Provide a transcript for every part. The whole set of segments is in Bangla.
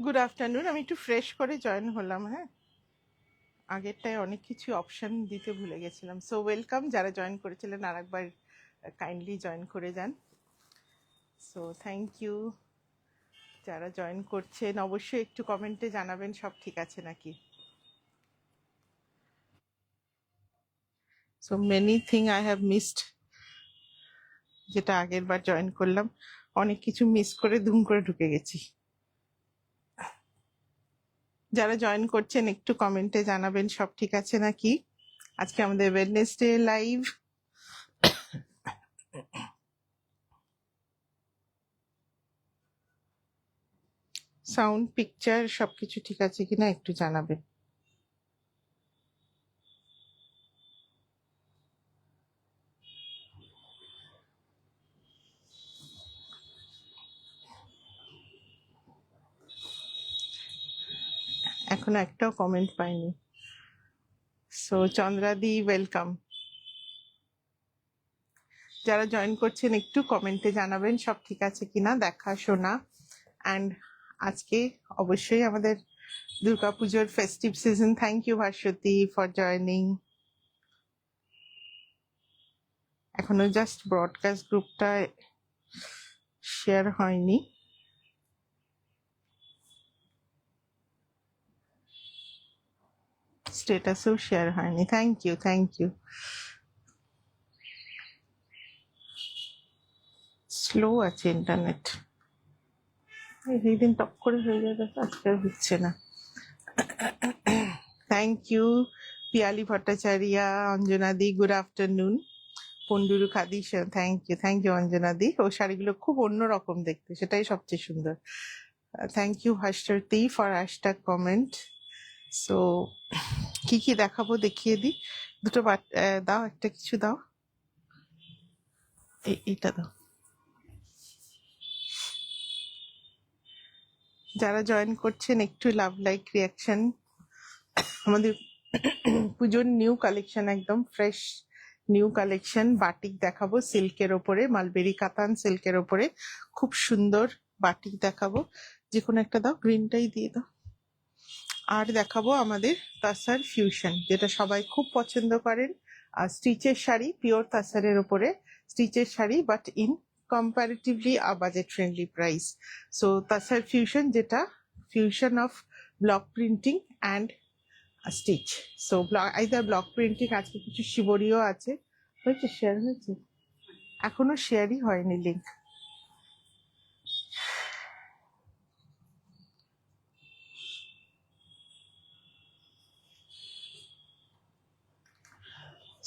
Good afternoon. আমি একটু ফ্রেশ করে জয়েন হলাম। হ্যাঁ, আগেরটায় অনেক কিছু অপশান দিতে ভুলে গেছিলাম। সো ওয়েলকাম, যারা জয়েন করেছিলেন আর একবার কাইন্ডলি জয়েন করে যান। So thank you. যারা জয়েন করছেন অবশ্যই একটু কমেন্টে জানাবেন সব ঠিক আছে নাকি। So many thing I have missed, যেটা আগের বার জয়েন করলাম অনেক কিছু মিস করে দুম করে ঢুকে গেছি। যারা জয়েন করছেন একটু কমেন্টে জানাবেন সব ঠিক আছে নাকি। আজকে আমাদের ওয়েডনেসডে লাইভ। সাউন্ড পিকচার সবকিছু ঠিক আছে কিনা একটু জানাবেন। এখনো একটাও কমেন্ট পাইনি। সো চন্দ্রাদি ওয়েলকাম। যারা জয়েন করছেন একটু কমেন্টে জানাবেন সব ঠিক আছে কিনা, দেখা শোনা। অ্যান্ড আজকে অবশ্যই আমাদের দুর্গাপুজোর festive season. Thank you Bhaswati for joining. এখনো জাস্ট ব্রডকাস্ট গ্রুপটা শেয়ার হয়নি। স্টেটাসেও শেয়ার হয়নি। Thank you, thank you. Slow আছে ইন্টারনেট। এই দিন টপ করে হয়ে যাবে, আজকে আর হচ্ছে না। Thank you Piyali Bhattacharya, Anjana di, good afternoon. Ponduru khadi, thank you Anjana di. ও শাড়িগুলো খুব অন্যরকম দেখতে, সেটাই সবচেয়ে সুন্দর। Thank you Bhaswati for hashtag comment. So কি কি দেখাবো দেখিয়ে দিই। দুটো দাও, একটা কিছু দাও, এইটা দাও। যারা জয়েন করছেন একটু লাভ লাইক রিয়াকশন। আমাদের পুজোর নিউ কালেকশন, একদম ফ্রেশ নিউ কালেকশন। বাটিক দেখাবো সিল্কের ওপরে, মালবেরি কাতান সিল্কের ওপরে খুব সুন্দর বাটিক দেখাবো। যে কোনো একটা দাও, গ্রিনটাই দিয়ে দাও। আর দেখাবো আমাদের তাসার ফিউশন, যেটা সবাই খুব পছন্দ করেন। আর স্টিচের শাড়ি, পিওর তাসারের ওপরে স্টিচের শাড়ি, but in comparatively budget friendly price. So tussar fusion, যেটা fusion of block printing and stitch. So either block printing, আজকে কিছু শিবরিও আছে। হয়েছে, শেয়ার হয়েছে? এখনো শেয়ারই হয়নি লিঙ্ক।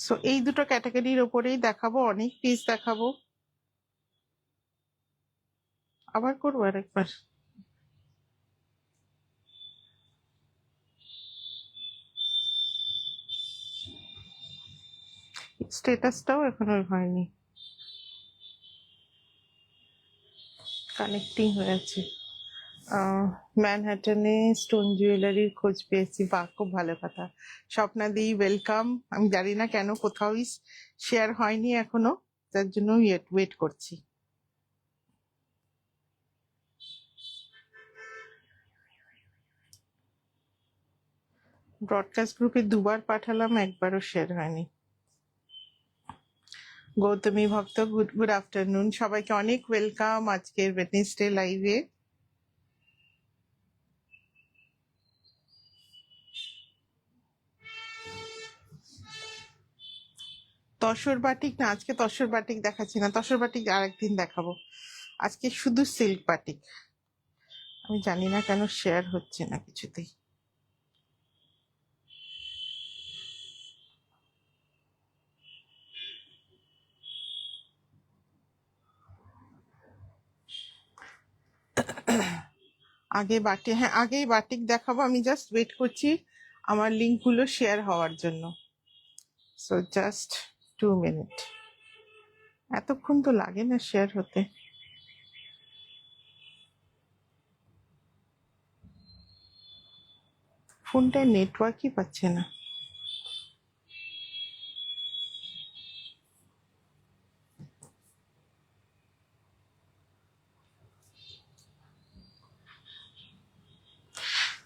সো এই দুটো ক্যাটাগরির ওপরেই দেখাবো, অনেক পিস দেখাবো। আবার করবো আরেকবার। স্ট্যাটাসটাও এখনো হয়নি, কানেক্টিং হয়েছে। ম্যানহাটনে স্টোন জুয়েলারির খোঁজ পেয়েছি, বা খুব ভালো কথা। স্বপ্নাদি ওয়েলকাম। আমি জানি না কেন কোথাওই শেয়ার হয়নি এখনো, তার জন্য ওয়েট করছি। ব্রডকাস্ট গ্রুপে দুবার পাঠালাম, একবারও শেয়ার হয়নি। গৌতমী ভক্ত, গুড আফটারনুন। সবাইকে অনেক ওয়েলকাম আজকের ওয়েডনেসডে লাইভে। তসর বাটিক না, আজকে তসর বাটিক দেখাচ্ছি না, তসর বাটিক আরেকদিন দেখাবো। আজকে শুধু সিল্ক বাটিক। আমি জানি না কেন শেয়ার হচ্ছে না কিছুতেই। আগে হ্যাঁ, আগেই বাটিক দেখাবো। আমি জাস্ট ওয়েট করছি আমার লিঙ্কগুলো শেয়ার হওয়ার জন্য। So just 2 minute. এতক্ষণ তো লাগে না শেয়ার হতে। ফোনটায় নেটওয়ার্কই পাচ্ছে না।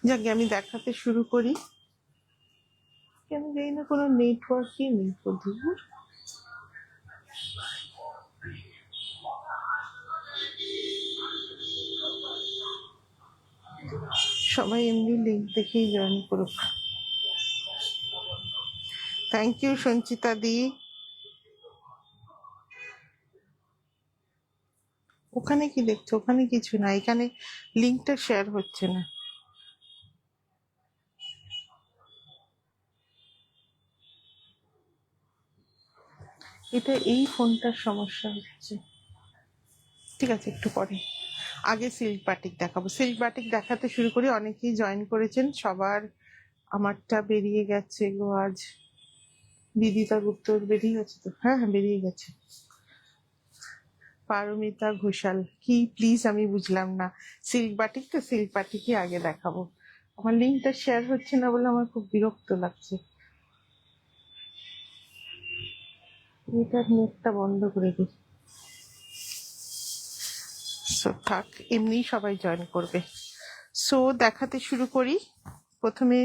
যাকে আমি দেখাতে শুরু করি। কেন জানি না কোনো নেটওয়ার্কই নেই প্রদীপুর। সবাই এমনি লিঙ্ক দেখেই জয়েন করুক। থ্যাংক ইউ সঞ্চিতা দি। ওখানে কি দেখছো? ওখানে কিছু না, এখানে লিঙ্কটা শেয়ার হচ্ছে না। এটা এই ফোনটার সমস্যা হচ্ছে। ঠিক আছে, একটু পরে। আগে সিল্ক বাটিক দেখাবো। সিল্ক বাটিক দেখাতে শুরু করি। অনেকেই জয়েন করেছেন, সবার আমারটা বেরিয়ে গেছে গো আজ। বিদিতা গুপ্তর বেরিয়ে গেছে তো? হ্যাঁ হ্যাঁ, বেরিয়ে গেছে। পারমিতা ঘোষাল কি প্লিজ? আমি বুঝলাম না। সিল্ক বাটিক তো, সিল্ক বাটিকই আগে দেখাবো। আমার লিঙ্কটা শেয়ার হচ্ছে না বলে আমার খুব বিরক্ত লাগছে। এটার নেটটা বন্ধ করে দিই। সো থাক, এমনি সবাই জয়েন করবে। সো দেখাতে শুরু করি। প্রথমে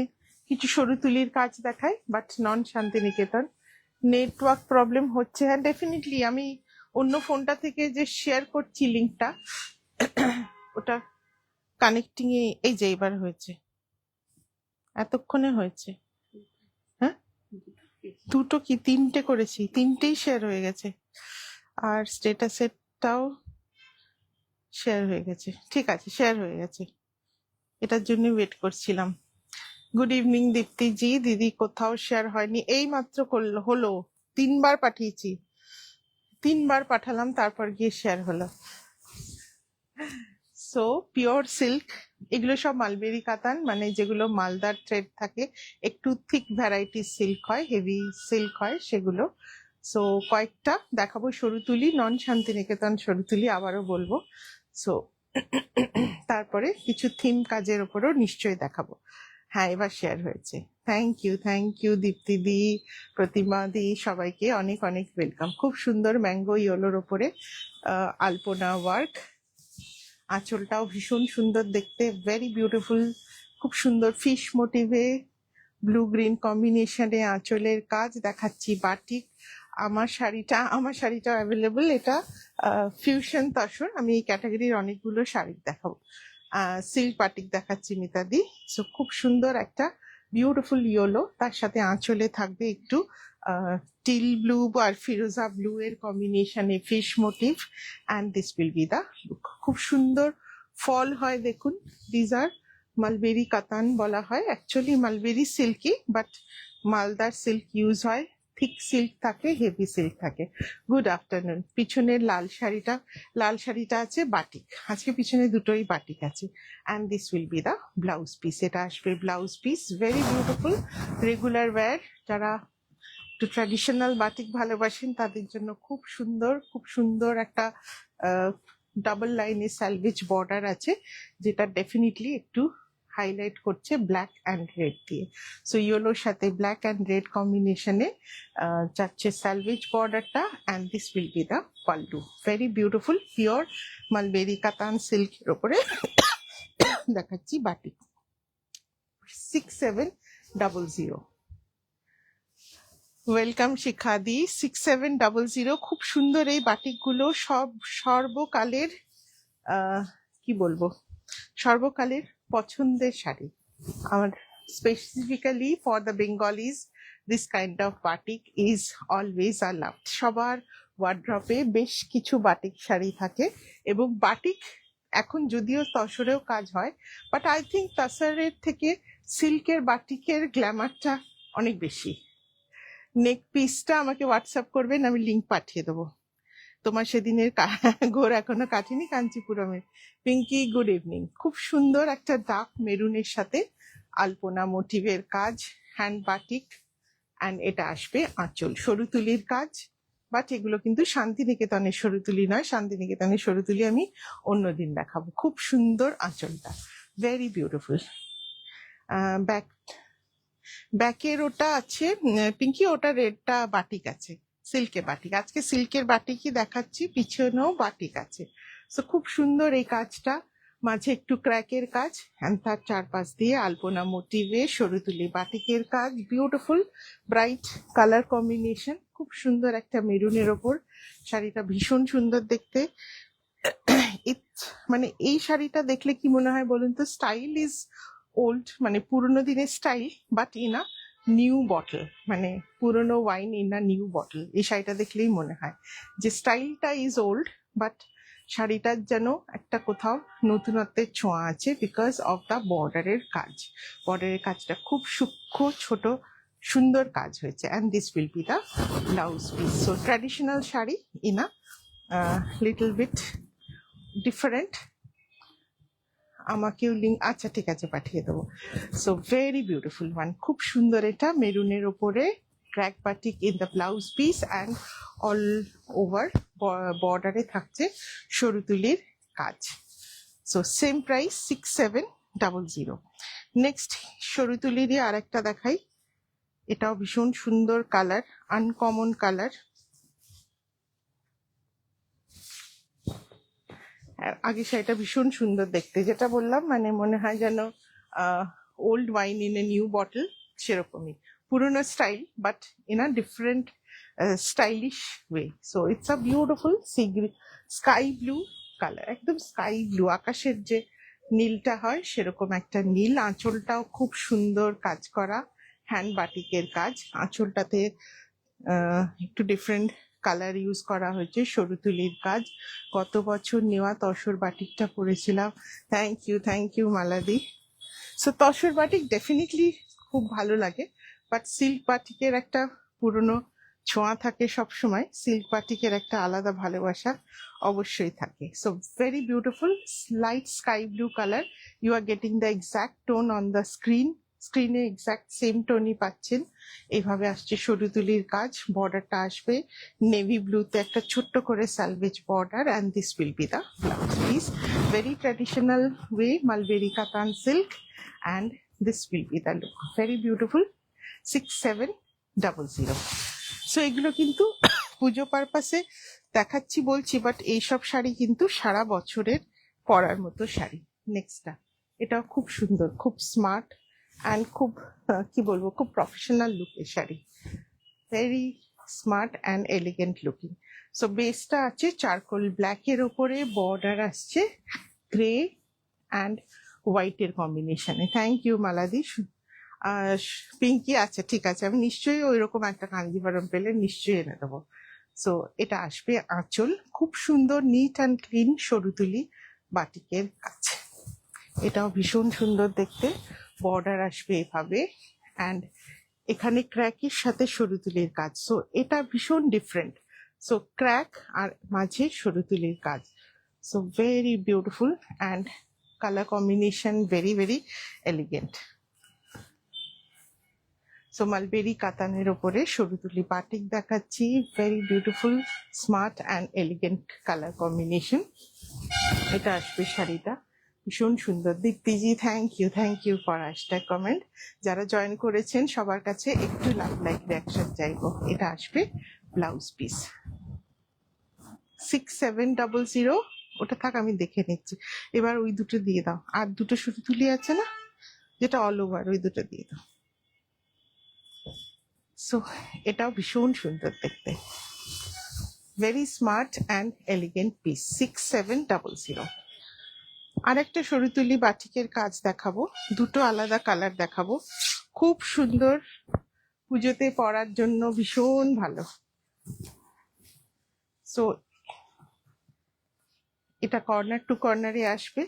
কিছু সরু তুলির কাজ দেখাই, but non Santiniketan. Network problem হচ্ছে। হ্যাঁ ডেফিনেটলি আমি অন্য ফোনটা থেকে যে শেয়ার করছি লিঙ্কটা, ওটা কানেক্টিং এ এই যে এবার হয়েছে, এতক্ষণে হয়েছে। হ্যাঁ, দুটো কি তিনটে করেছি, তিনটেই শেয়ার হয়ে গেছে। আর স্ট্যাটাসেরটাও শেয়ার হয়ে গেছে। ঠিক আছে, শেয়ার হয়ে গেছে। এটার জন্য ওয়েট করছিলাম। গুড ইভিনিং দীপ্তি জি। দিদি কোথাও শেয়ার হয়নি, এই মাত্র করলো, হলো। 3বার পাঠিয়েছি, 3বার পাঠালাম, তারপর গিয়ে শেয়ার হলো। সো পিওর সিল্ক, এগুলো সব মালবেরি কাতান, মানে যেগুলো মালদার থ্রেড থাকে, একটু থিক ভ্যারাইটি সিল্ক হয়, হেভি সিল্ক হয় সেগুলো। সো কয়েকটা দেখাবো সরু তুলি, নন শান্তিনিকেতন সরু তুলি, আবারও বলবো। সো তারপরে কিছু থিম কাজের ওপরও নিশ্চয়ই দেখাবো। হ্যাঁ, এবার শেয়ার হয়েছে। থ্যাংক ইউ দীপ্তি দি, প্রতিমা দি, সবাইকে অনেক অনেক ওয়েলকাম। খুব সুন্দর ম্যাঙ্গো ইয়েলোর ওপরে আলপনা ওয়ার্ক। আঁচলটাও ভীষণ সুন্দর দেখতে, ভেরি বিউটিফুল। খুব সুন্দর ফিশ মোটিভে ব্লু গ্রিন কম্বিনেশনে আঁচলের কাজ দেখাচ্ছি। বাটিক। আমার শাড়িটা অ্যাভেলেবল। এটা ফিউশন তসর। আমি এই ক্যাটাগরির অনেকগুলো শাড়ি দেখাবো। সিল্ক বাটিক দেখাচ্ছি মিতাদি। সো খুব সুন্দর একটা বিউটিফুল ইয়েলো, তার সাথে আঁচলে থাকবে একটু টিল ব্লু আর ফিরোজা ব্লু এর কম্বিনেশনে fish motif, and this will be the look. খুব সুন্দর ফল হয় দেখুন। দিজ আর মালবেরি কাতান বলা হয়, অ্যাকচুয়ালি মালবেরি সিল্কি, বাট মালদার সিল্ক ইউজ হয়। থিক সিল্ক থাকে, হেভি সিল্ক থাকে। Good afternoon. পিছনের লাল শাড়িটা আছে বাটিক, আজকে পিছনে দুটোই বাটিক আছে। And this will be the blouse piece. এটা আসবে blouse piece, very beautiful regular wear. যারা একটু ট্র্যাডিশনাল বাটিক ভালোবাসেন তাদের জন্য খুব সুন্দর একটা ডাবল লাইনে স্যালভেজ বর্ডার আছে, যেটা ডেফিনেটলি একটু হাইলাইট করছে ব্ল্যাক অ্যান্ড রেড দিয়ে। সো ইয়েলোর সাথে ব্ল্যাক অ্যান্ড রেড কম্বিনেশনে যাচ্ছে স্যালভেজ বর্ডারটা, and this will be the pallu. Very beautiful pure mulberry katan সিল্কের ওপরে দেখাচ্ছি বাটিক। 6700। ওয়েলকাম শিখাদি। 6700। খুব সুন্দর এই বাটিকগুলো, সব সর্বকালের কি বলবো, সর্বকালের পছন্দের শাড়ি আমার। Specifically for the Bengalis this kind of batik is always a love. সবার ওয়ার্ড্রপে বেশ কিছু বাটিক শাড়ি থাকে, এবং বাটিক এখন যদিও তসরেও কাজ হয়, বাট আই থিঙ্ক তসরের থেকে সিল্কের বাটিকের গ্ল্যামারটা অনেক বেশি। নেক পিসটা আমাকে হোয়াটসঅ্যাপ করবেন, আমি লিঙ্ক পাঠিয়ে দেবো। তোমার সেদিনের ঘোর এখনো কাটেনি কাঞ্চিপুরমের। Pinki good evening. খুব সুন্দর একটা ডার্ক মেরুনের সাথে আলপনা মোটিভের কাজ, হ্যান্ড বাটিক, অ্যান্ড এটা আসবে আঁচল। সরু তুলির কাজ, বাট এগুলো কিন্তু শান্তিনিকেতনের সরু তুলি নয়। শান্তিনিকেতনের সরু তুলি আমি অন্যদিন দেখাবো। খুব সুন্দর আঁচলটা, ভেরি বিউটিফুল। ব্যাক ব্যাকের ওটা আছে পিঙ্কি, ওটা রেডটা বাটিক আছে, সিল্কের বাটিক। আজকে সিল্কের বাটিকই দেখাচ্ছি, পিছনেও বাটিক আছে। তো খুব সুন্দর এই কাজটা। মাঝে একটু ক্র্যাকের কাজ, অ্যান্ড তার চারপাশ দিয়ে আলপনা মোটিভে সরুতুলি বাটিকের কাজ, বিউটিফুল ব্রাইট কালার কম্বিনেশন, খুব সুন্দর একটা মেরুনের ওপর। শাড়িটা ভীষণ সুন্দর দেখতে। মানে এই শাড়িটা দেখলে কি মনে হয় বলুন তো, স্টাইল ইজ ওল্ড, মানে পুরোনো দিনের style, but in a new bottle, মানে পুরোনো wine in a new bottle. এই শাড়িটা দেখলেই মনে হয় যে স্টাইলটা ইজ ওল্ড, বাট শাড়িটার যেন একটা কোথাও নতুনত্বের ছোঁয়া আছে, বিকজ অফ দ্য বর্ডারের কাজ। বর্ডারের কাজটা খুব সূক্ষ্ম, ছোট, সুন্দর কাজ হয়েছে। And this will be the blouse piece. So traditional sari in a little bit different. আমাকেও লিঙ্ক, আচ্ছা ঠিক আছে, পাঠিয়ে দেবো। সো ভেরি বিউটিফুল ওয়ান, খুব সুন্দর। এটা মেরুনের ওপরে crack batik in the blouse piece, and all over বর্ডারে থাকছে সরুতুলির কাজ। So same price 6700। নেক্সট সরুতুলিরই আর একটা দেখাই। এটাও ভীষণ সুন্দর কালার, আনকমন কালার। আগে শাড়িটা ভীষণ সুন্দর দেখতে, যেটা বললাম, মানে মনে হয় যেন old wine in a new bottle, সেরকমই পুরোনো style, but in a different stylish way. So it's a beautiful sky blue colour, একদম স্কাই ব্লু, আকাশের যে নীলটা হয় সেরকম একটা নীল। আঁচলটাও খুব সুন্দর কাজ করা, হ্যান্ড বাটিকের কাজ। আঁচলটাতে একটু ডিফারেন্ট কালার ইউজ করা হয়েছে, সরুতুলির কাজ। গত বছর নেওয়া তসর বাটিকটা পরেছিলাম। থ্যাংক ইউ মালাদি। সো তসর বাটিক ডেফিনেটলি খুব ভালো লাগে, বাট সিল্ক বাটিকের একটা পুরনো ছোঁয়া থাকে সব সময়। সিল্ক বাটিকের একটা আলাদা ভালোবাসা অবশ্যই থাকে। So very beautiful light sky blue colour. You are getting the exact tone on the স্ক্রিনে এক্স্যাক্ট সেম টোনই পাচ্ছেন। এইভাবে আসছে সরুতুলির কাজ। বর্ডারটা আসবে নেভি ব্লুতে, একটা ছোট্ট করে selvedge border, and this will be the blouse piece. Very traditional way, mulberry katan silk, and this will be the look. Very beautiful, 6700। So এগুলো কিন্তু পুজো পারপাসে দেখাচ্ছি বলছি, বাট এইসব শাড়ি কিন্তু সারা বছরের পরার মতো শাড়ি। নেক্সটটা, এটাও খুব সুন্দর, খুব স্মার্ট, অ্যান্ড খুব কি বলবো, খুব প্রফেশনাল লুকের sari. Very smart and elegant looking. So বেসটা আছে চারকোল ব্ল্যাকের ওপরে, বর্ডার আসছে গ্রে অ্যান্ড হোয়াইটের কম্বিনেশনে। Thank you মালাদি। পিঙ্কি, আচ্ছা ঠিক আছে, আমি নিশ্চয়ই ওই রকম একটা কাঞ্জিভারম পেলে নিশ্চয়ই এনে দেবো। সো এটা আসবে আঁচল, খুব সুন্দর নিট অ্যান্ড ক্লিন সরুতুলি বাটিকের কাজ। এটাও ভীষণ সুন্দর দেখতে। বর্ডার আসবে এভাবে, অ্যান্ড এখানে ক্র্যাকের সাথে সরুতুলির কাজ। সো এটা ভীষণ ডিফারেন্ট। সো ক্র্যাক আর মাঝে সরুতুলির কাজ। So very beautiful, and colour combination very very elegant. So mulberry কাতানের ওপরে সরুতুলি বাটিক দেখাচ্ছি। Very beautiful, smart and elegant colour combination. এটা আসবে শাড়িটা, ভীষণ সুন্দর। দীপ্তিজি, thank you for hashtag comment. যারা জয়েন করেছেন সবার কাছে একটু লাইক রিয়াকশন চাইবো। এটা আসবে ব্লাউজ পিস। 6700। ওটা থাক, আমি দেখে নিচ্ছি। এবার ওই দুটো দিয়ে দাও, আর দুটো সরুতুলি আছে না যেটা অল ওভার, ওই দুটো দিয়ে দাও। সো এটাও ভীষণ সুন্দর দেখতে, very smart and elegant piece. 6700। আরেকটা সরুতুলি বাটিকের কাজ দেখাবো, দুটো আলাদা কালার দেখাবো, খুব সুন্দর, পুজোতে পরার জন্য ভীষণ ভালো। সো এটা কর্নার টু কর্নারে আসবে,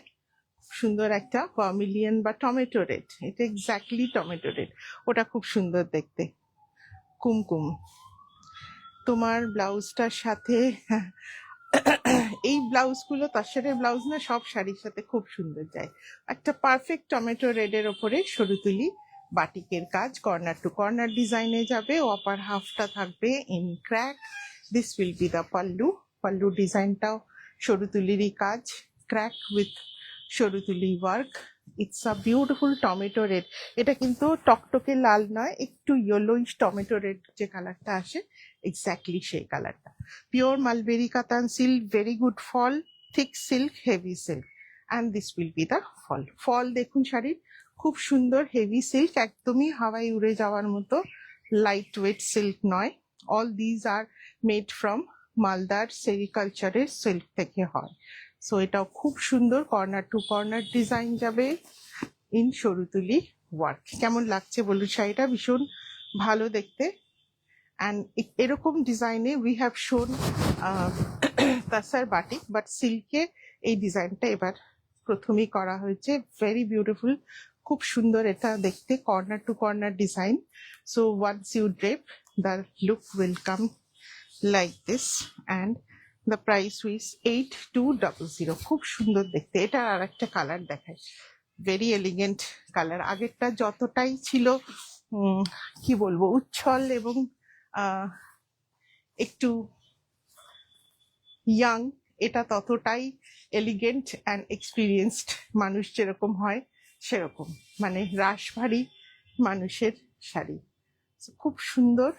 সুন্দর একটা ভার্মিলিয়ন বা টমেটো রেড। এটা এক্স্যাক্টলি টমেটো রেড, ওটা খুব সুন্দর দেখতে। কুমকুম, তোমার ব্লাউজটার সাথে এই ব্লাউজগুলো, তসরের ব্লাউজ না, সব শাড়ির সাথে খুব সুন্দর যায়। একটা পারফেক্ট টমেটো রেডের ওপরে সরুতুলি বাটিকের কাজ, কর্নার টু কর্নার ডিজাইনে যাবে। অপার হাফটা থাকবে in crack. This will be the pallu. Pallu ডিজাইনটাও সরুতুলিরই কাজ, ক্র্যাক উইথ সরুতুলি work. It's a beautiful tomato red. এটা কিন্তু টকটকে লাল নয়, একটু ইয়েলোইশ টমেটো রেড যে কালারটা আসে, এক্স্যাক্টলি সেই কালারটা। Pure mulberry katan silk, very good fall, thick silk, heavy silk. And this will be the fall. Fall দেখুন শাড়ির, খুব সুন্দর হেভি সিল্ক, একদমই হাওয়ায় উড়ে যাওয়ার মতো লাইট ওয়েট সিল্ক নয়। All these are made from মালদার সেরিকালচারের সিল্ক থেকে হয়। সো এটাও খুব সুন্দর, কর্নার টু কর্নার ডিজাইন যাবে ইন সরুতুলি ওয়ার্ক। কেমন লাগছে বলুন শাড়িটা? ভীষণ ভালো দেখতে। অ্যান্ড এরকম ডিজাইনে উই হ্যাভ শোন তাসার বাটিক, বাট সিল্কে এই ডিজাইনটা এবার প্রথমেই করা হয়েছে। ভেরি বিউটিফুল, খুব সুন্দর এটা দেখতে, corner to corner design. So once you drape the look will come like this, and the price is 8200। খুব সুন্দর দেখতে। এটা আর একটা কালার দেখায়, ভেরি এলিগেন্ট কালার। আগেরটা যতটাই ছিল কি বলবো উচ্ছল এবং একটু ইয়াং, এটা ততটাই এলিগেন্ট অ্যান্ড এক্সপিরিয়েন্সড মানুষ যেরকম হয় সেরকম, মানে রাশভারী মানুষের শাড়ি। খুব সুন্দর।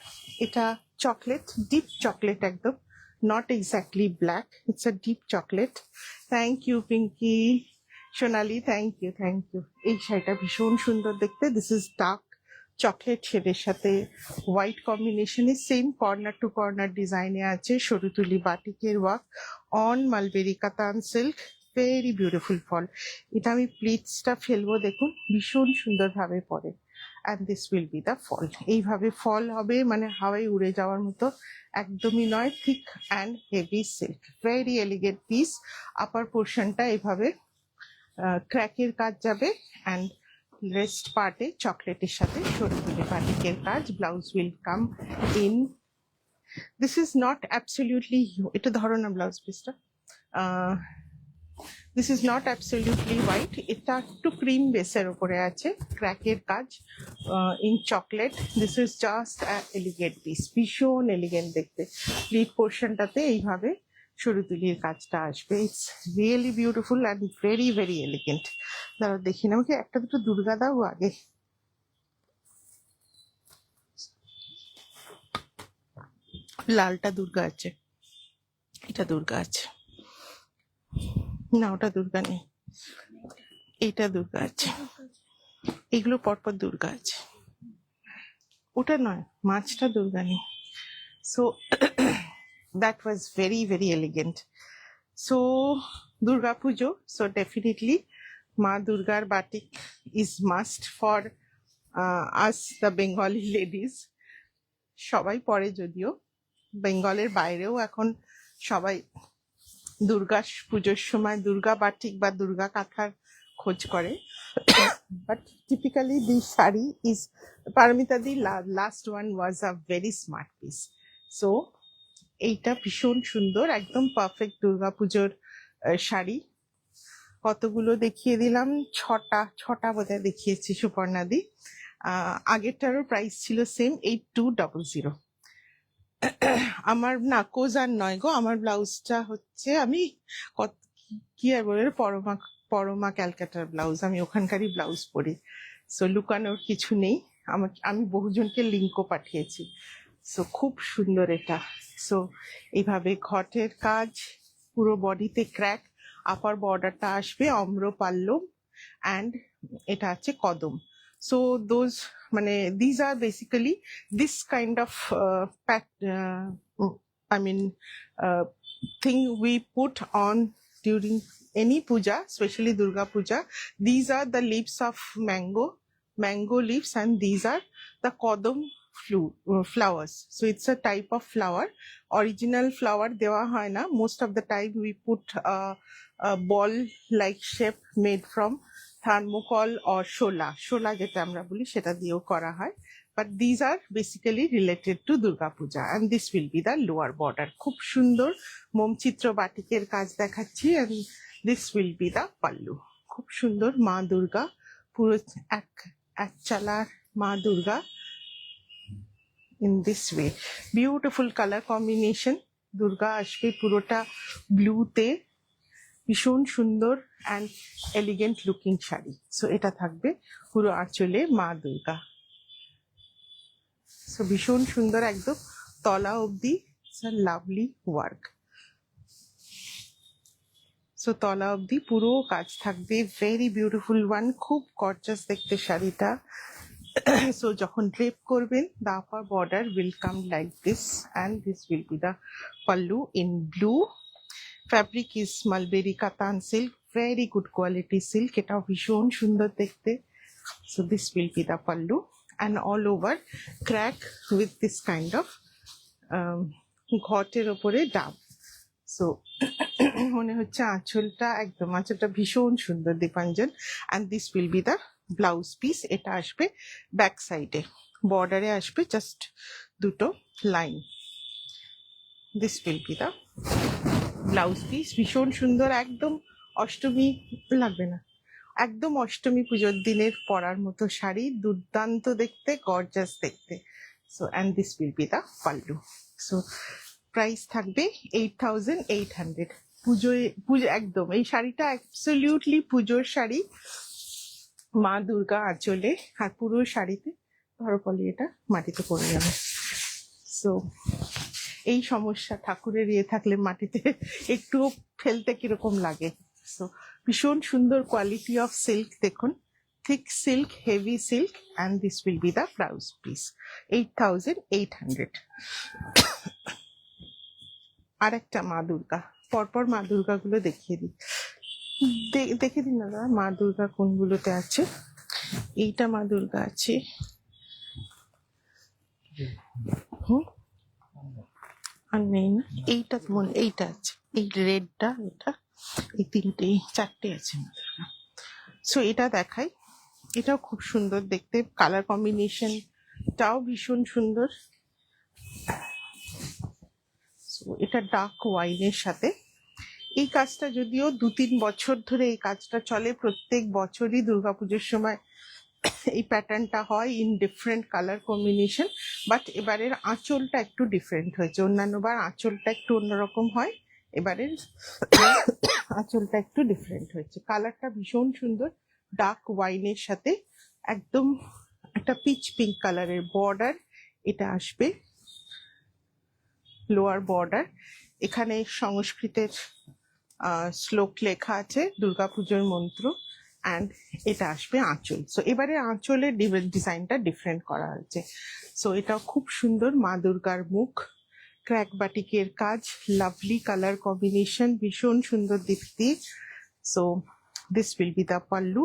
এটা চকলেট, ডিপ চকলেট একদম, not exactly black, it's a deep chocolate. Thank you Pinky, Sonali, thank you, thank you. এই শাড়িটা ভীষণ সুন্দর দেখতে। দিস ইজ ডার্ক চকলেট শেডের সাথে হোয়াইট কম্বিনেশনে, সেম কর্নার টু কর্নার ডিজাইনে আছে সরুতুলি বাটিকের work on mulberry katan silk. Very beautiful fall. এটা আমি প্লিটসটা ফেলবো, দেখুন ভীষণ সুন্দরভাবে পরে। And this will be the fall. এইভাবে ফল হবে, মানে হাওয়ায় উড়ে যাওয়ার মতো একদমই নয়, thick and heavy silk, very elegant piece. Upper পোর্শনটা এভাবে ক্র্যাকের কাজ যাবে, অ্যান্ড রেস্ট পার্টে চকলেটের সাথে সরুতুলি বাটিকের কাজ। Blouse will come in, this is not absolutely, এটা ধরো না ব্লাউজ পিসটা, this is not absolutely white, এটা একটু ক্রিম বেসের উপরে আছে, ক্র্যাকের কাজ in chocolate. This is just elegant piece, ভীষণ এলিগেন্ট দেখতে। লিড পোর্শনটাতে এইভাবে সরুতুলির কাজটা আসবে। It's really beautiful and very very elegant. দাঁড়াও দেখি না, আমাকে একটা দুটো দুর্গা দাও আগে। লালটা দুর্গা আছে, এটা দুর্গা আছে না, ওটা দুর্গা নেই, এইটা দুর্গা আছে, এগুলো পরপর দুর্গা আছে, ওটা নয়, মাছটা দুর্গা নেই। So that was very very elegant. So Durga Pujo, so definitely Ma Durgar batik is must for us the Bengali ladies. সবাই পরে, যদিও বেঙ্গলের বাইরেও এখন সবাই দুর্গা পুজোর সময় দুর্গা বাটিক বা দুর্গা কাঁথার খোঁজ করে। But typically the sari is Paromita the last one was a very smart piece. So এইটা ভীষণ সুন্দর, একদম পারফেক্ট দুর্গা পুজোর শাড়ি। কতগুলো দেখিয়ে দিলাম, ছটা বোধহয় দেখিয়েছি সুপর্ণাদি। আগেরটারও প্রাইস ছিল সেম 8200। আমার না কোজার নয় গো, আমার ব্লাউজটা হচ্ছে, আমি কি আর বলে, পরমা ক্যালকাটার ব্লাউজ, আমি ওখানকারই ব্লাউজ পরি। সো লুকানোর কিছু নেই, আমি বহুজনকে লিঙ্কও পাঠিয়েছি। সো খুব সুন্দর এটা। সো এইভাবে ঘটের কাজ, পুরো বডিতে ক্র্যাক, আপার বর্ডারটা আসবে অম্র পাল্লব, অ্যান্ড এটা আছে কদম। সো দোজ, মানে these are basically this kind of I mean thing we put on during any puja, especially Durga Puja. These are the leaves of mango leaves, and these are the kodam flowers. So it's a type of flower. Original flower dewa hoy na, most of the time we put a ball like shape made from thermocol or shola jeta amra boli, seta diyeo kora hoy. But these are basically related to Durga Puja, and this will be the lower border. খুব সুন্দর মোমচিত্র বাটিকের কাজ দেখাচ্ছি, and this will be the pallu. খুব সুন্দর মা দুর্গা, পুরো এক চালার মা Durga in this way. Beautiful color combination. Durga আসবে পুরোটা ব্লুতে, ভীষণ সুন্দর and elegant looking sari. So এটা থাকবে পুরো আঁচলে মা দুর্গা। সো ভীষণ সুন্দর, একদম তলা অবধি লাভলি ওয়ার্ক। সো তলা অবধি পুরো কাজ থাকবে, ভেরি বিউটিফুল ওয়ান, খুব গর্জাস দেখতে শাড়িটা। সো যখন ড্রেপ করবেন, the upper border will come like this and this will be the pallu in blue. Fabric is mulberry katan silk, very good quality silk, এটা ভীষণ সুন্দর দেখতে। So this will be the pallu and all over crack with this kind of ঘটের ওপরে ডাব। সো মনে হচ্ছে আঁচলটা একদম, আঁচলটা ভীষণ সুন্দর Dipanjan. And this will be the blouse piece, এটা আসবে ব্যাক সাইডে, বর্ডারে আসবে জাস্ট দুটো line. This will be the blouse piece, ভীষণ সুন্দর, একদম অষ্টমী লাগবে না, একদম অষ্টমী পুজোর দিনের পরার মতো শাড়ি, দুর্দান্ত দেখতে, গর্জাস দেখতে। So and this will be the pallu. So price থাকবে 8,800। পুজো একদম, এই শাড়িটা অ্যাবসলিউটলি পুজোর শাড়ি, মা দুর্গা আঁচলে, আর পুরো শাড়িতে ধরো পলি এটা মাটিতে পড়ে যাবে। সো এই সমস্যা ঠাকুরের ইয়ে থাকলে মাটিতে একটু ফেলতে কিরকম লাগে। সো ভীষণ সুন্দর কোয়ালিটি অফ সিল্ক দেখুন, thick silk, heavy silk, and this will be the blouse piece. 8,800. আর একটা মা দুর্গা, পরপর মা দুর্গা গুলো দেখিয়ে দিই, দেখে দিন দাদা মা দুর্গা কোনগুলোতে আছে। এইটা মা দুর্গা আছে, আর নেই না, এইটা মনে, এইটা আছে, এই রেডটা, এটা, এই তিনটে চারটে আছে মা দুর্গা। সো এটা দেখাই, এটাও খুব সুন্দর দেখতে, কালার কম্বিনেশনটাও ভীষণ সুন্দর। এটা ডার্ক ওয়াইনের সাথে, এই কাজটা যদিও 2-3 বছর ধরে এই কাজটা চলে, প্রত্যেক বছরই দুর্গাপুজোর সময় এই প্যাটার্নটা হয় in different colour combination, but এবারের আঁচলটা একটু ডিফারেন্ট হয়েছে, অন্যান্যবার আঁচলটা একটু অন্যরকম হয়, এবারের আঁচলটা একটু ডিফারেন্ট হয়েছে। কালারটা ভীষণ সুন্দর, ডার্ক ওয়াইনের সাথে একদম একটা পিচ পিঙ্ক কালারের বর্ডার, এটা আসবে লোয়ার বর্ডার, এখানে সংস্কৃতের শ্লোক লেখা আছে, দুর্গাপুজোর মন্ত্র, অ্যান্ড এটা আসবে আঁচল। সো এবারে আঁচলের ডিজাইনটা ডিফারেন্ট করা হয়েছে। সো এটা খুব সুন্দর, মা দুর্গার মুখ, ক্র্যাক বাটিকের কাজ, লাভলি কালার কম্বিনেশন, ভীষণ সুন্দর দেখতে। So this will be the pallu.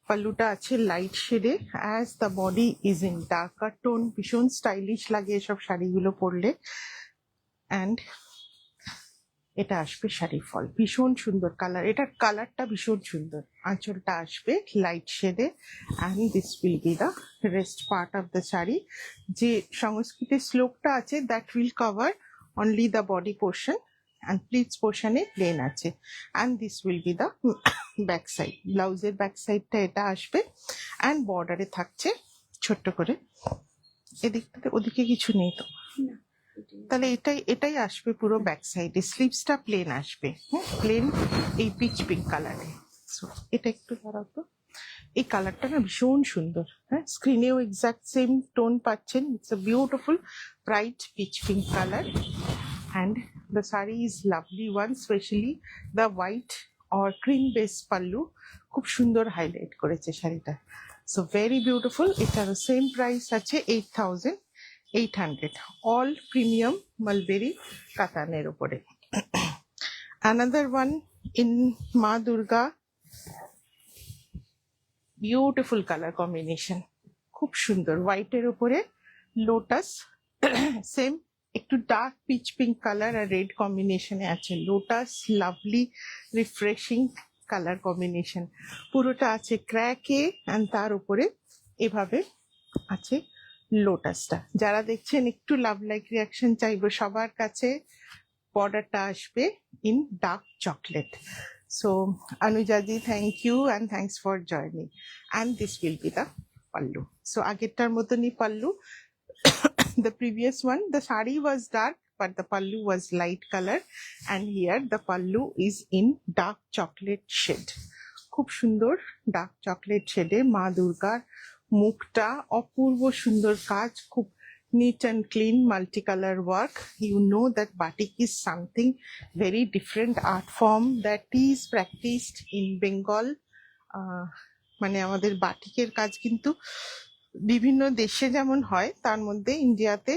পাল্লুটা আছে লাইট শেডে, as the body is in darker tone, ভীষণ স্টাইলিশ লাগে এসব শাড়িগুলো পরলে। অ্যান্ড এটা আসবে শাড়ি ফল, ভীষণ সুন্দর কালার, এটার কালারটা ভীষণ সুন্দর, আঁচলটা আসবে লাইট শেডে। And this will be the rest part of the sari. যে সংস্কৃতের শ্লোকটা আছে that will cover only the body portion, and pleats পোর্শনে প্লেন আছে। And this will be the back side, ব্লাউজের ব্যাক সাইডটা এটা আসবে, অ্যান্ড বর্ডারে থাকছে ছোট্ট করে, এদিকটাতে ওদিকে কিছু নেই তো, তাহলে এটাই আসবে পুরো ব্যাক সাইডে, স্লিভসটা প্লেন আসবে, প্লেন এই পিচ পিঙ্ক কালারে। সো এটা একটু দাঁড়াতো, এই কালারটা না ভীষণ সুন্দর, হ্যাঁ স্ক্রিনেও এক্সাক্ট সেম টোন পাচ্ছেন, it's a beautiful bright pitch pink colour. And the sari is lovely one, specially the white or cream base pallu খুব সুন্দর হাইলাইট করেছে শাড়িটা। সো ভেরি বিউটিফুল, এটারও সেম প্রাইস আছে 8,800, all premium mulberry কাতানের উপরে। Another one in Ma Durga, beautiful color combination, খুব সুন্দর, হোয়াইটের উপরে লোটাস, সেম একটু ডার্ক পিচ পিঙ্ক কালার আর রেড কম্বিনেশনে আছে, lotus, lovely refreshing colour combination, পুরোটা আছে ক্র্যাকে, অ্যান্ড তার উপরে এভাবে আছে লোটাসটা। যারা দেখছেন একটু লাভ লাইক রিয়াকশন চাইবো সবার কাছে, বর্ডারটা আসবে ইন ডার্ক চকলেট। সো অনুজাজি thank you and thanks for joining, and this will be the pallu. So আগেরটার মতনই pallu, the previous one the sari was dark but the pallu was light color, and here the pallu is in dark chocolate shade, খুব সুন্দর ডার্ক চকলেট শেডে মা দুর্গার মুখটা, অপূর্ব সুন্দর কাজ, খুব neat and clean multicolor work. You know that batik is something very different art form that is practiced in Bengal. মানে আমাদের বাটিকের কাজ কিন্তু বিভিন্ন দেশে যেমন হয় তার মধ্যে ইন্ডিয়াতে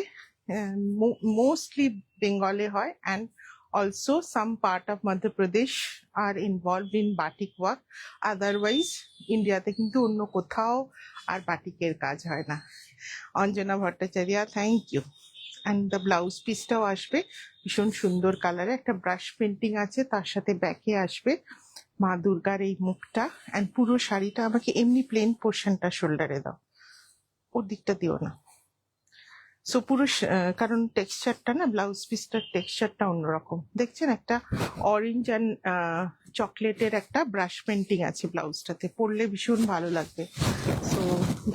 মোস্টলি বেঙ্গলে হয়, and also some part of Madhya Pradesh are involved in batik work. Otherwise ইন্ডিয়াতে কিন্তু অন্য কোথাও আর বাটিকের কাজ হয় না। Anjana Bhattacharya, thank you. And the blouse পিসটাও আসবে ভীষণ সুন্দর কালারে, একটা ব্রাশ পেন্টিং আছে, তার সাথে ব্যাকে আসবে মা দুর্গার এই মুখটা। অ্যান্ড পুরো শাড়িটা আমাকে এমনি প্লেন পোর্শনটা শোল্ডারে দাও, ওর দিকটা দিও না। সো পুরো কারণ টেক্সচারটা না, ব্লাউজ পিসটার টেক্সচারটা অন্যরকম। দেখছেন একটা অরেঞ্জ অ্যান্ড চকলেটের একটা ব্রাশ পেন্টিং আছে ব্লাউজটাতে, পরলে ভীষণ ভালো লাগবে। সো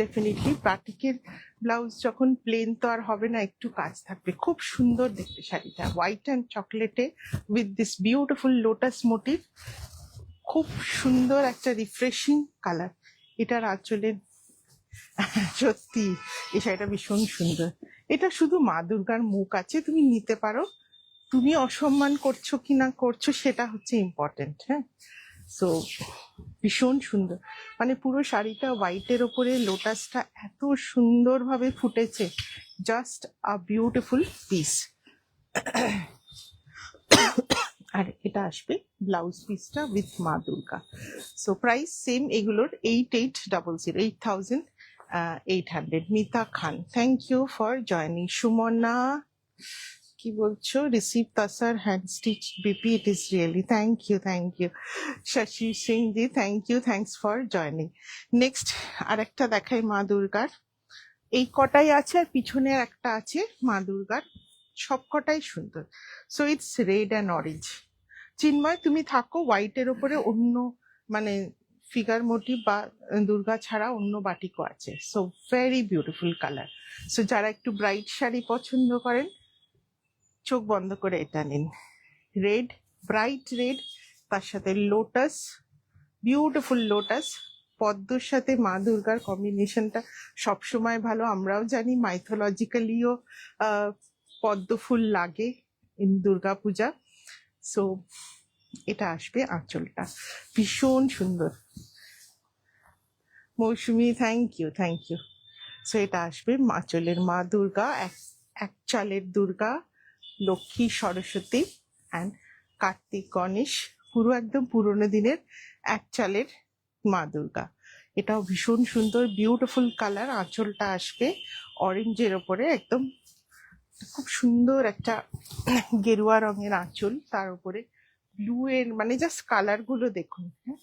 ডেফিনেটলি বাটিকের ব্লাউজ যখন প্লেন তো আর হবে না, একটু কাজ থাকবে। খুব সুন্দর দেখতে শাড়িটা, হোয়াইট অ্যান্ড চকলেটে with this beautiful lotus motif. খুব সুন্দর একটা রিফ্রেশিং কালার। এটার আঁচলের সত্যি এই শাড়িটা ভীষণ সুন্দর। এটা শুধু মা দুর্গার মুখ আছে, তুমি নিতে পারো। তুমি অসম্মান করছো কি না করছো সেটা হচ্ছে ইম্পর্টেন্ট। হ্যাঁ, সো ভীষণ সুন্দর, মানে পুরো শাড়িটা হোয়াইটের ওপরে লোটাসটা এত সুন্দরভাবে ফুটেছে, জাস্ট আ বিউটিফুল পিস। আর এটা আসবে ব্লাউজ পিসটা উইথ মা দুর্গা। সো প্রাইস সেম এগুলোর 8800। Mita Khan, thank you for joining. Sumana কি বলছো? Receive tussar hand stitch BP, it is really, thank you, thank you. Shashi Singh ji, thank you, thanks for joining. Next আর একটা দেখাই মা দুর্গার। এই কটাই আছে, আর পিছনের একটা আছে মা দুর্গার, সব কটাই সুন্দর। So it's red and orange. Chinmoy তুমি থাকো হোয়াইটের ওপরে, অন্য মানে ফিগার মোটিভ বা দুর্গা ছাড়া অন্য বাটিকও আছে। So very beautiful colour. So যারা একটু ব্রাইট শাড়ি পছন্দ করেন, চোখ বন্ধ করে এটা নিন। রেড, ব্রাইট রেড, তার সাথে লোটাস, বিউটিফুল লোটাস। পদ্মর সাথে মা দুর্গার কম্বিনেশনটা সবসময় ভালো। আমরাও জানি মাইথোলজিক্যালিও পদ্ম ফুল লাগে ইন দুর্গা পূজা। সো এটা আসবে আঁচলটা, ভীষণ সুন্দর। Mousumi, thank you, thank you. So এটা আসবে আঁচলের মা দুর্গা, এক চালের দুর্গা, লক্ষ্মী, সরস্বতী অ্যান্ড কার্তিক, গণেশ, পুরো একদম পুরোনো দিনের এক চালের মা দুর্গা। এটাও ভীষণ সুন্দর, বিউটিফুল কালার। আঁচলটা আসবে অরেঞ্জের ওপরে, একদম খুব সুন্দর একটা গেরুয়া রঙের আঁচল, তার উপরে ব্লু এর, মানে জাস্ট কালার গুলো দেখুন। হ্যাঁ,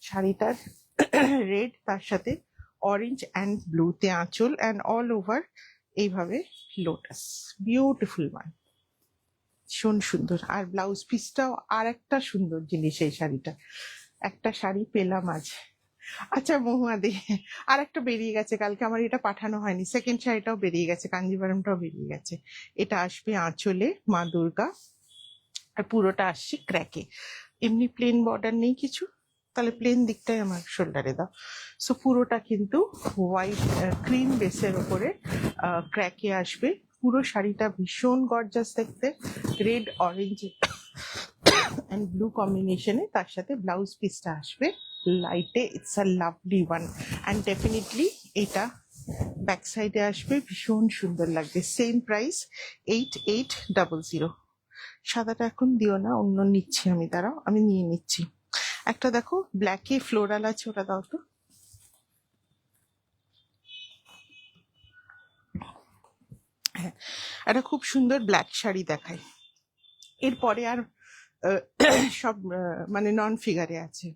শাড়িটার রেড, তার সাথে অরেঞ্জ অ্যান্ড ব্লুতে আঁচল, অ্যান্ড অল ওভার এইভাবে লোটাস, বিউটিফুল ওয়ান, ভীষণ সুন্দর। আর ব্লাউজ পিসটাও আর একটা সুন্দর জিনিস এই শাড়িটা। একটা শাড়ি পেলাম আজ। আচ্ছা মহুয়া দে, আর একটা বেরিয়ে গেছে কালকে, আমার এটা পাঠানো হয়নি। সেকেন্ড শাড়িটাও বেরিয়ে গেছে, কাঞ্জিভারমটাও বেরিয়ে গেছে। এটা আসবে আঁচলে মা দুর্গা, আর পুরোটা আসছে ক্র্যাকে। এমনি প্লেন বর্ডার নেই কিছু, তাহলে প্লেন দিকটাই আমার শোল্ডারে দাও। সো পুরোটা কিন্তু হোয়াইট ক্রিম বেসের ওপরে ক্র্যাকে আসবে। পুরো শাড়িটা ভীষণ গর্জাস দেখতে, রেড অরেঞ্জ অ্যান্ড ব্লু কম্বিনেশনে। তার সাথে ব্লাউজ পিসটা আসবে লাইটে, it's a lovely one. And definitely এটা ব্যাক সাইডে আসবে, ভীষণ সুন্দর লাগবে। Same price 8800। সাদাটা এখন দিও না, অন্য নিচ্ছি আমি, দাঁড়াও আমি নিয়ে নিচ্ছি। একটা দেখো ব্ল্যাকে ফ্লোরাল আছে, ওটা দাও তো। হ্যাঁ, একটা খুব সুন্দর ব্ল্যাক শাড়ি দেখায়। এরপরে আর সব মানে নন ফিগারে আছে।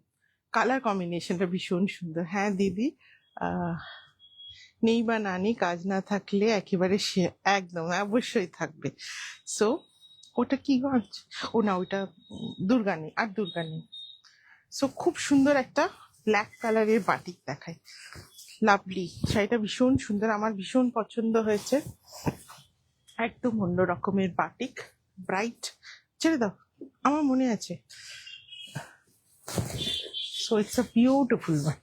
কালার কম্বিনেশনটা ভীষণ সুন্দর। হ্যাঁ দিদি, নেই বা নানি, কাজ না থাকলে একেবারে সে একদম অবশ্যই থাকবে। সো ওটা কি গঞ্জ, ও না ওইটা দুর্গা নেই, আর দুর্গা নেই। সো খুব সুন্দর একটা ব্ল্যাক কালারের বাটিক দেখায়, লাভলি। শাড়িটা ভীষণ সুন্দর, আমার ভীষণ পছন্দ হয়েছে। একদম অন্য রকমের বাটিক, ব্রাইট। ছেড়ে দাও, আমার মনে আছে। So it's a beautiful one,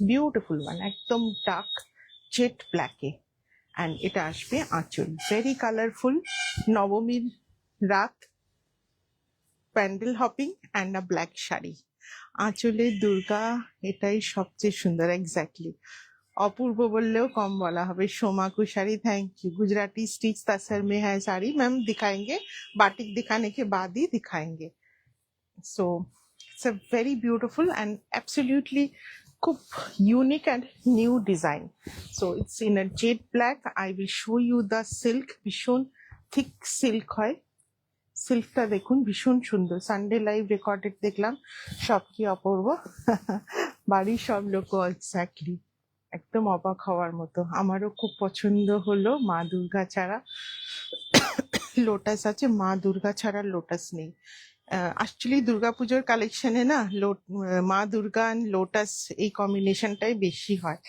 beautiful one, একদম ডার্ক জেট ব্ল্যাকে। অ্যান্ড এটা আসবে আঁচল, ভেরি কালারফুল, নবমীর রাত, pandal hopping and a black sari. আঁচলের দুর্গা এটাই সবচেয়ে সুন্দর, এক্স্যাক্টলি অপূর্ব বললেও কম বলা হবে। सोमाकू sari, thank you. Gujarati stitch tussar में है साड़ी, मैम दिखाएंगे, बाटिक दिखाने के बाद ही दिखाएंगे। So it's a very beautiful and absolutely খুব unique and new design. So it's in a jet black. I will show you the silk, ভীষণ thick silk হয়। সিল্কটা দেখুন ভীষণ সুন্দর। সানডে লাইভ রেকর্ডেড দেখলাম, সব কি অপূর্ব। বাড়ির সব লোক এক্স্যাক্টলি একদম অবাক হওয়ার মতো। আমারও খুব পছন্দ হলো। মা দুর্গা ছাড়া লোটাস আছে, মা দুর্গা ছাড়া লোটাস নেই। অ্যাকচুয়ালি দুর্গাপুজোর কালেকশনে না মা দুর্গা আর লোটাস এই কম্বিনেশনটাই বেশি হয়।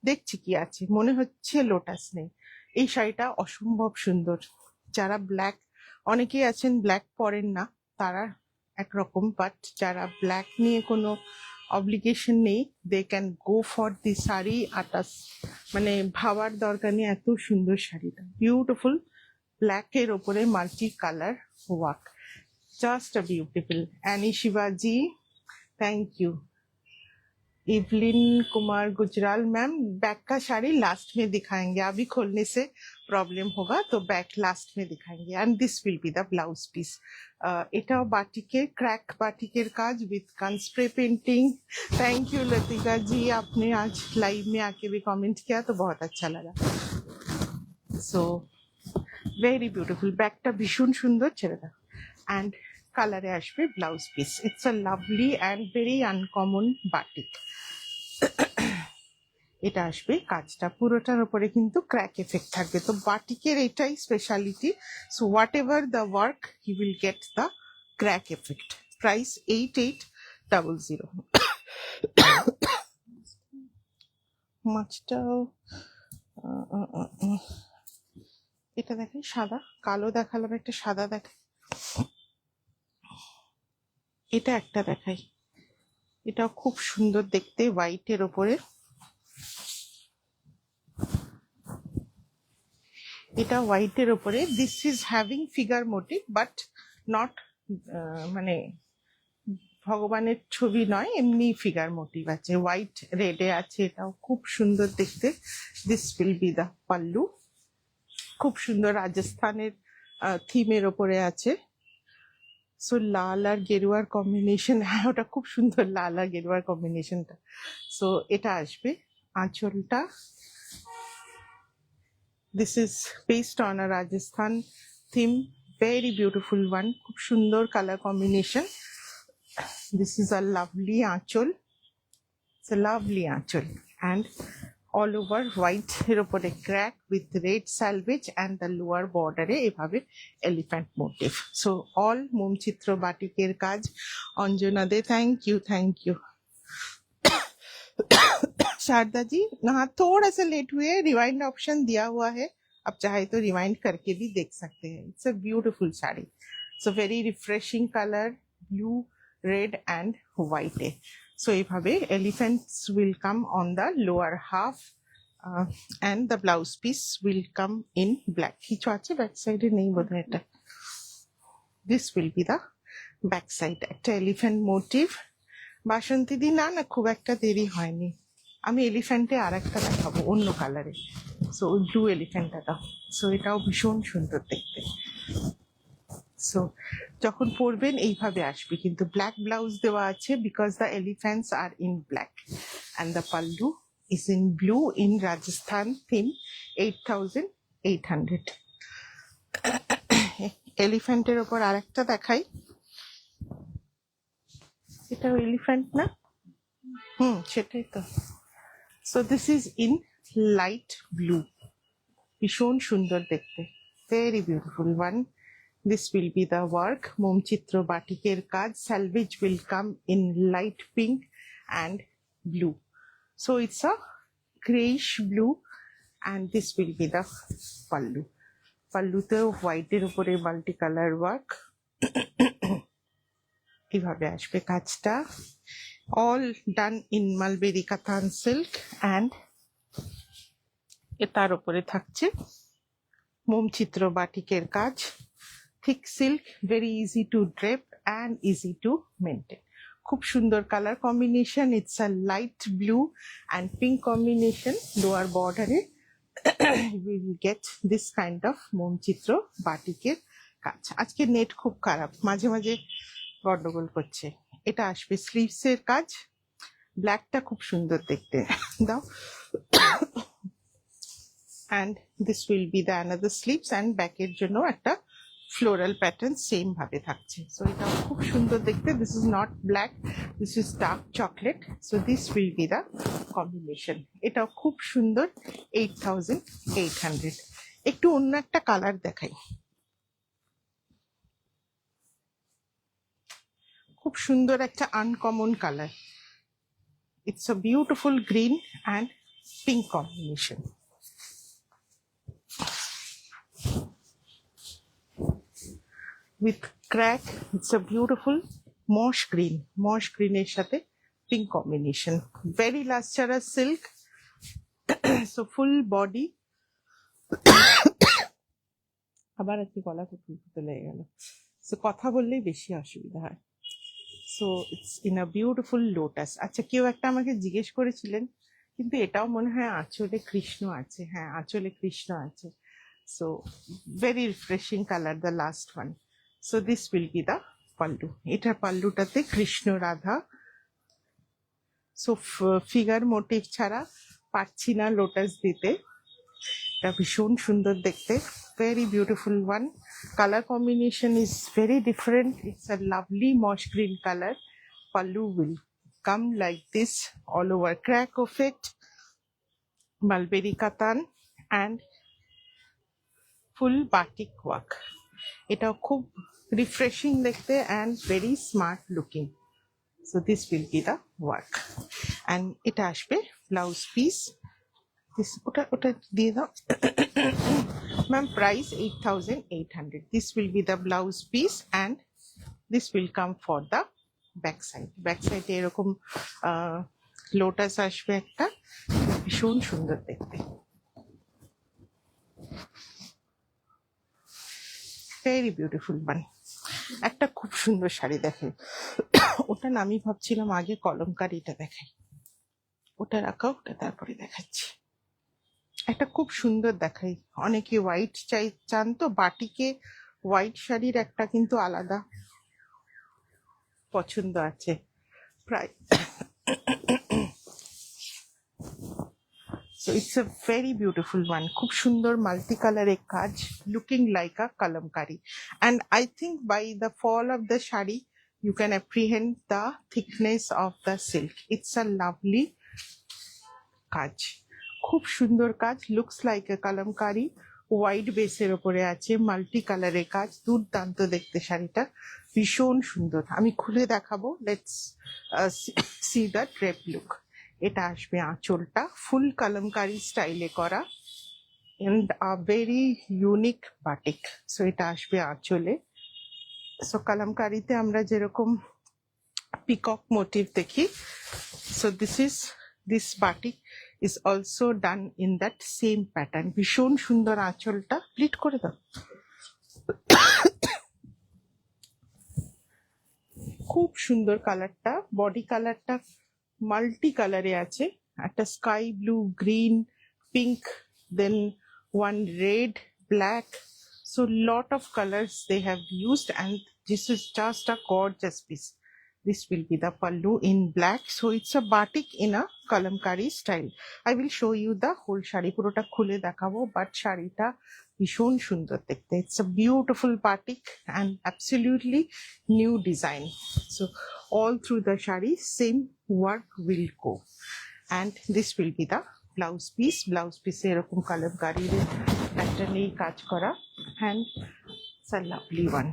দেখছি কি আছে, মনে হচ্ছে লোটাস নেই। এই শাড়িটা অসম্ভব সুন্দর। যারা ব্ল্যাক, অনেকেই আছেন ব্ল্যাক পরেন না, তারা একরকম, বাট যারা ব্ল্যাক নিয়ে কোনো অব্লিগেশন নেই, they can go for the sari আটাস, মানে ভাবার দরকার নেই। এত সুন্দর শাড়িটা, বিউটিফুল, ব্ল্যাকের ওপরে multi colour work, just a beautiful. Annie শিবাজি, thank you. Evelyn Kumar Gujral, ma'am back का साड़ी लास्ट में दिखाएंगे, अभी खोलने से प्रॉब्लम होगा तो बैक लास्ट में दिखाएंगे। And this will be the blouse piece. এটাও বাটিকের, ক্র্যাক বাটিকের কাজ विद कन spray painting. Thank you Latika ji, आपने आज लाइव में आके भी कमेंट किया तो बहुत अच्छा लगा। सो वेरी ब्यूटीफुल, ব্যাকটা ভীষণ সুন্দর, ছেড়ে দাও। অ্যান্ড কালারে আসবে blouse piece. It's a lovely and very uncommon batik. এটা আসবে কাজটা পুরোটার উপরে কিন্তু ক্র্যাক এফেক্ট থাকবে। তো বাটিকের এটাই স্পেশালিটি। So whatever the work you will get the crack effect. Price 8800। মাছটাও এটা দেখাই সাদা, কালো দেখালাম, একটা সাদা দেখাই, এটা একটা দেখাই। এটাও খুব সুন্দর দেখতে, হোয়াইটের ওপরে। এটা হোয়াইটের ওপরে। This is having figure motif but not, মানে ভগবানের ছবি নয়, এমনি ফিগার মোটিভ আছে, হোয়াইট রেডে আছে। এটাও খুব সুন্দর দেখতে। This will be the pallu, খুব সুন্দর রাজস্থানের থিমের ওপরে আছে। সো লাল আর গেরুয়ার কম্বিনেশন, হ্যাঁ ওটা খুব সুন্দর, লাল আর গেরুয়ার কম্বিনেশনটা। সো এটা আসবে আঁচলটা। This is based on a Rajasthan theme, very beautiful one, খুব সুন্দর color combination. This is a lovely aanchal, it's a lovely aanchal, and all over white এর উপরে crack with red salvage and the lower border এ এভাবে elephant motif. So all মোমচিত্র বাটিকের কাজ। অঞ্জনা দে, थैंक यू। शारदा जी, हाँ थोड़ा सा लेट हुए, रिवाइंड ऑप्शन दिया हुआ है, आप चाहे तो रिवाइंड करके भी देख सकते हैं। It's a beautiful sari, so very refreshing colour, blue, red and white है। सो এইভাবে elephants will come on the lower half and the blouse piece will come in black. কিছু আছে ব্যাক সাইডে, নেই বোধহয় এটা। this will be the back side, একটা elephant motif। বাসন্তী দি, না না খুব একটা দেরি হয়নি, আমি এলিফ্যান্টে আর একটা দেখাবো অন্য কালারে। সো ওই ব্লু এলিফ্যান্টটা দাও। সো এটাও ভীষণ সুন্দর দেখতে। সো যখন পরবেন এইভাবে আসবে, কিন্তু ব্ল্যাক ব্লাউজ দেওয়া আছে because the elephants are in black and the pallu is in blue in Rajasthan theme. 8800। এলিফ্যান্টের ওপর আর একটা দেখাই, এটাও এলিফ্যান্ট না? সেটাই তো। So this is in light blue, ভীষণ সুন্দর দেখতে, very beautiful one. This will be the work, মোমচিত্র বাটিকের কাজ। Selvedge will come in light pink and blue. So it's a grayish blue and this will be the pallu. পাল্লুতেও হোয়াইটের উপরে মাল্টি কালার ওয়ার্ক। কিভাবে আসবে কাজটা, all done in mulberry kathan silk and তার উপরে থাকছে মোমচিত্র বাটিকের কাজ, thick silk, very easy to drape and easy to maintain. খুব সুন্দর colour combination, it's a light blue and pink combination. Lower বর্ডারে we will get this kind of মোমচিত্র বাটিকের কাজ। আজকে নেট খুব খারাপ, মাঝে মাঝে গন্ডগোল করছে। এটা আসবে স্লিভস এর কাজ, ব্ল্যাকটা খুব সুন্দর দেখতে দাও। and this will be the another sleeves and back এর জন্য একটা ফ্লোরাল প্যাটার্ন সেম ভাবে থাকছে। সো এটা খুব সুন্দর দেখতে। This is not black, this is dark chocolate. So this will be the combination. এটাও খুব সুন্দর, 8,800। একটু অন্য একটা কালার দেখাই, খুব সুন্দর একটা uncommon colour. It's a beautiful green and pink combination. with crack, it's a beautiful moss green এর সাথে pink combination, very lustrous silk, so full body। আবার আজকে গলা ফুটতে লেগে গেল, সো কথা বললেই বেশি অসুবিধা হয়। So it's in a beautiful lotus. আচ্ছা, কেউ একটা আমাকে জিজ্ঞেস করেছিলেন, কিন্তু এটাও মনে হয় আঁচলে কৃষ্ণ আছে। হ্যাঁ, আঁচলে কৃষ্ণ আছে। So very refreshing colour, the last one. So this will be the pallu. এটার পাল্লুটাতে Krishna Radha. So figure motif ছাড়া পারছি না লোটাস দিতে। এটা ভীষণ সুন্দর দেখতে, very beautiful one. Colour combination is very different, it's a lovely moss green colour. Pallu will come like this, all over crack effect, mulberry katan and full batik work. এটাও খুব রিফ্রেশিং দেখতে and very smart looking. So this will be the work. And এটা আসবে ব্লাউজ পিস। ওটা দিয়ে দাও ma'am. Price 8,800। This will be the blouse piece and this will come for the back side. Back সাইডে এরকম লোটাস আসবে একটা, ভীষণ সুন্দর দেখতে, ভেরি বিউটিফুল ওয়ান। একটা খুব সুন্দর শাড়ি দেখে, ওটা না আমি ভাবছিলাম আগে কলমকারিটা দেখাই, ওটা রাখা, ওটা তারপরে দেখাচ্ছি। একটা খুব সুন্দর দেখাই, অনেকে হোয়াইট চান তো, বাটিকে হোয়াইট শাড়ির একটা কিন্তু আলাদা পছন্দ আছে প্রায়। So it's a very beautiful one. খুব সুন্দর মাল্টি কালারের কাজ, looking like a kalamkari. And I think by the fall of the sari you can apprehend the thickness of the silk. It's a lovely কাজ, খুব সুন্দর কাজ, looks like a kalamkari. White বেসের ওপরে আছে মাল্টি কালারের কাজ, দুর্দান্ত দেখতে শাড়িটা, ভীষণ সুন্দর। আমি খুলে দেখাবো, let's see the drape look. এটা আসবে আঁচলটা, ফুল কালামকারি স্টাইলে করা and a very unique batik. So এটা আসবে আঁচলে। সো কালামকারিতে আমরা যেরকম পিকক মোটিভ দেখি, so this batik is also done in that same pattern. ভীষণ সুন্দর আঁচলটা, প্লিট করে দাও। খুব সুন্দর কালারটা, বডি কালারটা মাল্টি কালারে আছে, একটা sky blue, green, pink, then one red, black. So lot of colors they have used, and this is just a gorgeous piece. This will be the pallu in black. So it's a batik in a kalamkari style. I will show you the whole shari, purota khule dekhabo, but sharita ভীষণ সুন্দর দেখতে। It's a beautiful batik and absolutely new design. So all through the shari same work will go, and this will be the blouse piece. Blouse পিসে এরকম কালামকারির প্যাটার্নেই কাজ করা, and it's a lovely one,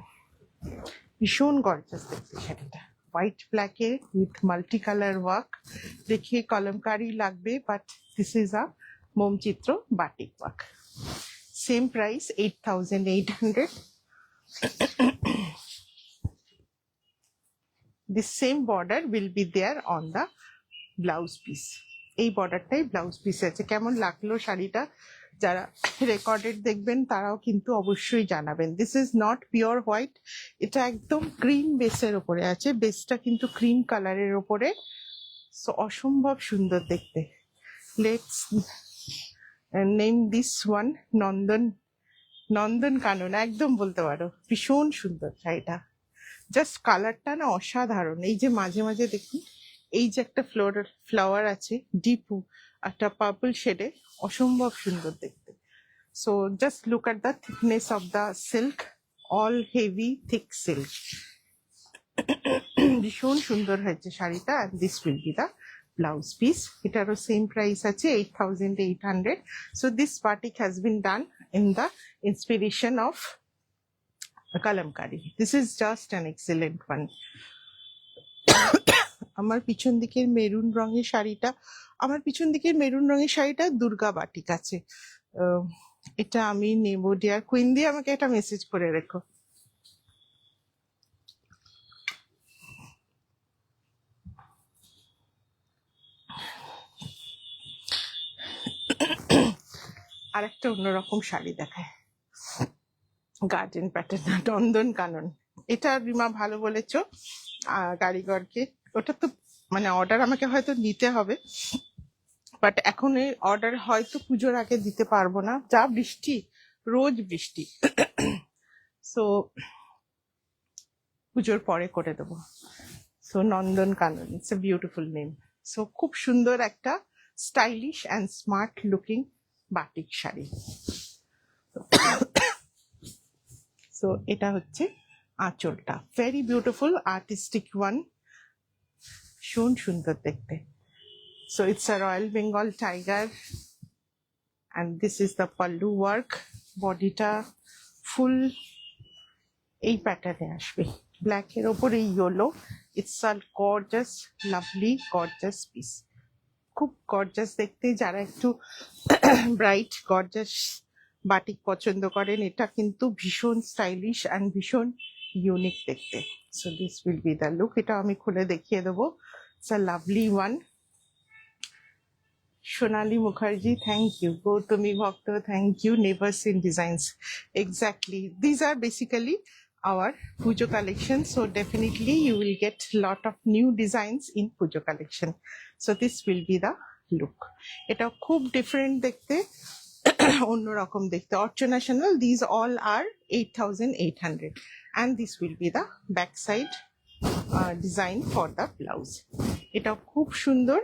ভীষণ গর্জাস দেখতে শাড়িটা, হোয়াইট ব্ল্যাকে উইথ মাল্টি কালার ওয়ার্ক। দেখে কলমকারি লাগবে, বাট দিস ইজ আ মোমচিত্র batik work. Same price 8,800। The same border will be there on the blouse piece. এই বর্ডারটাই ব্লাউজ পিস আছে। কেমন লাগলো শাড়িটা, যারা রেকর্ডেড দেখবেন তারাও কিন্তু অবশ্যই জানাবেন। This is not pure white, এটা একদম ক্রিম বেসের ওপরে আছে, বেসটা কিন্তু ক্রিম কালারের ওপরে। সো অসম্ভব সুন্দর দেখতে। Let's name this one Nandan Kanan একদম বলতে পারো। ভীষণ সুন্দর শাড়িটা, জাস্ট কালারটা না অসাধারণ। এই যে মাঝে মাঝে দেখুন এই যে একটা ফ্লাওয়ার আছে ডিপ একটা পার্পল শেডে, অসম্ভব সুন্দর দেখতে। So just look at the thickness of the silk, all heavy thick silk. ভীষণ সুন্দর হয়েছে শাড়িটা। আর this will be the blouse piece. এটারও সেম প্রাইস আছে 8,800. So this batik has been done in the inspiration of Kalamkari. This is just an excellent one. আমার পিছন দিকের মেরুন রঙের শাড়িটা দুর্গা বাটিক আছে। এটা আমি নেবো ডিয়ার কুইন দিয়ে, আমাকে একটা মেসেজ করে রেখো। আর একটা অন্যরকম শাড়ি দেখায়, গার্ডেন প্যাটার্ন, নন্দন কানন। এটা রিমা ভালো বলেছো কারিগরকে। ওটা তো মানে অর্ডার আমাকে হয়তো নিতে হবে, বাট এখন এই অর্ডার হয়তো পুজোর আগে দিতে পারবো না, যা বৃষ্টি, রোজ বৃষ্টি। সো পুজোর পরে করে দেবো। So Nandan Kanan, it's a beautiful name. So খুব সুন্দর একটা stylish and smart looking batik sari. So এটা হচ্ছে আঁচলটা, ভেরি বিউটিফুল আর্টিস্টিক ওয়ান, ভীষণ সুন্দর দেখতে। So it's a Royal Bengal tiger and this is the pallu work. Bodyটা full এই প্যাটার্নে আসবে, ব্ল্যাক এর ওপরে yellow. It's a gorgeous, lovely gorgeous piece, খুব গর্জাস দেখতে। যারা একটু ব্রাইট গর্জাস বাটিক পছন্দ করেন, এটা কিন্তু ভীষণ স্টাইলিশ অ্যান্ড ভীষণ ইউনিক দেখতে। So this will be the look. এটা আমি খুলে দেখিয়ে দেবো। It's a lovely one. Shonali Mukherjee, thank you. Gautami Bhakta, thank you. Never Seen Designs. Exactly. These are basically our Pujo collection. So definitely you will get lot of new designs in Pujo collection. So this will be the look. Eta khub different dekhte, onno rokom dekhte. Archana Chanel, these all are 8,800. And this will be the back side design for the blouse. Eta khub sundor.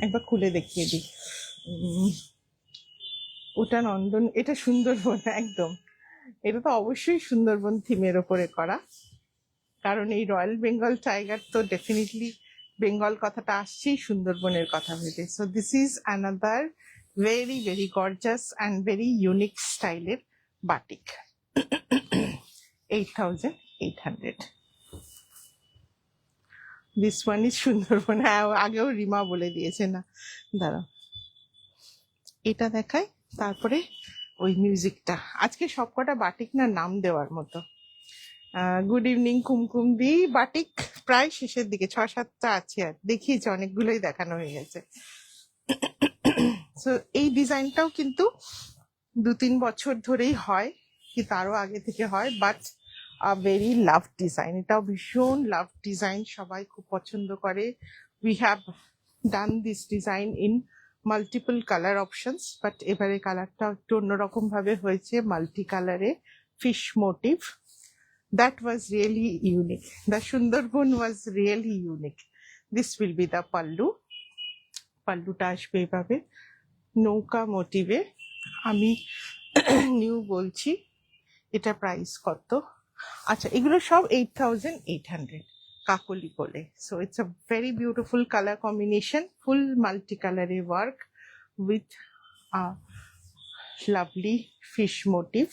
একবার খুলে দেখিয়ে দিই। ওটা নন্দন, এটা সুন্দরবন একদম। এটা তো অবশ্যই সুন্দরবন থিমের ওপরে করা, কারণ এই রয়্যাল বেঙ্গল টাইগার তো ডেফিনেটলি বেঙ্গল কথাটা আসছেই সুন্দরবনের কথা ভেবে। So this is another very very gorgeous and very unique স্টাইলের batik. 8,800. This one is Sundarban. হ্যাঁ, আগেও রিমা বলে দিয়েছে না, দাঁড়াও এটা দেখাই, তারপরে ওই মিউজিকটা। আজকে সবকটা বাটিক না নাম দেওয়ার মতো। গুড ইভিনিং কুমকুম দি। বাটিক প্রায় শেষের দিকে, 6-7টা আছে, আর দেখিয়েছে অনেকগুলোই দেখানো হয়ে গেছে। সো এই ডিজাইনটাও কিন্তু 2-3 বছর ধরেই হয়, কি তারও আগে থেকে হয়, বাট ভেরি লাভ ডিজাইন। এটাও ভীষণ লাভ ডিজাইন, সবাই খুব পছন্দ করে। We have done this design in multiple colour options, but এবারে কালারটা একটু অন্যরকম ভাবে হয়েছে, মাল্টি কালারে fish motif. That was really unique, the Sundarban was really unique. This will be the pallu. পাল্লুটা আসবে এভাবে নৌকা মোটিভে। আমি নিউ বলছি, এটা প্রাইস কত? আচ্ছা, এগুলো সব 8,800 কাকলি বলে। So it's a very beautiful colour combination, full multi কালারে work with lovely fish motif.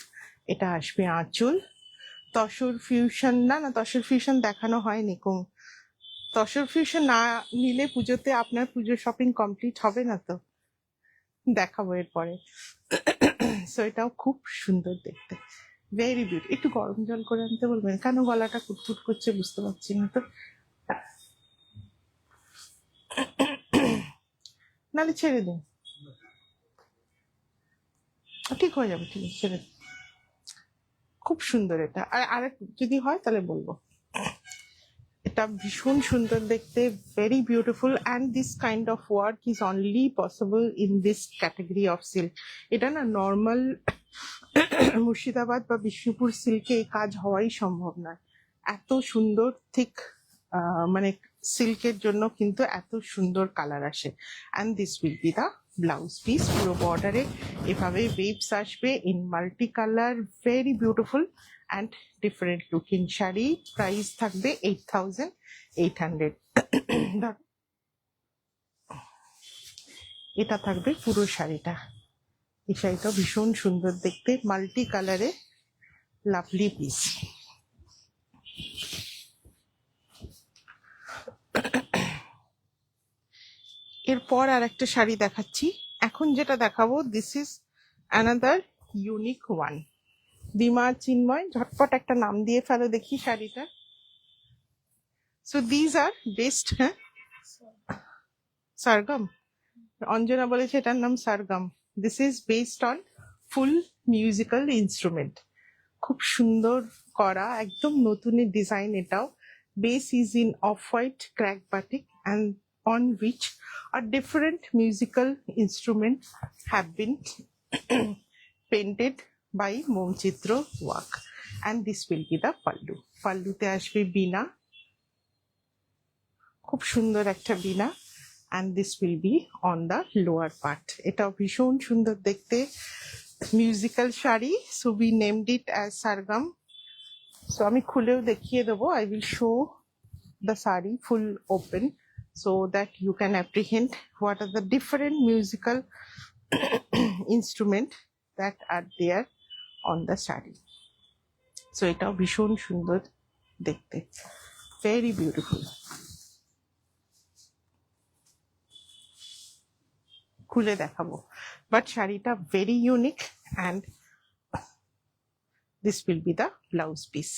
এটা আসবে আঁচল। তসর ফিউশন, না তসর ফিউশন দেখানো হয়নি। তসর ফিউশন না নিলে পুজোতে আপনার পুজো শপিং কমপ্লিট হবে না, তো দেখাবো এরপরে। সো এটাও খুব সুন্দর দেখতে। Very beauty. একটু গরম জল করে আনতে বলবেন, কেন গলাটা কুটকুট করছে বুঝতে পারছি না তো। নাহলে ছেড়ে দিন, ঠিক হয়ে যাবে, ঠিক আছে ছেড়ে দিন। খুব সুন্দর এটা। আর আরেক যদি হয় তাহলে বলবো। এটা ভীষণ সুন্দর দেখতে, very beautiful, and this kind of work is only possible in this category of silk. এটা না নর্মাল মুর্শিদাবাদ বা বিষ্ণুপুর সিল্কে এই কাজ হওয়াই সম্ভব নয়। এত সুন্দর ঠিক মানে সিল্কের জন্য কিন্তু এত সুন্দর কালার আসে। And this will be the blouse piece. পুরো বর্ডারে এভাবে ওয়েভস আসবে in multi colour, very beautiful and different looking sari. Price থাকবে 8,800। এটা থাকবে পুরো শাড়িটা। এই শাড়িটা ভীষণ সুন্দর দেখতে, মাল্টি কালারে, লাভলি পিস। এরপর আর একটা শাড়ি দেখাচ্ছি। এখন যেটা দেখাবো, this is another unique one. বিমা চিন্ময়, ঝটপট একটা নাম দিয়ে ফেলো দেখি শাড়িটা। সো দিজ আর বেস্ট, হ্যাঁ সারগম, অঞ্জনা বলেছে এটার নাম Sargam. This is based on full musical instrument. খুব সুন্দর করা, একদম নতুনের ডিজাইন এটাও। Base is in off white crack batik and on which a different musical instrument have been painted by Momchitra work, and this will be the pallu. পাল্লুতে আসবে বিনা, খুব সুন্দর একটা বিনা, and this will be on the lower part. এটাও ভীষণ সুন্দর দেখতে, musical sari. so we named it as sargam. so আমি খুলেও দেখিয়ে দেবো, I will show the sari full open so that you can apprehend what are the different musical instrument that are there on the sari. so এটাও ভীষণ সুন্দর দেখতে, very beautiful. খুলে দেখাবো, but শাড়িটা very unique, and this will be the blouse piece.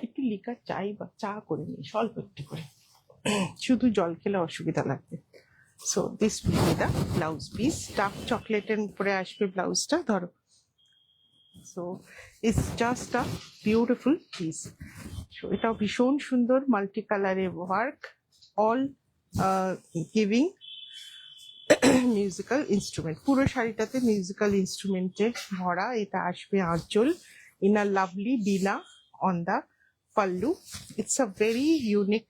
একটু লিকার চাই বা চা করে নিই স্বল্প একটু করে, শুধু জল খেলে অসুবিধা লাগবে। So this will be the blouse piece. Dark চকলেটের উপরে আসবে ব্লাউজটা, ধরো। So it's just a beautiful piece. So এটাও ভীষণ সুন্দর, মাল্টি কালারে work, all giving musical instrument. পুরো শাড়িটাতে মিউজিক্যাল ইনস্ট্রুমেন্টে ভরা। এটা আসবে আঁচল in a lovely veena on the pallu. It's a very unique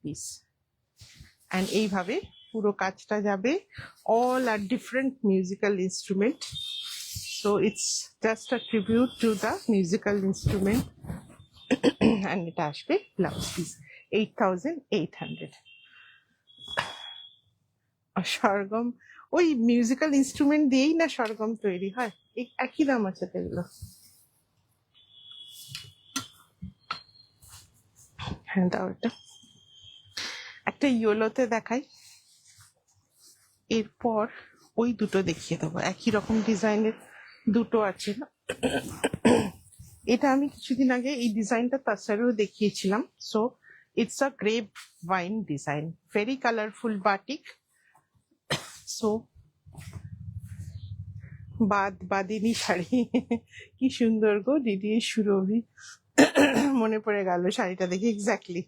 piece, and এইভাবে পুরো কাজটা যাবে, all are different musical instrument. So it's just a tribute to the musical instrument, and এটা আসবে ব্লাউজ পিস 8,800। আর সরগম, ওই মিউজিক্যাল ইনস্ট্রুমেন্ট দিয়েই না সরগম তৈরি হয়, এই একই দাম আছে তো এগুলো। হ্যাঁ দাও, এটা একটা ইয়েলোতে দেখাই, এরপর ওই দুটো দেখিয়ে দেবো। একই রকম ডিজাইনের দুটো আছে না, এটা আমি কিছুদিন আগে এই ডিজাইনটা তাছাড়াও দেখিয়েছিলাম। So it's a grape wine design, very colourful batik. So বাদিনী শাড়ি, কি সুন্দর গো দিদি সুরভি, মনে পড়ে গেল শাড়িটা দেখে এক্স্যাক্টলি।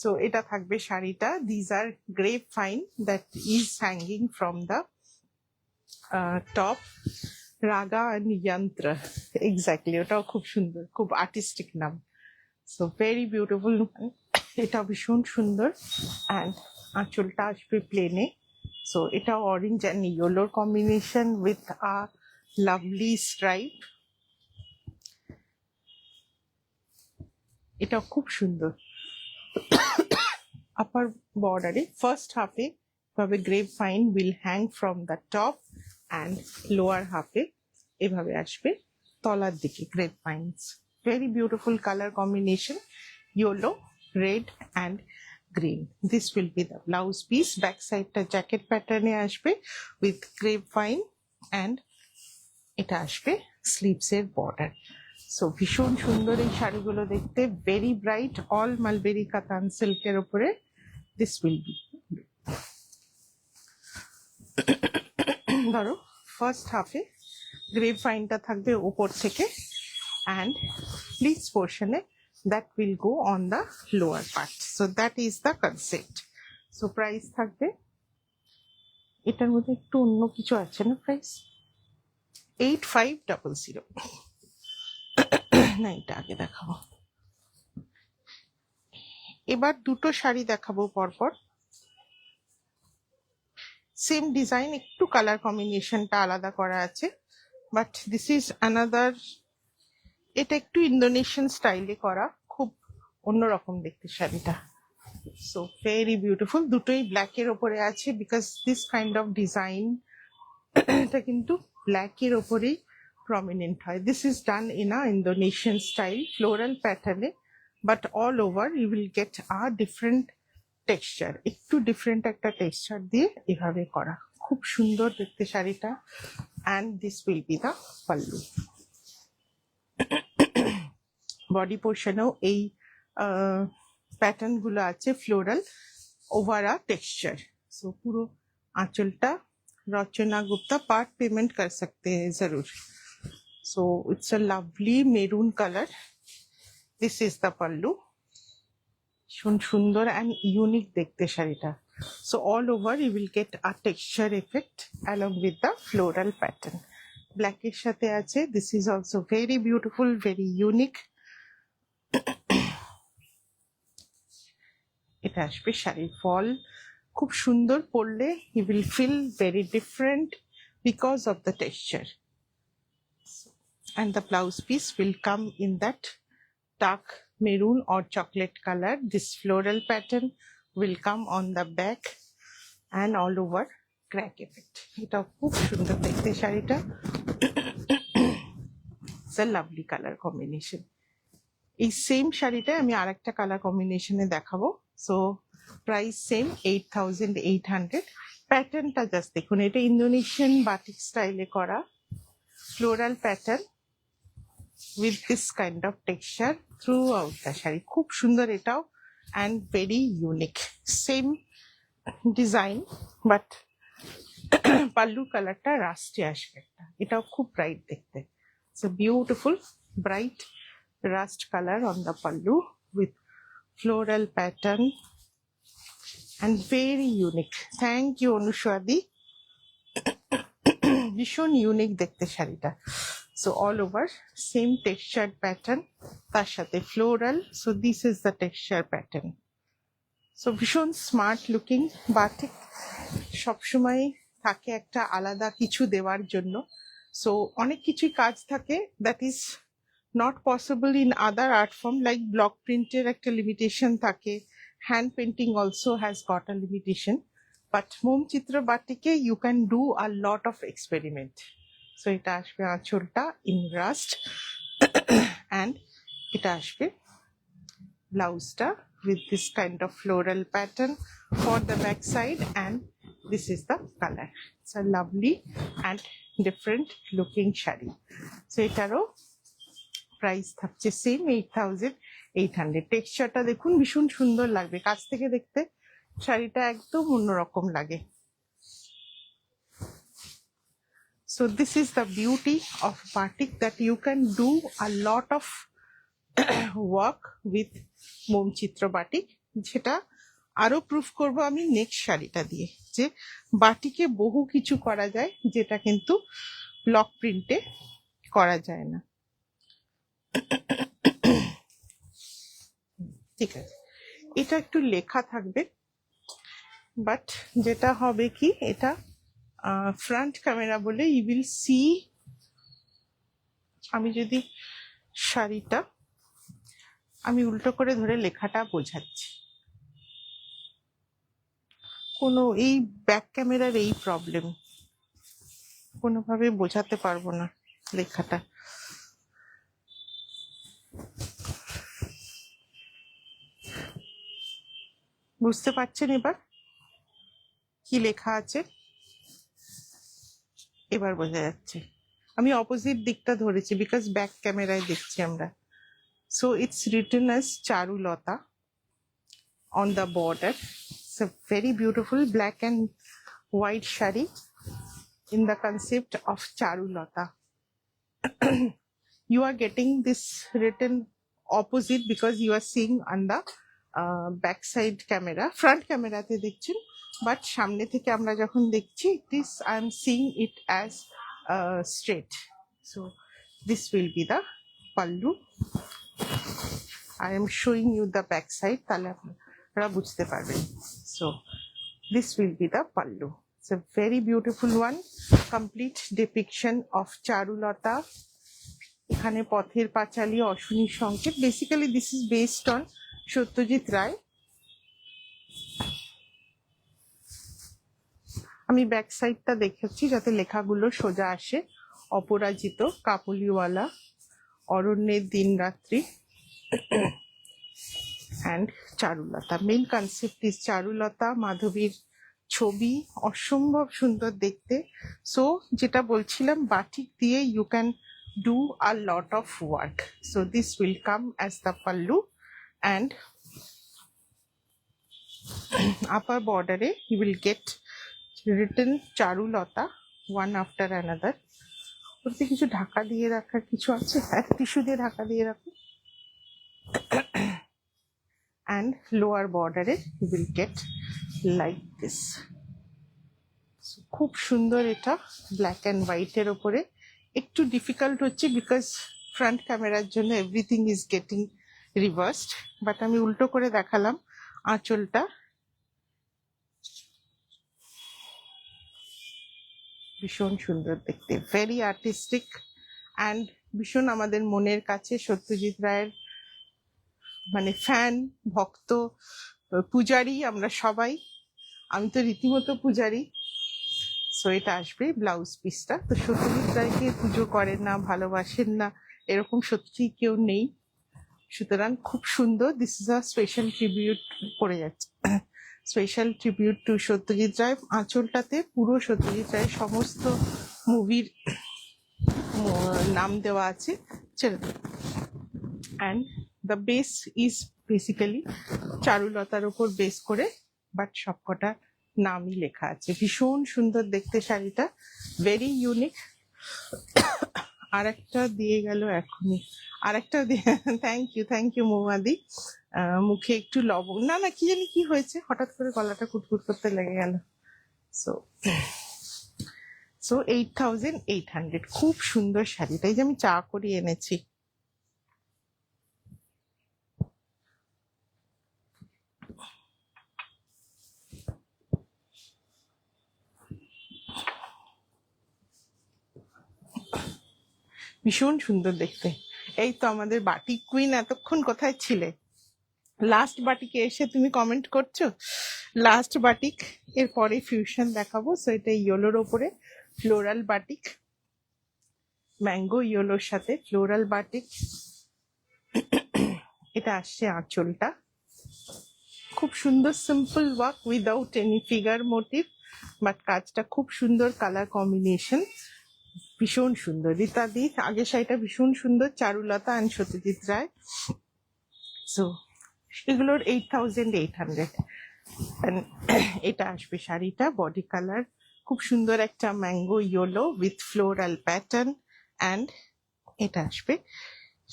সো এটা থাকবে শাড়িটা। These are grape vine that is hanging from the top, raga and yantra, exactly, ওটাও খুব সুন্দর, খুব আর্টিস্টিক নাম। সো ভেরি বিউটিফুল, এটা ভীষণ সুন্দর। অ্যান্ড আঁচলটা আসবে প্লেনে। সো এটা অরেঞ্জ অ্যান্ড ইয়েলোর combination with a lovely stripe. এটা খুব সুন্দর। আপার বর্ডারে ফার্স্ট হাফে এভাবে grape vine will hang from the top, and lower হাফে এভাবে আসবে তলার দিকে grape vines. Very beautiful colour combination, yellow, red and green. This will be the blouse piece. Back সাইডটা জ্যাকেট প্যাটার্নে আসবে উইথ গ্রেপ ফাইন, অ্যান্ড এটা আসবে স্লিভসের বর্ডার। সো ভীষণ সুন্দর এই শাড়িগুলো দেখতে, very bright, all mulberry katan সিল্কের উপরে। দিস উইল বি, ধরো ফার্স্ট হাফে গ্রেপ ফাইনটা থাকবে ওপর থেকে, অ্যান্ড প্লিজ পোর্শনে that will go on the lower part. So that is the concept. So price থাকবে, এটার মধ্যে একটু অন্য কিছু আছে না, প্রাইস 8500। না, এটা আগে দেখাবো। এবার দুটো শাড়ি দেখাবো পরপর, সেম ডিজাইন, একটু কালার কম্বিনেশনটা আলাদা করা আছে, বাট দিস ইজ অ্যানাদার। এটা একটু ইন্দোনেশিয়ান স্টাইলে করা, খুব অন্যরকম দেখতে শাড়িটা। সো ভেরি বিউটিফুল, দুটোই ব্ল্যাকের ওপরে আছে, because this kind of design এটা কিন্তু ব্ল্যাকের ওপরেই প্রমিনেন্ট হয়। This is done in a Indonesian style floral প্যাটার্নে, but all over you will get a different texture, একটু ডিফারেন্ট একটা টেক্সচার দিয়ে এভাবে করা, খুব সুন্দর দেখতে শাড়িটা। And this will be the pallu. Body পোর্শনেও এই প্যাটার্ন গুলো আছে floral over a texture. So পুরো আঁচলটা रचना गुप्ता पार्ट पेमेंट कर सकते हैं जरूर। So it's a lovely maroon colour. This is the pallu, सुंदर एंड यूनिक देखते शाड़ीटा। So all over you will get a texture effect along with the floral pattern। Black এর সাথে আছে, this is also very beautiful, very unique। এটা আসবে শাড়ির ফল, খুব সুন্দর পরলে you will feel very different because of the texture। And the blouse piece will come in that dark maroon or chocolate color। This floral pattern will come on the back and all over crack effect। এটা খুব সুন্দর দেখতে শাড়িটা। It's a lovely color combination। এই সেম শাড়িটা আমি আরেকটা কালার কম্বিনেশনে দেখাবো। So price same 8800। প্যাটার্নটা জাস্ট দেখুন, এটা ইন্দোনেশিয়ান বাটিক স্টাইলে করা floral pattern with this kind of texture throughout the sari, খুব সুন্দর এটাও, and very unique. Same design but pallu কালারটা রাস্টে আসবে একটা, এটাও খুব ব্রাইট দেখতে। So beautiful bright rust color on the pallu with floral pattern and very unique। Thank you Anushwadi। ভীষণ ইউনিক দেখতে শাড়িটা। So all over same texture pattern, তার সাথে floral. So this is the texture pattern. So ভীষণ স্মার্ট লুকিং। বাটিক সবসময় থাকে একটা আলাদা কিছু দেওয়ার জন্য। সো অনেক কিছুই কাজ থাকে that is not possible in other art form, like block printer একটা limitation থাকে, hand painting also has got a limitation, but মোম চিত্র বাটিকে you can do a lot of experiment। so এটা আসবে আঁচলটা in rust and এটা আসবে ব্লাউজটা with this kind of floral pattern for the back side, and this is the color। it's a lovely and different looking sari. so এটারও প্রাইস থাকছে সেম 8800। টেক্সচারটা দেখুন, ভীষণ সুন্দর লাগবে কাছ থেকে দেখতে, শাড়িটা একদম অন্যরকম লাগে। So this is the beauty of batik, that you can do a lot of work with মোম চিত্র বাটিক, যেটা আরো প্রুফ করব আমি নেক্সট শাড়িটা দিয়ে, যে বাটিকে বহু কিছু করা যায় যেটা কিন্তু ব্লক প্রিন্টে করা যায় না। ঠিক আছে, এটা একটু লেখা থাকবে, বাট যেটা হবে কি, এটা ফ্রন্ট ক্যামেরা বলে ইউ উইল সি। আমি যদি শাড়িটা আমি উল্টো করে ধরে লেখাটা বোঝাচ্ছি, কোনো এই ব্যাক ক্যামেরার এই প্রবলেম, কোনোভাবে বোঝাতে পারবো না লেখাটা। বুঝতে পারছেন এবার কি লেখা আছে? এবার বোঝা যাচ্ছে। আমি অপোজিট দিকটা ধরেছি বিকজ ব্যাক ক্যামেরায় দেখছি আমরা। So it's written as Charulata on the border. It's a very beautiful black and white shari in the concept of charulata. You are getting this written opposite because you are seeing on the back side camera, front camera te dekhchen, but samne theke amra jokhon dekhchi this I am seeing it as straight. So this will be the pallu. I am showing you the back side tale আপনারা বুঝতে পারবেন। So this will be the pallu. It's a very beautiful one, complete depiction of charulata. এখানে পথের পাঁচালী, অশনির সংকেত। Basically this is based on Satyajit Ray. আমি ব্যাক সাইডটা দেখেছি যাতে লেখাগুলো সোজা আসে। অপরাজিত, কাপুলিওয়ালা, Aranyer Din Ratri and Charulata. Main concept is Charulata. মাধবীর ছবি অসম্ভব সুন্দর দেখতে। সো যেটা বলছিলাম, বাটিক দিয়ে you can do a lot of work. So this will come as the pallu, and upper border you will get written charulata one after another. ওতে কিছু ঢাকা দিয়ে রাখার কিছু আছে, এক টিস্যু দিয়ে ঢাকা দিয়ে রাখো। and lower border you will get like this. So খুব সুন্দর এটা, ব্ল্যাক অ্যান্ড হোয়াইটের ওপরে। একটু ডিফিকাল্ট হচ্ছে বিকজ ফ্রন্ট ক্যামেরার জন্য everything is getting reversed, but আমি উল্টো করে দেখালাম। আঁচলটা ভীষণ সুন্দর দেখতে, ভেরি আর্টিস্টিক অ্যান্ড ভীষণ আমাদের মনের কাছে। সত্যজিৎ রায়ের মানে ফ্যান, ভক্ত, পূজারি আমরা সবাই। আমি তো রীতিমতো পূজারি। সো এটা আসবে ব্লাউজ পিসটা। তো সত্যজিৎ রায়কে পুজো করেন না, ভালোবাসেন না এরকম সত্যি কেউ নেই। সুতরাং খুব সুন্দর। This is a special tribute পড়ে যাচ্ছে, special tribute to Satyajit Ray. আঁচলটাতে পুরো সত্যজিৎ রায়ের সমস্ত মুভির নাম দেওয়া আছে। And the base is basically চারুলতার ওপর বেস করে, বাট সবকটা নামই লেখা আছে। ভীষণ সুন্দর দেখতে শাড়িটা, ভেরি ইউনিক। আর একটা দিয়ে গেল এখনই, আর একটা থ্যাংক ইউ মৌমাদি। মুখে একটু লবণ, না না কি জানি কি হয়েছে, হঠাৎ করে গলাটা কুটকুট করতে লেগে গেল। সো 8,800, খুব সুন্দর শাড়িটা। এই যে আমি চা করিয়ে এনেছি। ভীষণ সুন্দর দেখতে। এই তো আমাদের বাটিক কুইন, এতক্ষণ কোথায় ছিলে? লাস্ট বাটিকে এসে তুমি কমেন্ট করছো লাস্ট বাটিক। এরপরে ফিউশন দেখাবো। সো এটা ইয়েলোর ওপরে ফ্লোরাল বাটিক, ম্যাঙ্গো ইয়েলোর সাথে ফ্লোরাল বাটিক। এটা আসছে আঁচলটা, খুব সুন্দর simple work without any figure motif, but কাজটা খুব সুন্দর, কালার কম্বিনেশন ভীষণ সুন্দর। রীতাদি আগের শাড়িটা ভীষণ সুন্দর, চারুলতা অ্যান্ড সত্যজিৎ রায়। সো এগুলোর 8,800। এটা আসবে শাড়িটা, বডি কালার খুব সুন্দর একটা mango yellow with floral pattern, and এটা আসবে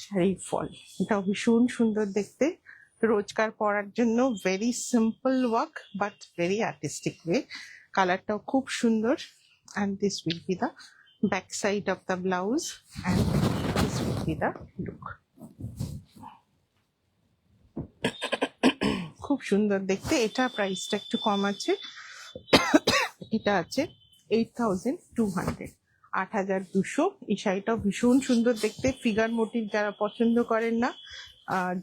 শাড়ির ফল। এটাও ভীষণ সুন্দর দেখতে, রোজকার পরার জন্য very simple work but very artistic way. কালারটাও খুব সুন্দর। And this will be the back side of the blouse, and this will be the look. খুব সুন্দর দেখতে। এটা প্রাইসটা একটু কম আছে, এটা আছে 8,200, 8,200। এই শাড়িটাও ভীষণ সুন্দর দেখতে। ফিগার মোটিভ যারা পছন্দ করেন না,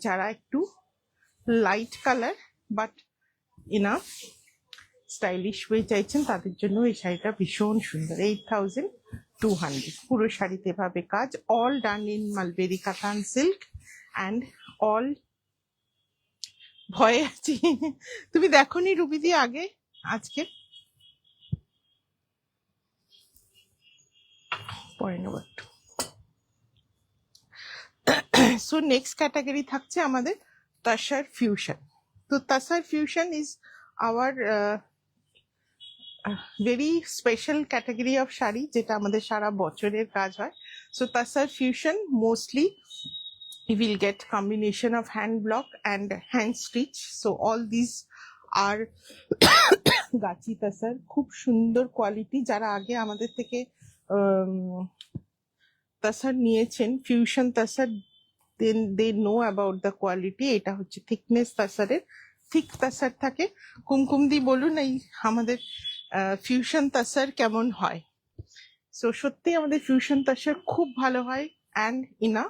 যারা একটু light colour but Ina stylish way চাইছেন, তাদের জন্য এই শাড়িটা ভীষণ সুন্দর। 8,200। পুরো শাড়িতে ভাবে কাজ, all done in mulberry katan silk and all. ভয়ে আছি, তুমি দেখোনি রুবিদি আগে আজকে? পরে নেব একটু। সো নেক্সট ক্যাটাগরি থাকছে আমাদের তাসার ফিউশন। তো tussar fusion is our very special category of sari, যেটা আমাদের সারা বছরের কাজ হয়। সো tussar fusion mostly you will get combination of hand block and hand stitch. So all these are গাছি তাসার, খুব সুন্দর কোয়ালিটি। যারা আগে আমাদের থেকে তাসার নিয়েছেন, fusion তাসার, then they know about the quality. এটা হচ্ছে থিকনেস তাসারের, থিক তাসার থাকে। কুমকুমদি বলুন এই আমাদের ফিউশন তাসার কেমন হয়? সো সত্যি আমাদের ফিউশন তাসার খুব ভালো হয় and in a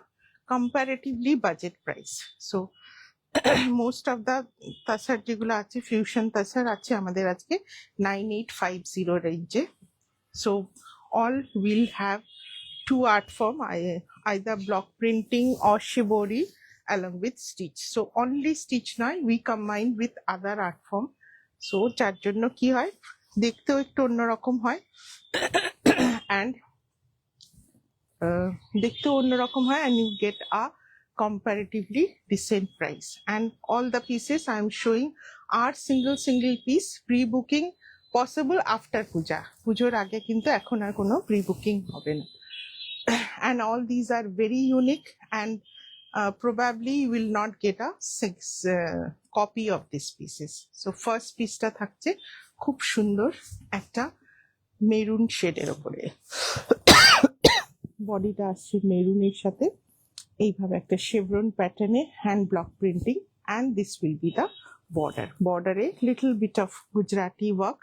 comparatively budget price. So most of the তাসার যেগুলো আছে, ফিউশন তাসার আছে আমাদের আজকে 9850 রেঞ্জে। So all will have two art form, either block printing or shibori along with stitch. So only stitch নয়, we combine with other art form. So যার জন্য কি হয়, দেখতেও একটু অন্যরকম হয় and দেখতেও অন্যরকম হয়, and you get a comparatively decent price. And all the pieces I am showing are single piece, pre-booking possible after puja. পুজোর আগে কিন্তু এখন আর কোনো pre-booking হবে না। And all these are very unique, and probably you will not get a copy of these pieces. So first পিসটা থাকছে খুব সুন্দর একটা মেরুন শেডের ওপরে, বডিটা আসছে মেরুনের সাথে এইভাবে একটা শেভরন প্যাটার্নে, hand block printing, and this will be the border. বর্ডারে little bit of Gujarati work,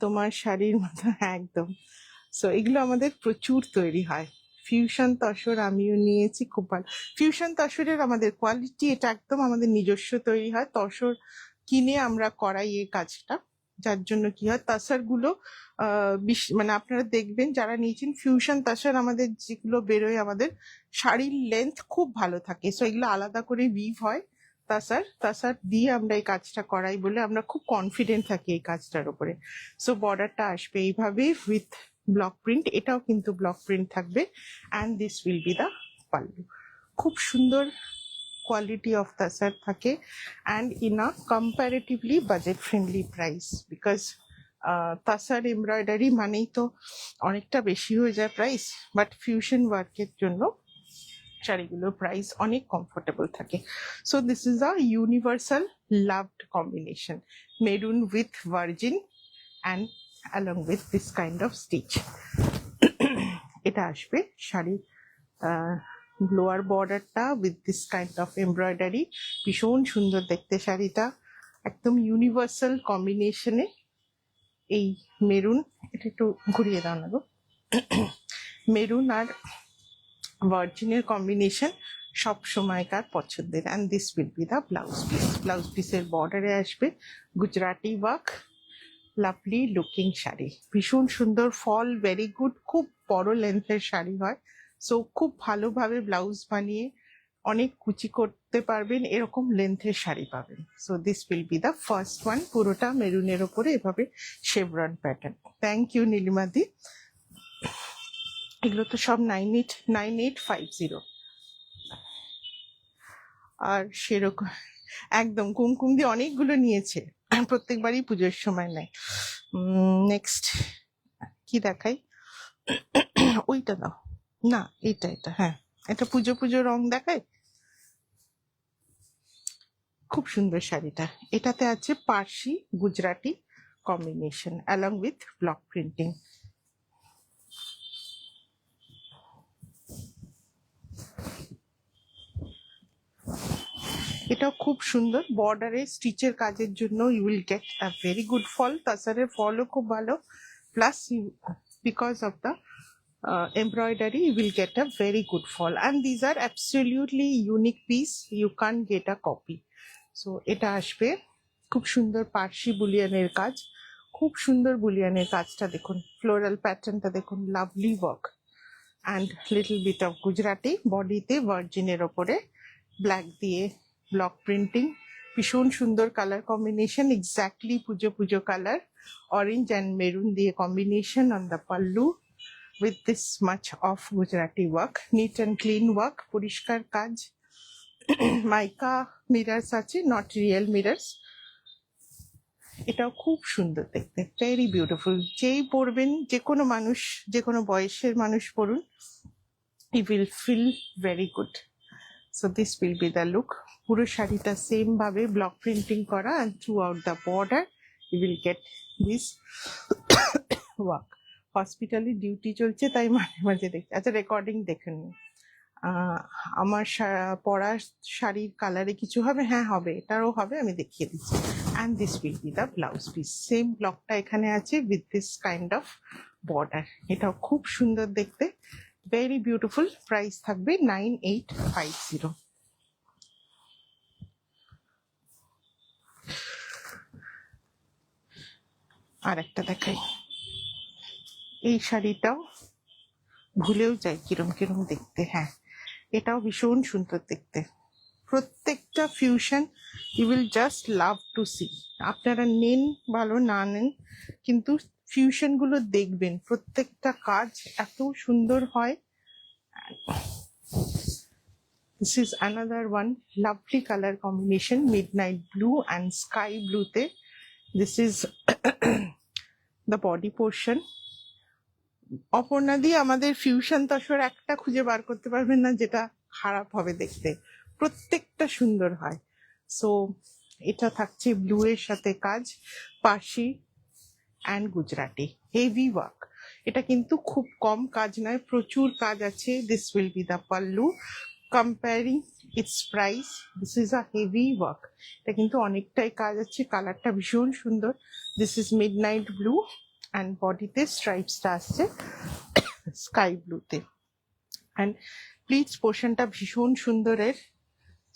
তোমার শাড়ির মতো একদম। সো এগুলো আমাদের প্রচুর তৈরি হয়। ফিউশন তসর আমিও নিয়েছি, খুব ভালো ফিউশন তসরের আমাদের কোয়ালিটি, এটা একদম আমাদের নিজস্ব তৈরি হয়। তসর কিনে আমরা করাই এই কাজটা, যার জন্য কি হয় তাসার গুলো মানে আপনারা দেখবেন যারা নিয়েছেন ফিউশন তাসার, আমাদের যেগুলো বেরোয় আমাদের শাড়ির লেন্থ খুব ভালো থাকে। সো এগুলো আলাদা করে উইভ হয় তাসার দিয়ে আমরা এই কাজটা করাই বলে আমরা খুব কনফিডেন্ট থাকি এই কাজটার উপরে। সো বর্ডারটা আসবে এইভাবে উইথ ব্লক প্রিন্ট, এটাও কিন্তু ব্লক প্রিন্ট থাকবে, and this will be the pallu. খুব সুন্দর quality of tasar থাকে, and in a comparatively budget friendly price, because তাসার embroidery মানেই তো অনেকটা বেশি হয়ে যায় প্রাইস, বাট ফিউশন ওয়ার্কের জন্য শাড়িগুলোর প্রাইস অনেক কমফোর্টেবল থাকে। So this is a universal loved combination, maroon with virgin and along with this kind of stitch. এটা আসবে শাড়ির লোয়ার বর্ডারটা with this kind of embroidery, ভীষণ সুন্দর দেখতে শাড়িটা, একদম ইউনিভার্সাল কম্বিনেশনে। এই মেরুন, এটা একটু ঘুরিয়ে দাও না গো, মেরুন আর ভার্জিনের কম্বিনেশন সব সময়কার পছন্দের। And this will be the blouse piece. Blouse পিসের বর্ডারে আসবে Gujarati work, lovely looking sari, ভীষণ সুন্দর ফল, ভেরি গুড, খুব বড় লেন্থের শাড়ি হয়। সো খুব ভালোভাবে ব্লাউজ বানিয়ে অনেক কুচি করতে পারবেন, এরকম লেন্থের শাড়ি পাবেন। So this will be the first one, পুরোটা মেরুনের ওপরে এভাবে শেভরন প্যাটার্ন। থ্যাংক ইউ নীলিমাদি। এগুলো তো সব 9850। আর সেরকম একদম কুমকুম দিয়ে অনেকগুলো নিয়েছে, প্রত্যেকবারই পুজোর সময় নেয়। নেক্সট কি দেখাই, ওইটা দাও না, এটা হ্যাঁ, এটা পুজো রং দেখায়, খুব সুন্দর শাড়িটা। এটাতে আছে Parsi Gujarati combination along with block printing. এটাও খুব সুন্দর, বর্ডারে স্টিচের কাজের জন্য you will get a very good fall. তাসারের ফলও খুব ভালো, plus because of the embroidery you will get a very good fall, and these are absolutely unique piece, you can't get a copy. So এটা আসবে খুব সুন্দর পার্সি বুলিয়ানের কাজ, খুব সুন্দর বুলিয়ানের কাজটা দেখুন, ফ্লোরাল প্যাটার্নটা দেখুন, lovely work and little bit of Gujarati. বডিতে ভার্জিনের ওপরে ব্ল্যাক দিয়ে ব্লক প্রিন্টিং, ভীষণ সুন্দর colour combination, exactly puja colour, orange and maroon দিয়ে combination on the pallu, with this much of Gujarati work, neat and clean work, পরিষ্কার কাজ, মাইকা মিরার্স আছে, নট রিয়েল মিরার্স। এটাও খুব সুন্দর দেখতে, ভেরি বিউটিফুল। যেই পরবেন, যে কোনো মানুষ, যে কোনো বয়সের মানুষ পরুন, you will feel very good. So this will be the look. পুরো শাড়িটা সেম ভাবে ব্লক প্রিন্টিং করা, and throughout the border you will get this work. হসপিটালে ডিউটি চলছে তাই মাঝে মাঝে দেখছি। আচ্ছা, রেকর্ডিং দেখেন। আমার পরা শাড়ির কালারে কিছু হবে? হ্যাঁ হবে, এটারও হবে, আমি দেখিয়ে দিচ্ছি। And this will be the blouse piece. Same ব্লকটা এখানে আছে with this kind of border. এটাও খুব সুন্দর দেখতে, ভেরি বিউটিফুল। প্রাইস থাকবে 9850। আর একটা দেখাই, এই শাড়িটাও ভুলেও যাই কিরম কিরম দেখতে। হ্যাঁ, এটাও ভীষণ সুন্দর দেখতে। প্রত্যেকটা fusion you will just love to see. আপনারা নেন ভালো, না নেন, কিন্তু ফিউশন গুলো দেখবেন, প্রত্যেকটা কাজ এত সুন্দর হয়। This is another one lovely color combination, midnight blue and sky blue te. This is the body portion. অপর্ণাদি, আমাদের ফিউশন তসর একটা খুঁজে বার করতে পারবেন না যেটা খারাপ হবে দেখতে, প্রত্যেকটা সুন্দর হয়। সো এটা থাকছে ব্লু এর সাথে কাজ, পাশি অ্যান্ড গুজরাটি, হেভি ওয়ার্ক। এটা কিন্তু খুব কম কাজ নয়, প্রচুর কাজ আছে। This will be the pallu. Comparing it's price, this is a heavy work. এটা কিন্তু অনেকটাই কাজ আছে, কালারটা ভীষণ সুন্দর। This is mid night blue and বডিতে স্ট্রাইপসটা আসছে স্কাই ব্লুতে। অ্যান্ড প্লিটস পোর্শনটা ভীষণ সুন্দরের,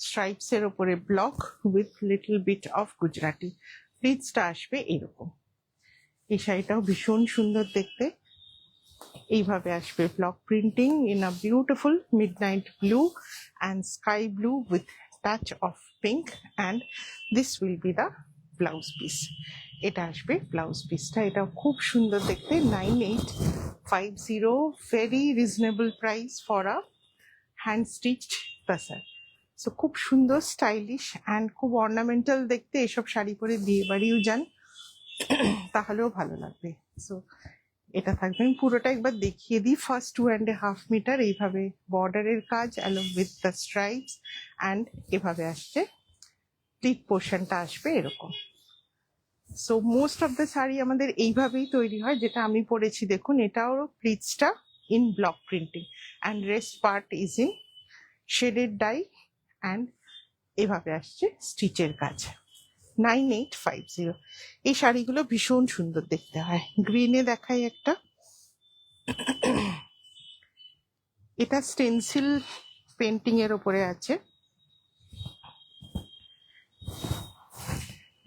স্ট্রাইপস এর ওপরে block with little bit of Gujarati. প্লিটসটা আসবে এরকম। এই শাড়িটাও ভীষণ সুন্দর দেখতে, এইভাবে আসবে block printing in a beautiful midnight blue and sky blue with touch of pink. And this will be the blouse piece. এটা আসবে ব্লাউজ পিসটা, এটাও খুব সুন্দর দেখতে। 9850, very reasonable price for a hand stitched tussar. So খুব সুন্দর, স্টাইলিশ অ্যান্ড খুব অর্নামেন্টাল দেখতে। এসব শাড়ি পরে বিয়ে বাড়িও যান, তাহলেও ভালো লাগবে। সো এটা থাকবে, আমি পুরোটা একবার দেখিয়ে দিই। ফার্স্ট 2.5 মিটার এইভাবে বর্ডারের কাজ along with the stripes, and এভাবে আসছে প্লিট পোর্শনটা আসবে এরকম। So most of the sari আমাদের এইভাবেই তৈরি হয়, যেটা আমি পরেছি দেখুন, এটাও প্লিটসটা in block printing and rest part is in shaded dye, and এভাবে আসছে স্টিচের কাজ। 9850। এই শাড়িগুলো ভীষণ সুন্দর দেখতে হয়। গ্রিনে দেখাই একটা, এটা স্টেনসিল পেন্টিং এর ওপরে আছে,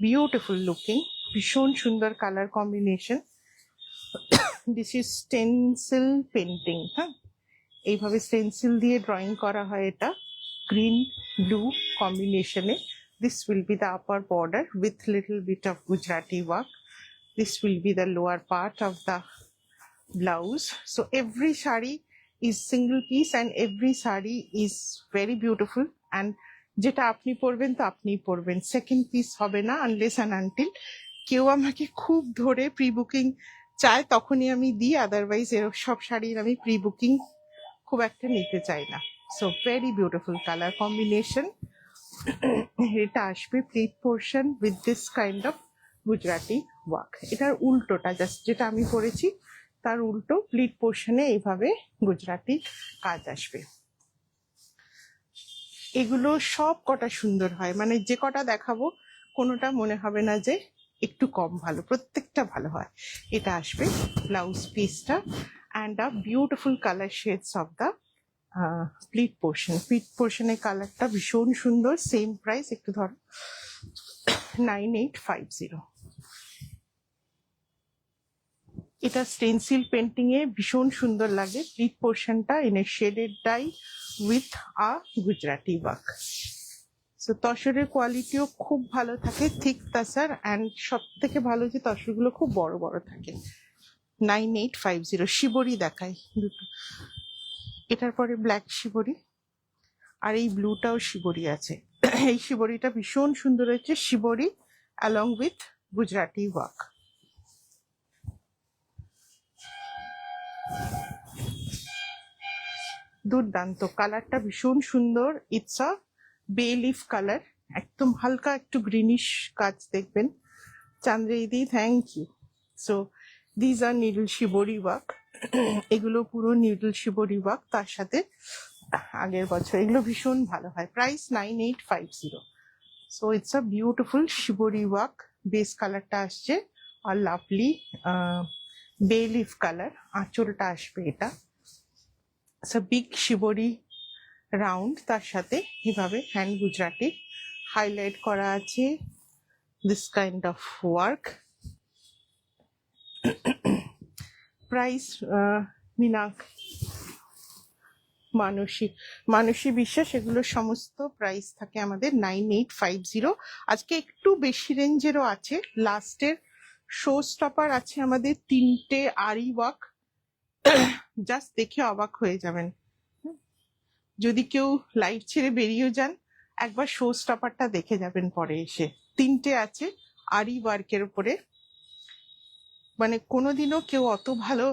বিউটিফুল লুকিং, ভীষণ সুন্দর colour combination. This is stencil painting. হ্যাঁ, এইভাবে স্টেনসিল দিয়ে ড্রয়িং করা হয় এটা, গ্রিন ব্লু কম্বিনেশনে। This will be the upper border with little bit of Gujarati work. This will be the lower part of the blouse. So every sari is single piece and every sari is very beautiful. And যেটা আপনি পরবেন তো আপনি পরবেন, সেকেন্ড পিস হবে না আনলেস অ্যান্ড আনটিল কেউ আমাকে খুব ধরে প্রি বুকিং চায়, তখনই আমি দিই। আদারওয়াইজ এরকম সব শাড়ির আমি প্রি বুকিং খুব একটা নিতে চাই না। So very beautiful colour combination. এটা আসবে pleat portion with this kind of Gujarati work. এটার উল্টোটা, জাস্ট যেটা আমি পরেছি তার উল্টো প্লিট পোর্শনে এইভাবে গুজরাটি কাজ আসবে। এগুলো সব কটা সুন্দর হয়, মানে যে কটা দেখাবো কোনোটা মনে হবে না যে একটু কম ভালো, প্রত্যেকটা ভালো হয়। এটা আসবে ব্লাউজ পিসটা and a beautiful colour shades of the pleat portion. Pleat পোর্শনের কালারটা ভীষণ সুন্দর, সেম প্রাইস, একটু ধরো 9850। এটা স্টেনসিল পেন্টিং এ ভীষণ সুন্দর লাগে। প্লিট পোর্শনটা in a shaded dye with a Gujarati work. So তসরের কোয়ালিটিও খুব ভালো থাকে, থিক তাসার, অ্যান্ড সব থেকে ভালো যে তসরগুলো খুব বড় বড় থাকে। 9850 শিবরি দেখাই দুটো। এটার পরে ব্ল্যাক শিবরি, আর এই ব্লুটাও শিবরি আছে। এই শিবরিটা ভীষণ সুন্দর হয়েছে, শিবরি অ্যালং উইথ গুজরাটি ওয়ার্ক। দুর্দান্ত, কালারটা ভীষণ সুন্দর। ইটস আ বে লিফ কালার, একদম হালকা একটু গ্রিনিশ কাজ দেখবেন। চান্দ্রেদি, thank you. So these are needle shibori work. এগুলো পুরো নিডল শিবরি ওয়ার্ক, তার সাথে আগের বছর এগুলো ভীষণ ভালো হয়। Price 9850। So it's a beautiful shibori work. Base কালারটা আসছে আর লাভলি বে লিফ কালার। আঁচলটা আসবে এটা বিগ শিবরি রাউন্ড, তার সাথে এভাবে হ্যান্ড গুজরাটি হাইলাইট করা আছে। This kind of work. Price মিনাক, মানসী বিশ্বাস, এগুলো সমস্ত প্রাইস থাকে আমাদের 9850। আজকে একটু বেশি রেঞ্জেরও আছে। লাস্টের শো স্টপার আছে আমাদের 3টে আরি ওয়ার্ক, জাস্ট দেখে অবাক হয়ে যাবেন। যদি কেউ লাইভ ছেড়ে বেরিয়েও যান, একবার শো স্টপারটা দেখে যাবেন পরে এসে। 3টে আছে আরি ওয়ার্কের উপরে, মানে কোনোদিনও কেউ অত ভালো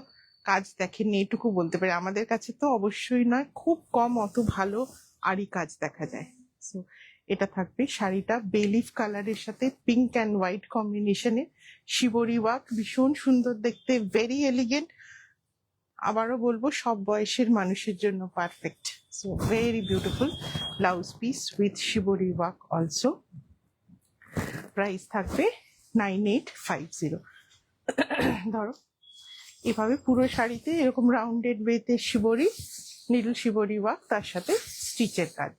কাজ দেখেননি এটুকু বলতে পারি। আমাদের কাছে তো অবশ্যই নয়, খুব কম অত ভালো আরি কাজ দেখা যায়। সো এটা থাকবে। শাড়িটা বেলিফ কালারের সাথে পিঙ্ক অ্যান্ড হোয়াইট কম্বিনেশনে শিবরি ওয়ার্ক, ভীষণ সুন্দর দেখতে, ভেরি এলিগেন্ট। আবারও বলবো, সব বয়সের মানুষের জন্য perfect. So very beautiful blouse piece with shibori work also. Price থাকবে 9850। ধরো এভাবে পুরো শাড়িতে এরকম রাউন্ডেড ওয়েতে শিবরি, নিডল শিবরি ওয়ার্ক, তার সাথে স্টিচের কাজ।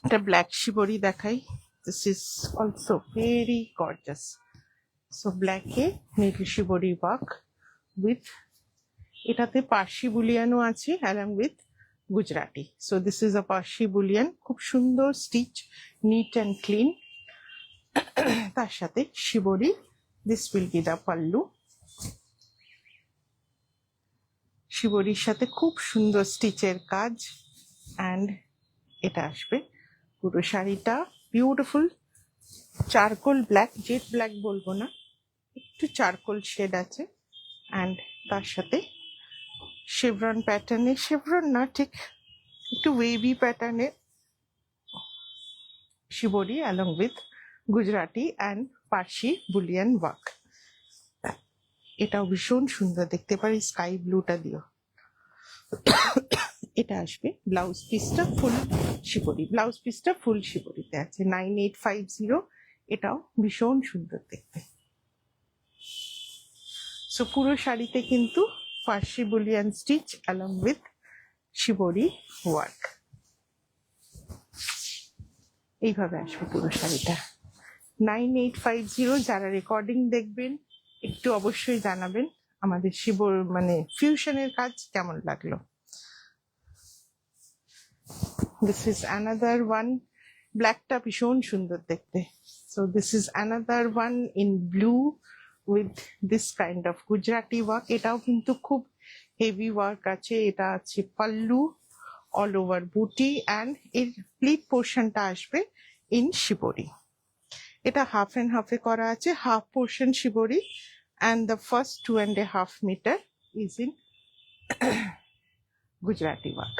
এটা ব্ল্যাক শিবরি দেখাই। This is also very gorgeous. So ব্ল্যাকে নিডল শিবরি ওয়ার্ক উইথ, এটাতে পার্সি বুলিয়ানও আছে along with Gujarati. So this is a Parsi bullion, খুব সুন্দর স্টিচ, নিট অ্যান্ড ক্লিন। তার সাথে shibori. This will be the pallu. শিবরির সাথে খুব সুন্দর স্টিচের কাজ, অ্যান্ড এটা আসবে পুরো শাড়িটা beautiful charcoal black, jet black বলবো না, একটু চারকোল শেড আছে। অ্যান্ড তার সাথে শেভরন প্যাটার্নে, শেভরন না ঠিক, একটু ওয়েভি প্যাটার্নে shibori along with Gujarati and Parsi bullion work. এটাও ভীষণ সুন্দর দেখতে পারি, স্কাই ব্লুটা দিও। এটা আসবে ব্লাউজ পিসটা ফুল শিবরি, ব্লাউজ পিসটা ফুল শিবরিতে আছে 9850। এটাও ভীষণ সুন্দর দেখতে। সো পুরো শাড়িতে কিন্তু Parsi bullion stitch along with shibori work. এইভাবে আসবে পুরো শাড়িটা 9850। যারা রেকর্ডিং দেখবেন একটু অবশ্যই জানাবেন আমাদের মানে ফিউশনের কাজ কেমন লাগলো। দিস ইজ অ্যানাদার ওয়ান, ব্ল্যাকটা ভীষণ সুন্দর দেখতে। So this is another one in blue with this kind of Gujarati work. এটাও কিন্তু খুব হেভি ওয়ার্ক আছে। এটা আছে পাল্লু, অল ওভার বুটি, অ্যান্ড এর প্লিট পোর্শনটা আসবে ইন শিবরি। এটা হাফ অ্যান্ড হাফে করা আছে, half portion shibori and the first 2.5 metre is in Gujarati work.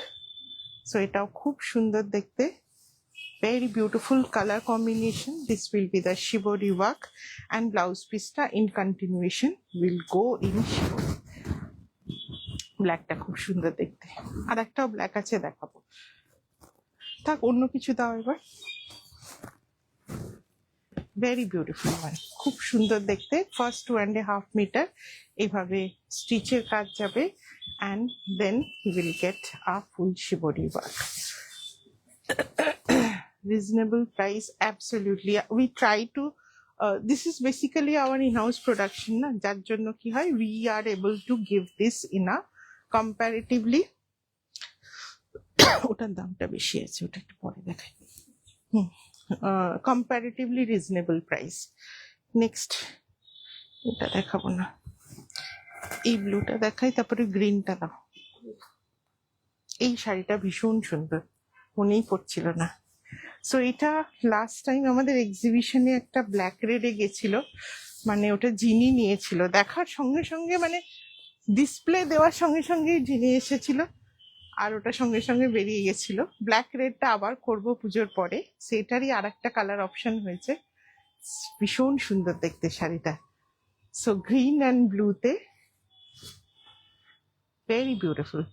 So এটাও খুব সুন্দর দেখতে, very beautiful color combination. This will be the shibori work, and blouse piece ta in continuation will go in shibori. Black টা খুব সুন্দর দেখতে, আর একটাও ব্ল্যাক আছে দেখাবো। থাক, অন্য কিছু দাও এবার। ভেরি বিউটিফুল ওয়ান, খুব সুন্দর দেখতে। ফার্স্ট 2.5 মিটার এইভাবে স্টিচের কাজ যাবে, and then you will get a full shibori work. Reasonable price, absolutely. We try to this is basically our in-house production na, jar jonno ki hoy we are able to give this in a comparatively ওটার দামটা বেশি আছে, ওটা একটু পরে দেখাই। comparatively reasonable price. Next, এটা দেখাবো না, এই ব্লুটা দেখাই, তারপরে গ্রিনটা দাও। এই শাড়িটা ভীষণ সুন্দর, মনেই পড়ছিল না। সো এটা লাস্ট টাইম আমাদের এক্সিবিশনে একটা ব্ল্যাক রেডে গেছিল, মানে ওটা জিনি নিয়েছিল, দেখার সঙ্গে সঙ্গে মানে ডিসপ্লে দেওয়ার সঙ্গে সঙ্গেই জিনি এসেছিল, আর ওটা সঙ্গে সঙ্গে বেরিয়ে গেছিল। ব্ল্যাক রেডটা আবার করব পুজোর পরে, সেটারই আর একটা কালার অপশন হয়েছে, ভীষণ সুন্দর দেখতে শাড়িটা। সো গ্রিন অ্যান্ড ব্লুতে, very beautiful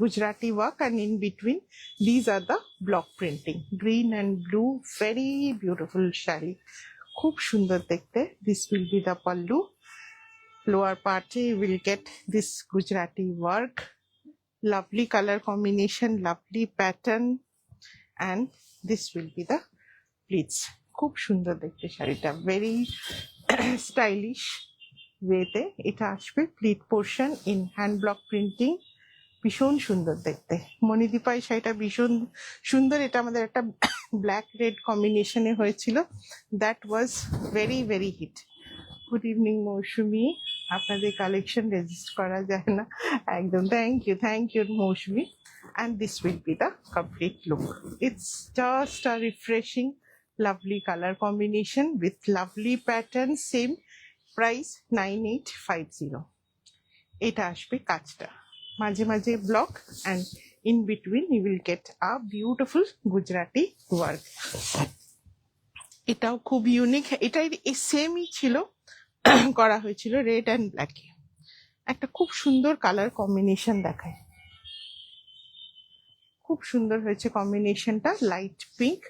Gujarati work, and in between these are the block printing, green and blue, very beautiful shari, খুব সুন্দর দেখতে। This will be the pallu, lower part you will get this Gujarati work, lovely color combination, lovely pattern, and this will be the pleats, খুব সুন্দর দেখতে শাড়িটা, very stylish ওয়েতে এটা আসবে। Pleat portion in hand block printing, ভীষণ সুন্দর দেখতে। মণিদীপা এই শাড়িটা ভীষণ সুন্দর, এটা আমাদের একটা ব্ল্যাক রেড কম্বিনেশনে হয়েছিল, that was very very hit. Good evening Moushumi, আপনাদের কালেকশন রেজিস্ট করা যায় না একদম। Thank you Moushumi. And this will be the complete look. It's just a refreshing lovely colour combination with lovely pattern, same price 9850। এটা আসবে কাজটা, মাঝে মাঝে block, and in between you will get a beautiful Gujarati work. এটাও খুব ইউনিক, এটাই সেমই ছিল, করা হয়েছিল রেড অ্যান্ড ব্ল্যাকে। একটা খুব সুন্দর কালার কম্বিনেশন দেখায়, খুব সুন্দর হয়েছে কম্বিনেশনটা, লাইট পিঙ্ক।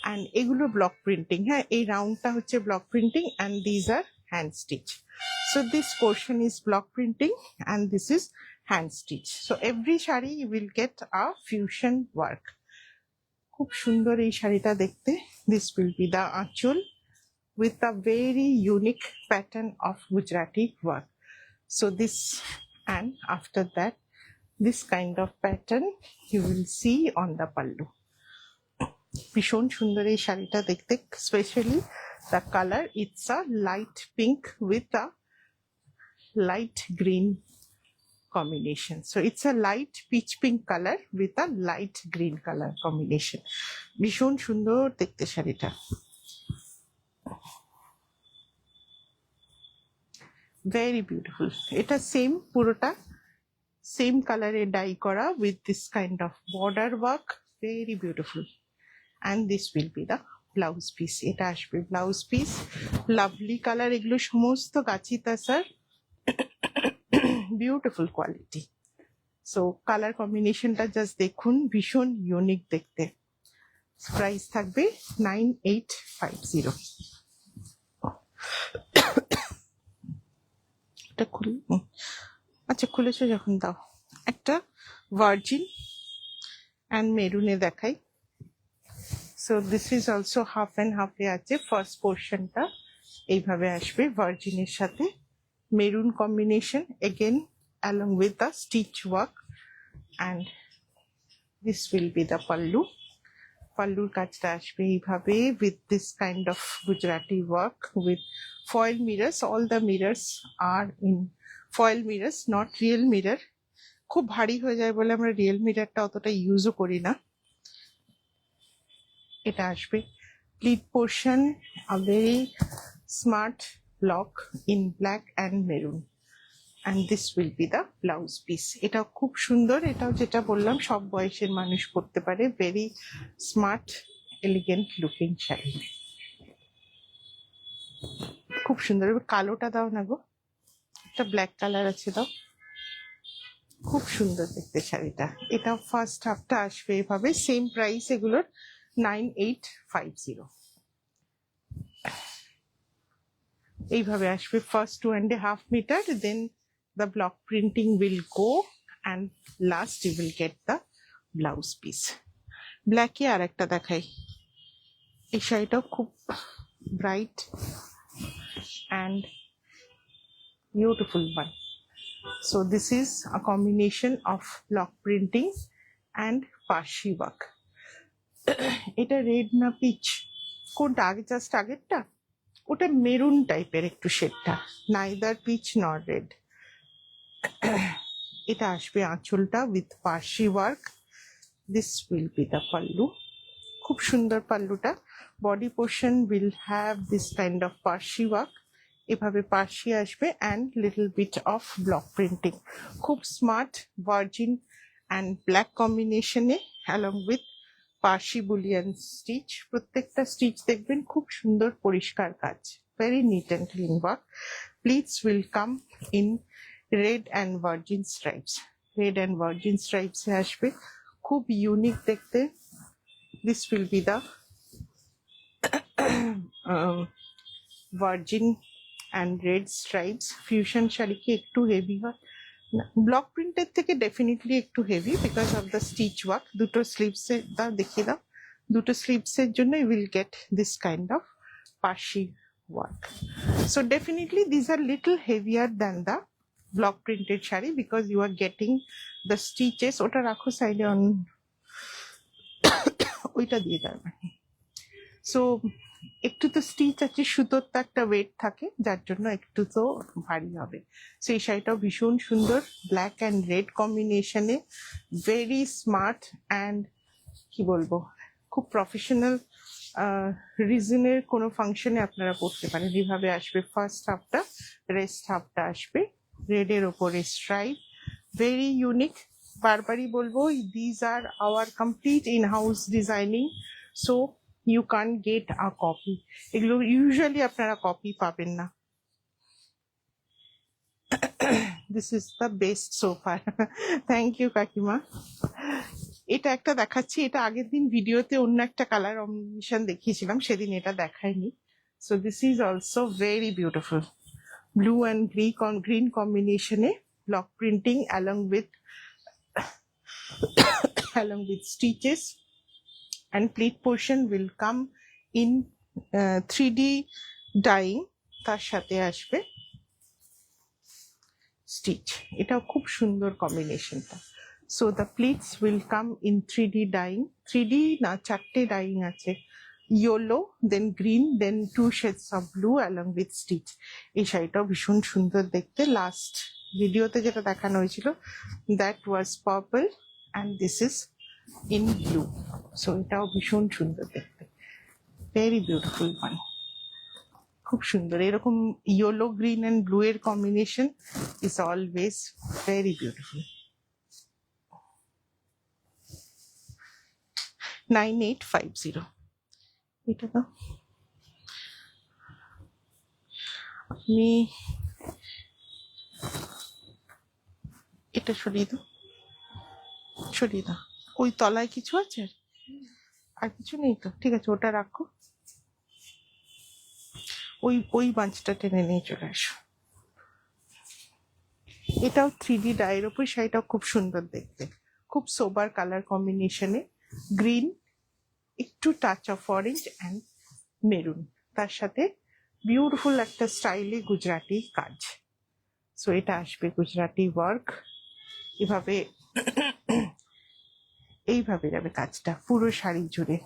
অ্যান্ড এগুলো ব্লক প্রিন্টিং, হ্যাঁ এই রাউন্ডটা হচ্ছে block printing, and these R hand stitch. So this portion is block printing and this is hand stitch. So every shari you will get a fusion work. খুব সুন্দর এই শাড়িটা দেখতে। This will be the achol with a very unique pattern of Gujarati work. So this, and after that this kind of pattern you will see on the pallu. ভীষণ সুন্দর এই শাড়িটা দেখতে, specially the color, it's a light pink with a light green combination. So it's a light peach pink color with a light green color combination. ভীষণ সুন্দর দেখতে শাড়িটা, very beautiful. এটা সেম, পুরোটা সেম কালারে ডাই করা with this kind of border work, very beautiful. And this will be the blouse piece, এটা আসবে ব্লাউজ পিস, লাভলি কালার, এগুলো সমস্ত গাছি তাসার, বিউটিফুল কোয়ালিটি। সো কালার কম্বিনেশনটা জাস্ট দেখুন, ভীষণ ইউনিক দেখতে। প্রাইস থাকবে 9850। এটা আচ্ছা খুলেছো যখন দাও। একটা ভার্জিন অ্যান্ড মেরুনে দেখাই। So this is also half and half এ আছে, ফার্স্ট পোর্শনটা এইভাবে আসবে ভার্জিনের সাথে, maroon combination again along with the stitch work, and this will be the pallu. পাল্লুর কাজটা আসবে এইভাবে with this kind of Gujarati work with foil mirrors. All the mirrors are in foil mirrors, not real mirror. খুব ভারী হয়ে যায় বলে আমরা রিয়েল মিররটা অতটা ইউজও করি না। এটা আসবে pleat portion, a very smart block in black and maroon, and this will be the blouse piece. এটাও খুব সুন্দর, এটাও যেটা বললাম সব বয়সের মানুষ পরতে পারে, very smart elegant looking sari, খুব সুন্দর। এবার কালোটা দাও না গো, একটা ব্ল্যাক কালার আছে দাও, খুব সুন্দর দেখতে শাড়িটা। এটা ফার্স্ট হাফটা আসবে এভাবে, সেম প্রাইস এগুলোর 9850। এইভাবে আসবে first 2.5 metre, then the block printing will go, and last you will get the blouse piece. ব্ল্যাকে আর একটা দেখাই, এই শাড়িটাও খুব bright and beautiful one. So this is a combination of block printing and parshi work. এটা রেড না পিচ কোনটা আগে, জাস্ট আগেরটা? ওটা মেরুন টাইপের একটু শেডটা, নাইদার পিচ নর রেড। এটা আসবে আঁচলটা with Parsi work. This will be the pallu. খুব সুন্দর পাল্লুটা। Body portion will have this kind of Parsi work, এভাবে পার্সি আসবে and little bit of block printing. খুব স্মার্ট ভার্জিন অ্যান্ড ব্ল্যাক কম্বিনেশনে along with Parsi bullion stitch. প্রত্যেকটা স্টিচ দেখবেন খুব সুন্দর পরিষ্কার কাজ, very neat and clean work. Pleats will come in red and virgin stripes. Red and virgin স্ট্রাইপসে আসবে, খুব ইউনিক দেখতে। This will be the virgin and red stripes. Fusion sari কি একটু হেভি হয়, ব্লক প্রিন্টের থেকে ডেফিনেটলি একটু heavy because of the stitch work. দুটো স্লিভসে দাও, দেখিয়ে দাও। দুটো স্লিভসের জন্য you will get this kind of Parsi work. So definitely this are little heavier than the block printed sari because you are getting the stitches. ওটা রাখো সাইডে, অন ওইটা দিয়ে দেবে। সো একটু তো স্টিচ আছে, সুতোর তো একটা ওয়েট থাকে, যার জন্য একটু তো ভারী হবে। সেই শাড়িটাও ভীষণ সুন্দর, ব্ল্যাক অ্যান্ড রেড কম্বিনেশনে, ভেরি স্মার্ট অ্যান্ড কি বলবো, খুব প্রফেশনাল। রিজনের কোনো ফাংশনে আপনারা পড়তে পারেন। এইভাবে আসবে ফার্স্ট হাফটা, রেস্ট হাফটা আসবে রেডের ওপরে স্ট্রাইপ, ভেরি ইউনিক। বারবারই বলবো, these are our complete in house designing, so you can get a copy. এগুলো ইউজুয়ালি আপনারা কপি পাবেন না। This is the best so far. Thank you কাকিমা। এটা একটা দেখাচ্ছি, এটা আগের দিন ভিডিওতে অন্য একটা কালার কম্বিনেশন দেখিয়েছিলাম, সেদিন এটা দেখাইনি। So this is also very beautiful, blue and green কম্বিনেশনে block printing along with stitches, and pleat portion will come in 3D dyeing, তার সাথে আসবে স্টিচ। এটাও খুব সুন্দর কম্বিনেশনটা। So the pleats will come in 3D dyeing. 3D না, 4টে ডাইং আছে, yellow, then green, then 2 shades of blue along with stitch। এই শাড়িটাও ভীষণ সুন্দর দেখতে। লাস্ট ভিডিওতে যেটা দেখানো হয়েছিল that was purple and this is in blue. So এটাও ভীষণ সুন্দর দেখতে, ভেরি বিউটিফুল ওয়ান। খুব সুন্দর, এরকম ইয়েলো গ্রিন অ্যান্ড ব্লু এর combination is always very beautiful. 9850। এটা তো আমি এটা সরিয়ে দাও, সরিয়ে দাও। ওই তলায় কিছু আছে আর কিছু নেই তো? ঠিক আছে, ওটা রাখো, ওই বাঁচটা টেনে নিয়ে চলে আসো। এটাও 3D ডাইয়ের ওপর, শাড়িটাও খুব সুন্দর দেখতে, খুব সোবার কালার কম্বিনেশনে, গ্রিন, একটু touch of orange and maroon, তার সাথে বিউটিফুল একটা স্টাইলে গুজরাটি কাজ। সো এটা আসবে গুজরাটি ওয়ার্ক, এভাবে এইভাবে যাবে কাজটা পুরো শাড়ি জুড়ে।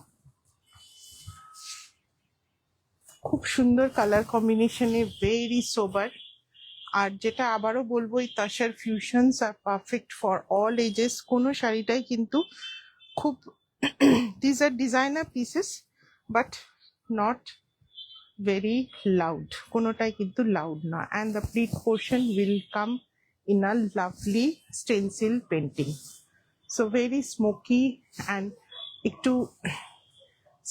খুব সুন্দর কালার কম্বিনেশনে, ভেরি সোবার। আর যেটা আবারও বলবো, এই tussar fusions are perfect for all ages. কোনো শাড়িটাই কিন্তু খুব these are designer pieces but not very loud, কোনোটাই কিন্তু লাউড না। And the pleat portion will come in a lovely stencil painting. So very smoky and একটু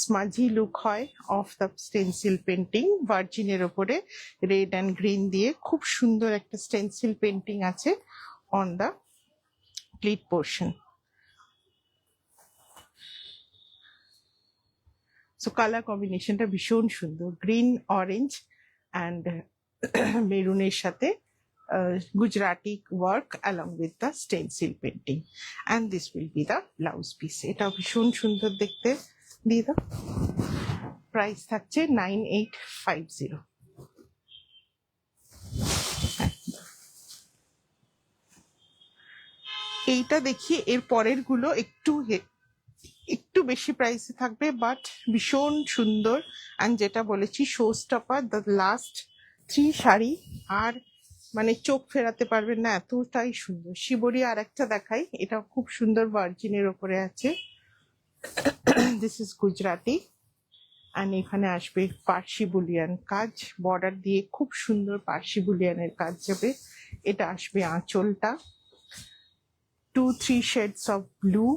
স্মাজি লুক হয় অফ দ্য স্টেন্সিল পেন্টিং। ভার্জিনের ওপরে রেড অ্যান্ড গ্রিন দিয়ে খুব সুন্দর একটা স্টেন্সিল পেন্টিং আছে on the pleat portion. So colour কম্বিনেশনটা ভীষণ সুন্দর, গ্রিন, অরেঞ্জ অ্যান্ড মেরুনের সাথে Gujarati work along with the stencil painting. And this will be the blouse piece. এটাও ভীষণ সুন্দর দেখতে। দিয়ে দাও। প্রাইস থাকছে 9850। এইটা দেখি, এর পরের গুলো একটু একটু বেশি প্রাইসে থাকবে, বাট ভীষণ সুন্দর। অ্যান্ড যেটা বলেছি, showstopper, the last 3 sari আর মানে চোখ ফেরাতে পারবেন না, এতটাই সুন্দর। শিবরি আর একটা দেখাই, এটা খুব সুন্দর ভার্জিনের ওপরে আছে। দিস ইজ গুজরাটি, অ্যান্ড এখানে আসবে পার্সি বুলিয়ান কাজ, বর্ডার দিয়ে খুব সুন্দর পার্সি বুলিয়ানের কাজ যাবে। এটা আসবে আঁচলটা, 2-3 shades of blue.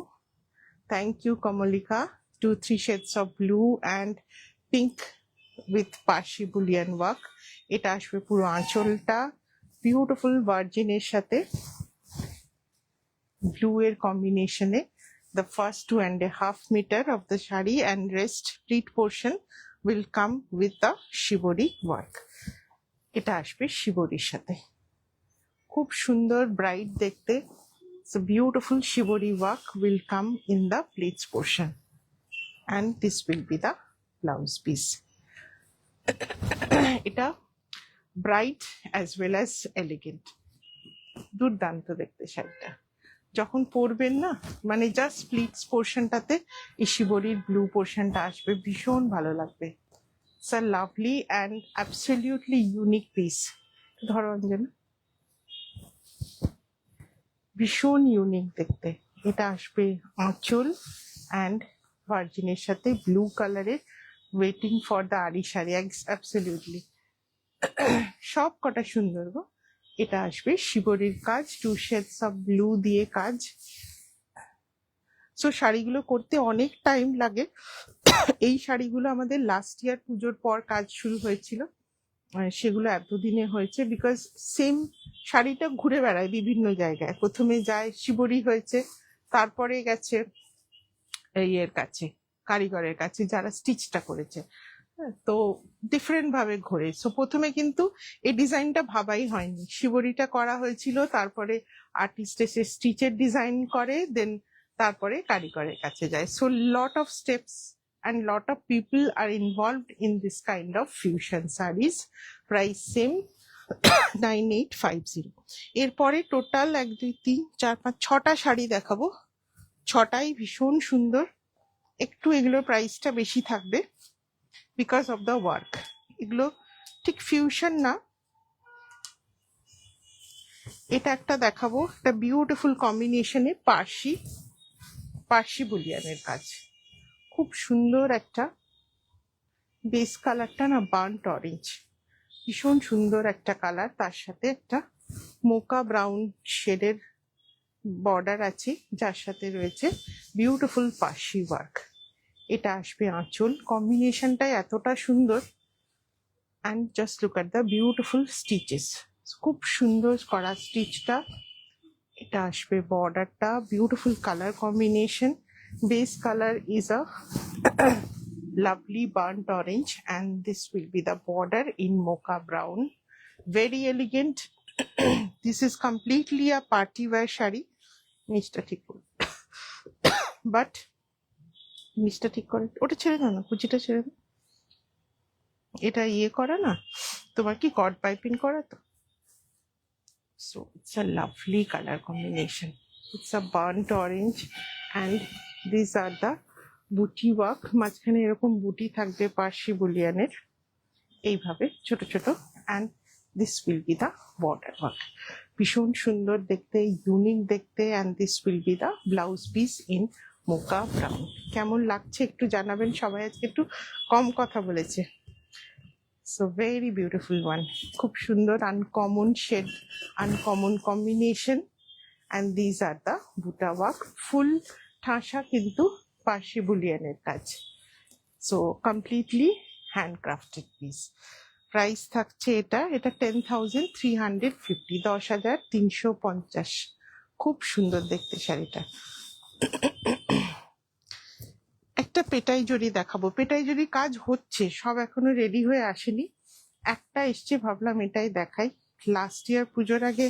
Thank you, Kamalika. 2-3 shades of blue and pink with Parsi bullion work. এটা আসবে পুরো আঁচলটা, বিউটিফুল ভার্জিনের সাথে ব্লু এর কম্বিনেশনে। The first 2.5 meter of the shari and rest pleat portion will come with the shibori work. এটা আসবে শিবরির সাথে, খুব সুন্দর ব্রাইট দেখতে। So beautiful shibori work will come in the pleats portion, and this will be the blouse piece. এটা bright as well as elegant, দুর্দান্ত দেখতে শাড়িটা। যখন পরবেন না, মানে জাস্ট প্লিটস পোর্শনটাতে এই শিবরির ব্লু পোর্শনটা আসবে, ভীষণ ভালো লাগবে। It's a lovely and absolutely unique piece. ধরো অঞ্জনা, ভীষণ ইউনিক দেখতে। এটা আসবে আঁচল অ্যান্ড ভার্জিনের সাথে ব্লু কালারের, ওয়েটিং ফর দ্য আরি শাড়ি, অ্যাবসলিউটলি সব কটা সুন্দর গো। এটা আসবে শিবরির কাজ, 2 shades of blue দিয়ে কাজ। সো শাড়িগুলো করতে অনেক টাইম লাগে। এই শাড়িগুলো আমাদের লাস্ট ইয়ার পুজোর পর কাজ শুরু হয়েছিল, সেগুলো এতদিনে হয়েছে বিকজ সেম শাড়িটা ঘুরে বেড়ায় বিভিন্ন জায়গায়। প্রথমে যায় শিবরি হয়েছে, তারপরে গেছে ইয়ের কাছে, কারিগরের কাছে যারা স্টিচটা করেছে। তো ডিফারেন্ট ভাবে ঘোরে। সো প্রথমে কিন্তু এই ডিজাইনটা ভাবাই হয়নি, শিবরিটা করা হয়েছিল, তারপরে আর্টিস্ট এসে স্টিচের ডিজাইন করে, দেন তারপরে কারিগরের কাছে যায়। So lot of steps and lot of people are involved in this kind of fusion sarees. Price same 9850. এরপরে টোটাল 1 2 3 4 5 6টা শাড়ি দেখাবো, 6টাই ভীষণ সুন্দর। একটু এগুলোর প্রাইসটা বেশি থাকবে বিকজ অফ দ্য ওয়ার্ক। এগুলো ঠিক ফিউশন না। এটা একটা দেখাবো, একটা বিউটিফুল কম্বিনেশনে পার্সি বুলিয়ানের কাজ, খুব সুন্দর একটা বেস কালারটা না বার্ন্ট অরেঞ্জ, ভীষণ সুন্দর একটা কালার। তার সাথে একটা মোকা ব্রাউন শেডের বর্ডার আছে, যার সাথে রয়েছে বিউটিফুল পার্সি ওয়ার্ক। এটা আসবে আঁচল, কম্বিনেশনটাই এতটা সুন্দর। And just look at the beautiful stitches, খুব সুন্দর করা স্টিচটা। এটা আসবে বর্ডারটা, beautiful colour combination. Base color is a lovely burnt orange, and this will be the border in mocha brown. Very elegant. This is completely a party wear shari. Mr. Tikul. But Mr. Tikul, ওটা ছেড়ে দাও না, কুচিটা ছেড়ে দাও। এটা ইয়ে করা না, তোমার কি কর্ড পাইপিং করা তো। So it's a lovely color combination. It's a burnt orange, and these are the বুটি ওয়ার্ক। মাঝখানে এরকম বুটি থাকবে পার্সি বুলিয়ানের, এইভাবে ছোট ছোট। And this will be the border work, ভীষণ সুন্দর দেখতে, ইউনিক দেখতে। And this will be the blouse piece in mocha brown. কেমন লাগছে একটু জানাবেন সবাই, আজকে একটু কম কথা বলেছে। সো ভেরি বিউটিফুল ওয়ান, খুব সুন্দর uncommon shade, uncommon combination. And these are the buta work, ফুল ঠাসা কিন্তু পার্সি বুলিয়ানের কাজ। So completely handcrafted piece. Price থাকছে এটা 10,350, 10,350। খুব সুন্দর দেখতে শাড়িটা। একটা পেটাই জড়ি দেখাবো, পেটাই জড়ি কাজ হচ্ছে, সব এখনো রেডি হয়ে আসেনি। একটা এসছে, ভাবলাম এটাই দেখাই। লাস্ট ইয়ার পুজোর আগে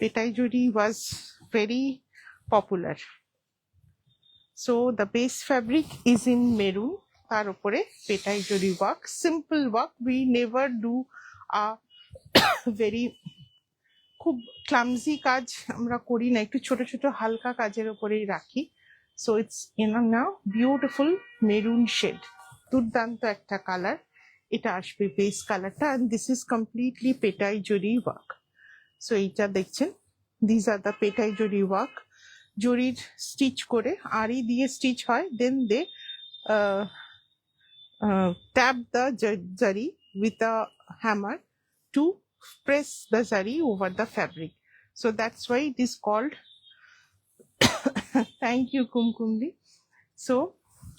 petai zari was very popular. So the base fabric is in maroon, তার উপরে petai zari work, simple work. We never do a very খুব ক্লামজি কাজ আমরা করি না, একটু ছোট ছোট হালকা কাজের উপরেই রাখি। So it's in a now beautiful maroon shade. দুর্দান্ত একটা কালার, এটা আসবে বেস কালারটা, and this is completely পেটাই zari work. So এইটা দেখছেন, this are the পেটাই zari work. জরির স্টিচ করে আড়ি দিয়ে স্টিচ হয়, দেন দে tap the zari with a hammer to press the zari over the fabric. So that's why it is called thank you Kumkumdi. So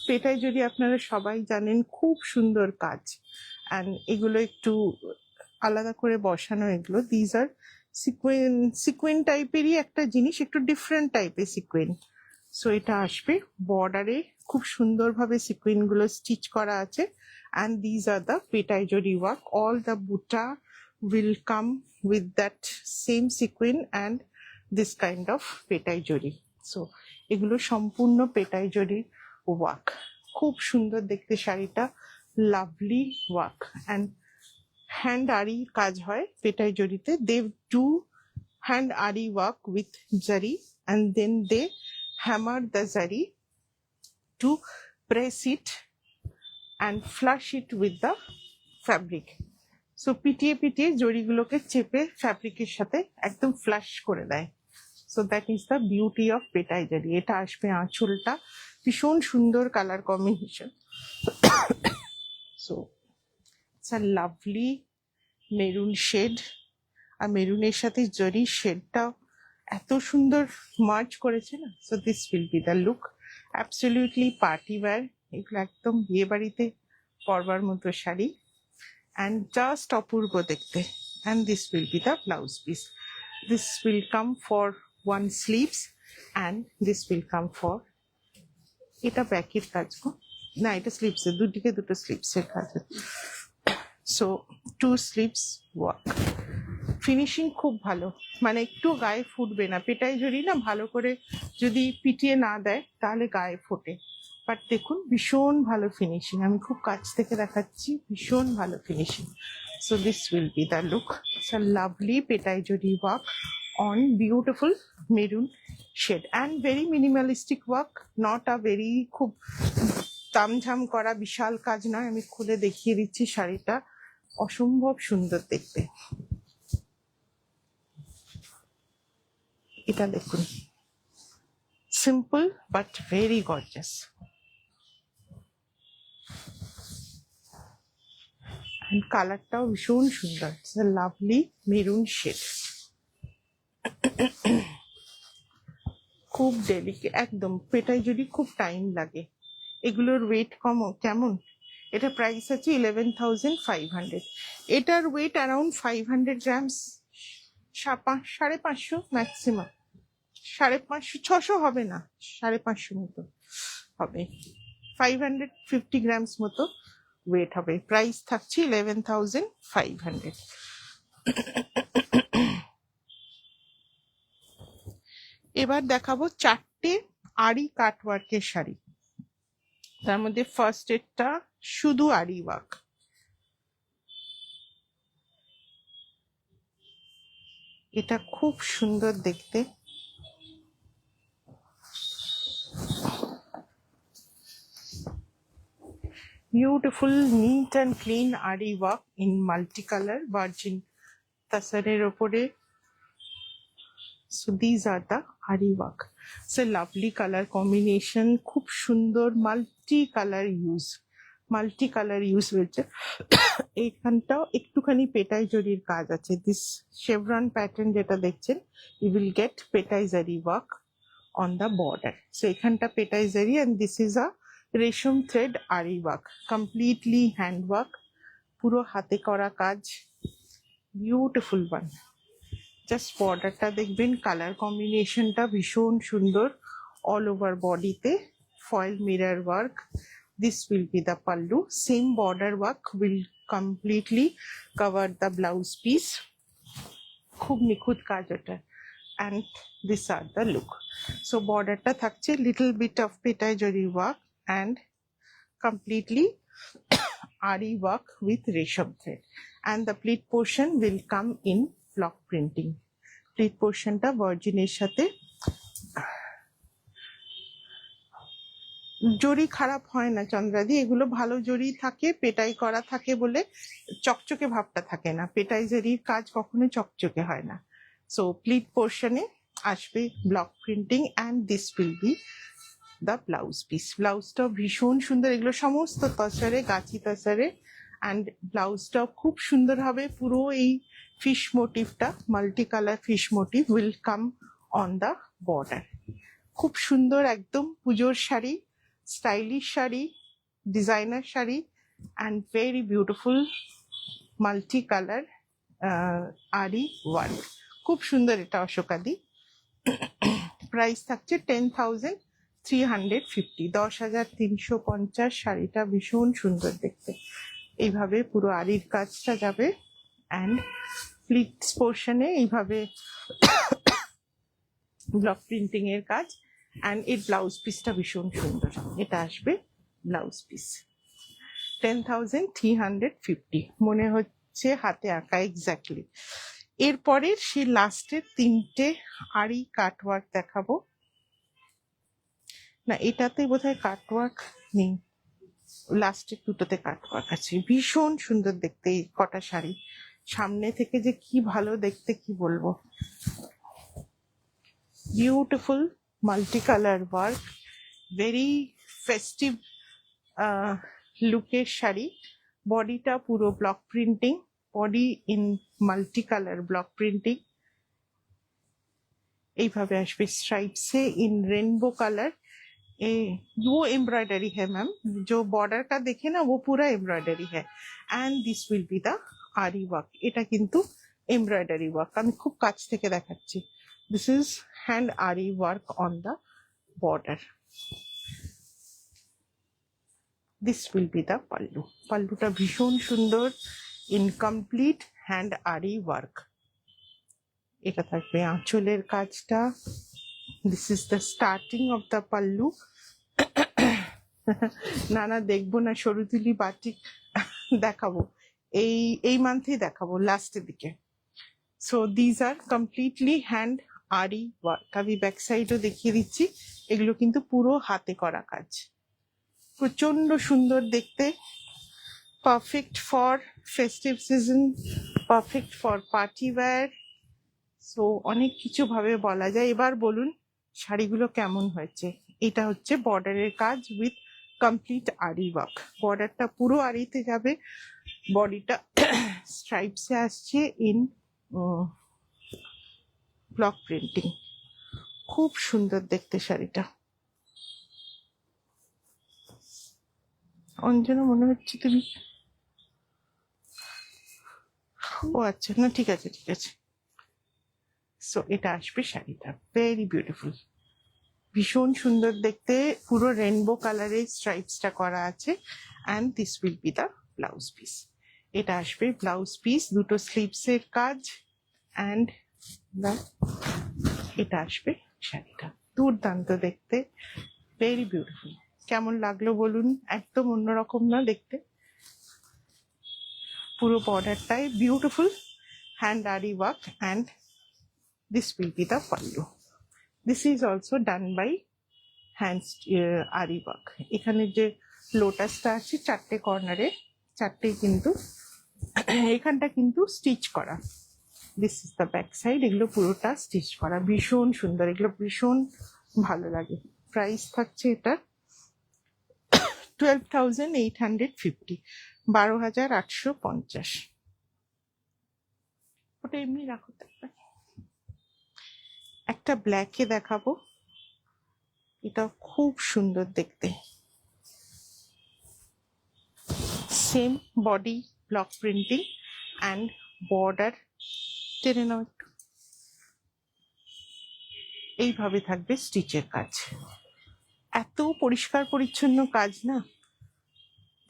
পেটাই যদি আপনারা সবাই জানেন, খুব সুন্দর কাজ, অ্যান্ড এগুলো একটু আলাদা করে বসানো, এগুলো দিজ আর সিকুয়েন টাইপেরই একটা জিনিস, একটু ডিফারেন্ট টাইপের সিকুয়েন. সো এটা আসবে বর্ডারে, খুব সুন্দরভাবে সিকুয়েন গুলো স্টিচ করা আছে, and these are the পেটাই zari work. All the বুটা will come with that same sequin and this kind of পেটাই জরি. সো এগুলো সম্পূর্ণ পেটাই জরি ওয়ার্ক, খুব সুন্দর দেখতে শাড়িটা, লাভলি ওয়ার্ক. অ্যান্ড হ্যান্ড আরি কাজ হয় পেটাই জরিতে. They do hand aari work with zari, and then they hammer the zari to press it and flush it with the fabric. So পিটিয়ে পিটিয়ে জরিগুলোকে চেপে ফ্যাব্রিকের সাথে একদম ফ্লাশ করে দেয়. So that is the beauty of petai zari. এটা আসবে আঁচলটা, ভীষণ সুন্দর colour combination. So it's a lovely maroon shade, আর মেরুনের সাথে জরি শেডটাও এত সুন্দর মার্চ করেছে না. So this will be the look, absolutely party wear. এগুলো একদম বিয়ে বাড়িতে পরবার মতো শাড়ি, অ্যান্ড জাস্ট অপূর্ব দেখতে. And this will be the blouse piece. This will come for one sleeves, and this will come for, এটা ব্যাকের কাজ গো, না এটা স্লিভসের, দুদিকে দুটো স্লিভসের কাজ. So two sleeves work. Finishing খুব ভালো, মানে একটু গায়ে ফুটবে না. পেটাই জরি না ভালো করে যদি পিটিয়ে না দেয় তাহলে গায়ে ফোটে, বাট দেখুন ভীষণ ভালো ফিনিশিং. আমি খুব কাছ থেকে দেখাচ্ছি, ভীষণ ভালো finishing. So this will be the look. It's a lovely petai zari work on beautiful maroon shade, and very minimalistic work, not a very খুব তামঝাম করা বিশাল কাজ নয়. আমি খুলে দেখিয়ে দিচ্ছি, শাড়িটা অসম্ভব সুন্দর দেখতে. এটা দেখুন, simple but very gorgeous, and কালারটাও ভীষণ সুন্দর. It's a lovely maroon shade, খুব ডেলিকেট একদম. পেটাই যদি খুব টাইম লাগে. এগুলোর ওয়েট কেমন, এটা প্রাইস আছে 11,500. এটার ওয়েট অ্যারাউন্ড 500 গ্রামস, 550 ম্যাক্সিমাম, 550, 600 হবে না, 550 মতো হবে, 550 গ্রামস মতো ওয়েট হবে. প্রাইস থাকছে 11,500. এবার দেখাবো 4টে আরি কাটওয়ার্কের শাড়ি. তার মধ্যে ফার্স্ট এরটা শুধু আরি ওয়ার্ক. এটা খুব সুন্দর দেখতে, beautiful neat and clean ari work in multicolor virgin tasarer opore. So these are the ari work. It's a lovely color combination, খুব সুন্দর মাল্টি কালার ইউজ হয়েছে. এইখানটাও একটুখানি পেটাই জরির কাজ আছে. দিস শেভরন প্যাটার্ন যেটা দেখছেন, ইউ উইল গেট পেটাই জারি work on the border. So এখানটা পেটাই জারি, অ্যান্ড দিস ইজ আ রেশম থ্রেড আরি ওয়ার্ক, কমপ্লিটলি হ্যান্ড ওয়ার্ক, পুরো হাতে করা কাজ, বিউটিফুল ওয়ান. জাস্ট বর্ডারটা দেখবেন, কালার কম্বিনেশনটা ভীষণ সুন্দর. অল ওভার বডিতে foil mirror work. This will be the pallu. Same border work will completely cover the blouse piece. খুব নিখুঁত কাজ ওটা. And these are the look. So border টা থাকছে little bit of পেটাই জরি work and completely ari work with resham thread. And the pleat portion will come in block printing. Pleat portion টা virgin এর সাথে জরি খারাপ হয় না চন্দ্রাদি, এগুলো ভালো জরি থাকে, পেটাই করা থাকে বলে চকচকে ভাবটা থাকে না। পেটাই জরির কাজ কখনো চকচকে হয় না। সো প্লিট পোর্শনে আসবে block printing and this will be the blouse piece. ব্লাউজটাও ভীষণ সুন্দর, এগুলো সমস্ত তসরে, গাছি তসরে। অ্যান্ড ব্লাউজটাও খুব সুন্দর হবে। পুরো এই ফিশ মোটিভটা, multi colour fish motif will come on the border. খুব সুন্দর, একদম পুজোর sari, stylish sari, designer sari, and very beautiful multi colour aari work. খুব সুন্দর এটা অশোকাদি। প্রাইস থাকছে 10,350, 10,350। শাড়িটা ভীষণ সুন্দর দেখতে, এইভাবে পুরো আরির কাজটা যাবে। অ্যান্ড প্লিটস পোর্শনে এইভাবে ব্লক প্রিন্টিং এর কাজ। অ্যান্ড এর ব্লাউজ পিসটা ভীষণ সুন্দর, এটা আসবে ব্লাউজ পিস। 10,350 মনে হচ্ছে হাতে আঁকা এক্স্যাক্টলি। এরপরের সেই লাস্টের তিনটে আরি কাটওয়ার্ক দেখাবো। না, এটাতে বোধহয় কাটওয়ার্ক নেই, লাস্টের দুটোতে কাটওয়ার্ক আছে। ভীষণ সুন্দর দেখতে এই কটা শাড়ি, সামনে থেকে যে কি ভালো দেখতে কি বলবো। Beautiful multi colour work, very festive লুকের শাড়ি। বডিটা পুরো block printing, body in multi colour block printing. এইভাবে আসবে स्ट्राइप्स इन रेनबो कलर। वो एम्ब्रॉयडरी है मैम, जो बॉर्डर का देखे ना वो पूरा एम्ब्रॉयडरी है। And this will be the आरी वर्क। এটা কিন্তু এমব্রয়ডারি ওয়ার্ক, আমি খুব কাছ থেকে দেখাচ্ছি। This is hand aari work on the border. This will be the pallu. পাল্লুটা ভীষণ সুন্দর, ইনকমপ্লিট হ্যান্ড আরি ওয়ার্ক। এটা থাকবে আঁচলের কাজটা। This is the starting of the pallu. না না, দেখবো না, সরুতুলি বাটিক দেখাবো, এই মান্থেই দেখাবো লাস্টের দিকে। So these R completely hand aari work. আমি ব্যাক সাইডও দেখিয়ে দিচ্ছি, এগুলো কিন্তু পুরো হাতে করা কাজ, প্রচন্ড সুন্দর দেখতে। Perfect for festive season, perfect for party wear. So অনেক কিছু ভাবে বলা যায়। এবার বলুন শাড়িগুলো কেমন হয়েছে। এটা হচ্ছে বর্ডারের কাজ উইথ কমপ্লিট আরি ওয়ার্ক। বর্ডারটা পুরো আরিতে যাবে, বডিটা স্ট্রাইপসে আসছে ইন ব্লক প্রিন্টিং। খুব সুন্দর দেখতে শাড়িটা। অঞ্জনা মনে হচ্ছে তুমি, ও আচ্ছা, না ঠিক আছে ঠিক আছে। সো এটা আসবে শাড়িটা, ভেরি বিউটিফুল, ভীষণ সুন্দর দেখতে, পুরো রেনবো কালারের স্ট্রাইপসটা করা আছে। And this will be the blouse piece. এটা আসবে ব্লাউজ পিস, দুটো স্লিভসের কাজ। অ্যান্ড এটা আসবে শাড়িটা, দুর্দান্ত দেখতে, ভেরি বিউটিফুল। কেমন লাগলো বলুন, একদম অন্যরকম না দেখতে? পুরো বর্ডারটাই beautiful hand aari work. And this will be the pallu. This is also done by hand aari work. এখানে যে লোটাসটা আছে চারটে কর্নারে, চারটেই কিন্তু এখানটা কিন্তু স্টিচ করা। This is the back side, এগুলো পুরোটা স্টিচ করা, ভীষণ সুন্দর, এগুলো ভীষণ ভালো লাগে। প্রাইস থাকছে এটা 12,850, 12,850। ওটা এমনি রাখো। একটা ব্ল্যাকে দেখাবো, এটা খুব সুন্দর দেখতে। Same body block printing and border টেনে নাও একটু, এইভাবে থাকবে স্টিচের কাজ। এত পরিষ্কার পরিচ্ছন্ন কাজ না,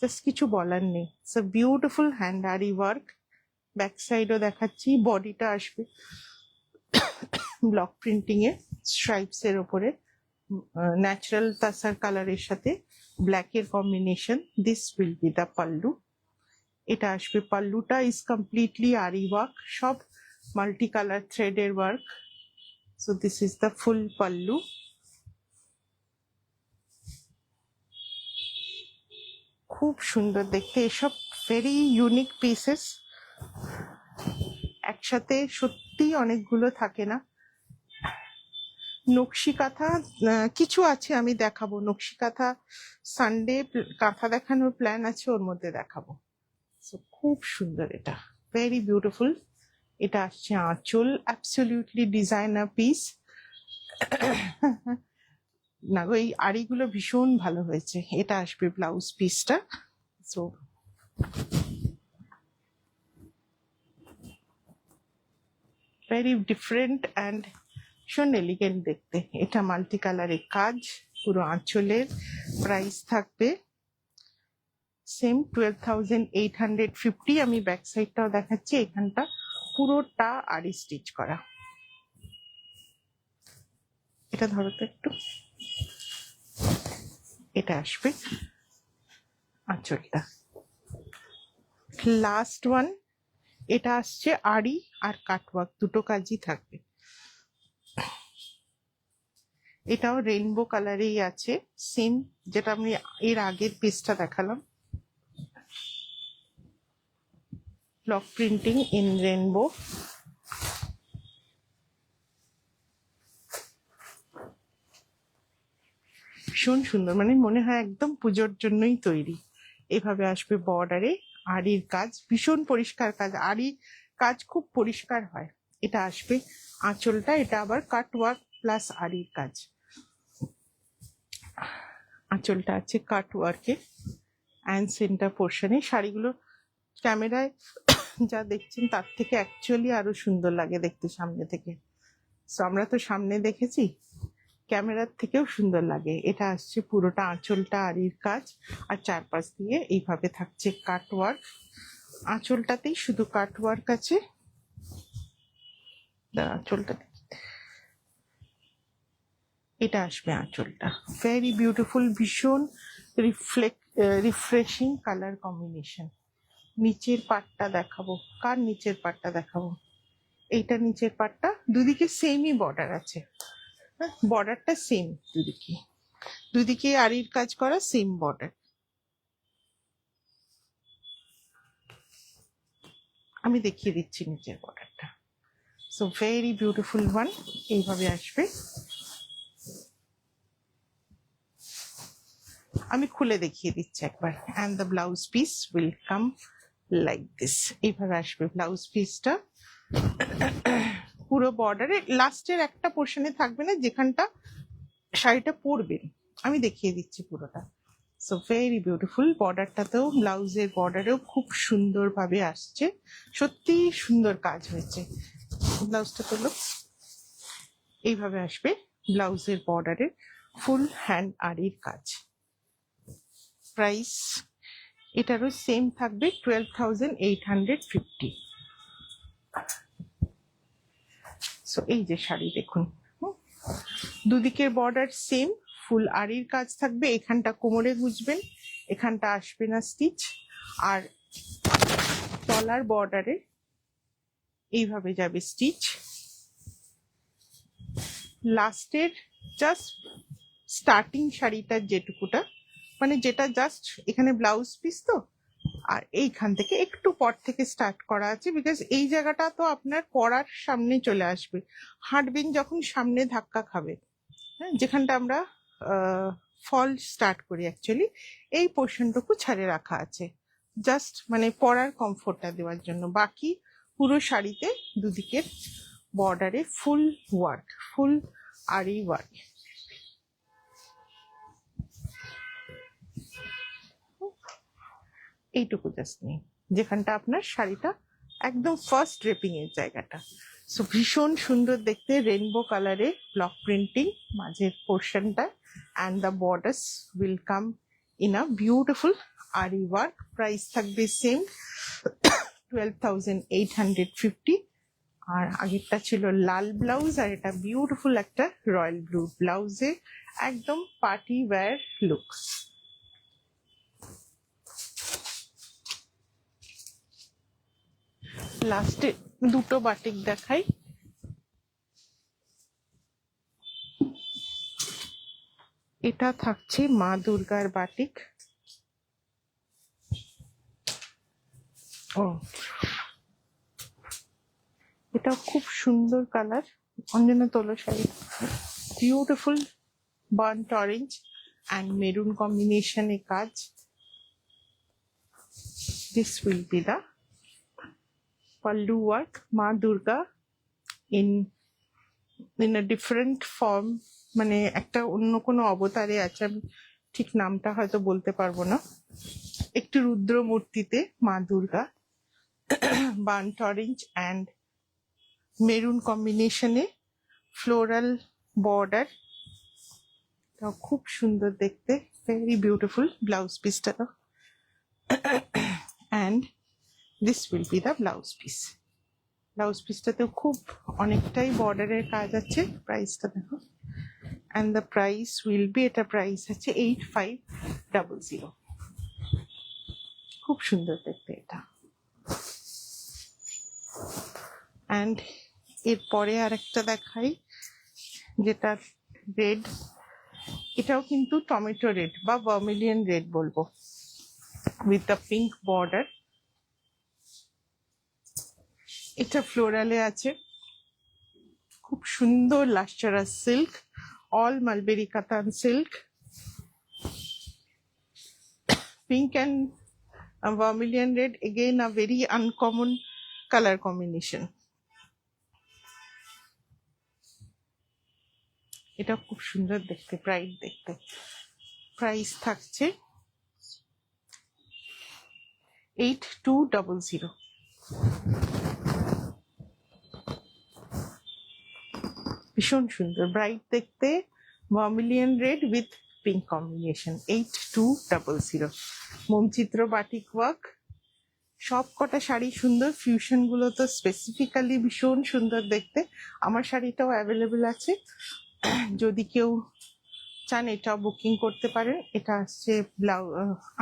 জাস্ট কিছু বলার নেই। It's a beautiful hand aari work. Back সাইডও দেখাচ্ছি, বডিটা আসবে ব্লক প্রিন্টিং এ স্ট্রাইপস এর ওপরে, ন্যাচারাল তাসার কালারের সাথে ব্ল্যাকের combination. This will be the pallu. এটা আসবে পাল্লুটা ইজ কমপ্লিটলি আরি ওয়ার্ক, সব মাল্টি কালার থ্রেডের work. So this is the full pallu. খুব সুন্দর দেখতে, এসব ভেরি ইউনিক পিসেস। একসাথে সত্যি অনেকগুলো থাকে না। নকশি কাঁথা কিছু আছে, আমি দেখাবো। নকশি কাঁথা সানডে কাঁথা দেখানোর প্ল্যান আছে, ওর মধ্যে দেখাবো। খুব সুন্দর, এটা ভেরি বিউটিফুল। এটা আসছে আঁচল, অ্যাবসলিউটলি ডিজাইনার পিস। না গো, এই আড়িগুলো ভীষণ ভালো হয়েছে। এটা আসবে ব্লাউজ পিসটা। সো ভেরি ডিফারেন্ট অ্যান্ড ভীষণ এলিগেন্ট দেখতে। এটা মাল্টি কালারের কাজ, পুরো আঁচলের। প্রাইস থাকবে সেম 12,850। আমি ব্যাক সাইডটাও দেখাচ্ছি, এখানটা পুরোটা আড়ি স্টিচ করা। এটা ধরো তো একটু, এটা আসবে আঁচলটা। লাস্ট ওয়ান, এটা আসছে আড়ি আর কাটওয়ার্ক দুটো কাজই থাকবে। এটাও রেইনবো কালারেই আছে, সেম যেটা আমি এর আগের পিসটা দেখালাম। Block printing in rainbow. ভীষণ সুন্দর, মানে মনে হয় একদম পুজোর জন্যই তৈরি। এভাবে আসবে বর্ডারে। আড়ির কাজ ভীষণ পরিষ্কার কাজ, আড়ি কাজ খুব পরিষ্কার হয়। এটা আসবে আঁচলটা, এটা আবার কাট ওয়ার্ক প্লাস আড়ির কাজ। আঁচলটা আছে কাট ওয়ার্কে অ্যান্ড সেন্টার পোর্শনে। শাড়িগুলো ক্যামেরায় যা দেখছেন তার থেকে অ্যাকচুয়ালি আরো সুন্দর লাগে দেখতে সামনে থেকে। তো আমরা তো সামনে দেখেছি, ক্যামেরার থেকেও সুন্দর লাগে। এটা আসছে পুরোটা আঁচলটা আড়ির কাজ, আর চারপাশ দিয়ে এইভাবে থাকছে কাট ওয়ার্ক। আঁচলটাতেই শুধু কাট ওয়ার্ক আছে। আঁচলটা, এটা আসবে আঁচলটা। ভেরি বিউটিফুল, ভীষণ রিফ্রেশিং কালার কম্বিনেশন। নিচের পাটটা দেখাবো, কার নিচের পাটটা দেখাবো? এইটা নিচের পাটটা, দুদিকে সেমই বর্ডার আছে। বর্ডারটা সেম, দুদিকে দুদিকে আড়ির কাজ করা, সেম বর্ডার। আমি দেখিয়ে দিচ্ছি নিচের বর্ডারটা। সো ভেরি বিউটিফুল ওয়ান, এইভাবে আসবে। আমি খুলে দেখিয়ে দিচ্ছি একবার। And the blouse piece will come like this. এইভাবে আসবে ব্লাউজ পিসটা। পুরো বর্ডারে লাস্টের একটা পোর্শনে থাকবে না, যেখানটা শাড়িটা পরবেন। আমি দেখিয়ে দিচ্ছি পুরোটা। So very beautiful. বর্ডারটাতেও, ব্লাউজের বর্ডারেও খুব সুন্দর ভাবে আসছে, সত্যি সুন্দর কাজ হয়েছে। ব্লাউজটা তো এইভাবে আসবে ব্লাউজের বর্ডারে, ফুল হ্যান্ড আড়ির কাজ। প্রাইস এটারও সেম থাকবে 12,850। সো এই যে শাড়ি দেখুন, দুদিকের বর্ডার সেম, ফুল আড়ির কাজ থাকবে। এখানটা কোমরে গুজবেন, এখানটা আসবে না স্টিচ। আর তলার বর্ডারে এইভাবে যাবে স্টিচ। লাস্টের জাস্ট স্টার্টিং শাড়িটার যেটুকুটা, মানে যেটা জাস্ট এখানে ব্লাউজ পিস তো, আর এইখান থেকে একটু পর থেকে স্টার্ট করা আছে, বিকজ এই জায়গাটা তো আপনার পরার সামনে চলে আসবে। হাঁটবেন যখন সামনে ধাক্কা খাবে, হ্যাঁ, যেখানটা আমরা ফল স্টার্ট করি অ্যাকচুয়ালি, এই পোর্শনটুকু ছাড়ে রাখা আছে জাস্ট মানে পরার কমফোর্টটা দেওয়ার জন্য। বাকি পুরো শাড়িতে দুদিকের বর্ডারে ফুল ওয়ার্ক, ফুল আরি ওয়ার্ক। এইটুকু জাস্ট নেই, যেখানটা আপনার শাড়িটা একদম ফার্স্ট ড্রেপিং এর জায়গাটা। সো ভীষণ সুন্দর দেখতে, রেইনবো কালারে ব্লক প্রিন্টিং মাঝের পোর্শনটা, and the borders will come in a beautiful aari work. Price থাকবে সেম 12,850। আর আগেরটা ছিল লাল ব্লাউজ, আর এটা বিউটিফুল একটা রয়্যাল ব্লু ব্লাউজে, একদম পার্টি ওয়্যার লুকস। লাস্টে দুটো বাটিক দেখাই। এটা থাকছে মা দুর্গার বাটিক। ও, এটাও খুব সুন্দর কালার, অঞ্জনা তোলো sari, beautiful burnt orange and maroon কম্বিনেশনে কাজ। This will be the pallu work, মা Durga in a different form, মানে একটা অন্য কোনো অবতারে আছে, আমি ঠিক নামটা হয়তো বলতে পারবো না, একটু রুদ্র মূর্তিতে মা Durga, burnt orange and maroon কম্বিনেশনে ফ্লোরাল বর্ডার, খুব সুন্দর দেখতে, ভেরি বিউটিফুল ব্লাউজ পিসটা। And this will be the blouse piece. Blouse পিসটাতেও খুব অনেকটাই বর্ডারের কাজ আছে। প্রাইসটা দেখো, and the price will be, এটা প্রাইস আছে 8500। খুব সুন্দর দেখতে এটা। অ্যান্ড এরপরে আর একটা দেখাই, যেটা রেড, এটাও কিন্তু টমেটো রেড বা ভার্মিলিয়ন রেড বলবো, উইথ দ্য পিঙ্ক বর্ডার। এটা ফ্লোরালে আছে, খুব সুন্দর লাস্টারাস silk, all mulberry katan silk, pink and vermilion red, again a very uncommon color combination. এটা খুব সুন্দর দেখতে, ব্রাইট দেখতে। প্রাইস থাকছে 8200। ভীষণ সুন্দর ব্রাইট দেখতে, vermilion red with pink combination, 8200। মোমচিত্র বাটিক ওয়ার্ক, সব কটা শাড়ি সুন্দর, ফিউশন গুলো তো স্পেসিফিক্যালি ভীষণ সুন্দর দেখতে। আমার শাড়িটাও অ্যাভেলেবেল আছে, যদি কেউ চান এটাও বুকিং করতে পারেন। এটা আসছে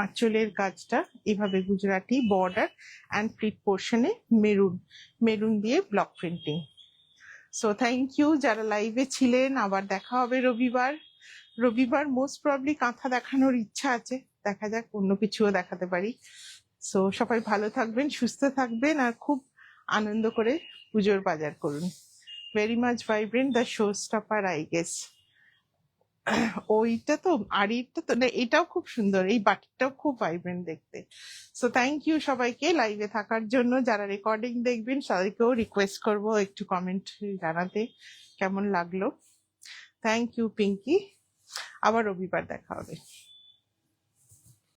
আঁচলের কাজটা এভাবে গুজরাটি বর্ডার অ্যান্ড প্লিট পোর্শনে মেরুন, মেরুন দিয়ে block printing. So thank you যারা লাইভে ছিলেন। আবার দেখা হবে রবিবার। রবিবার মোস্ট প্রবলি কাঁথা দেখানোর ইচ্ছা আছে, দেখা যাক অন্য কিছুও দেখাতে পারি। সো সবাই ভালো থাকবেন, সুস্থ থাকবেন, আর খুব আনন্দ করে পুজোর বাজার করুন। Very much vibrant, the show stopper I guess. ওইটা তো, আর এইটা তো না, এটাও খুব সুন্দর, এই বাটিকটাও খুব ভাইব্রেন্ট দেখতে। সো থ্যাংক ইউ সবাইকে লাইভে থাকার জন্য। যারা রেকর্ডিং দেখবেন সবাইকেও রিকোয়েস্ট করবো একটু কমেন্ট জানাতে কেমন লাগলো। থ্যাংক ইউ পিঙ্কি, আবার রবিবার দেখা হবে।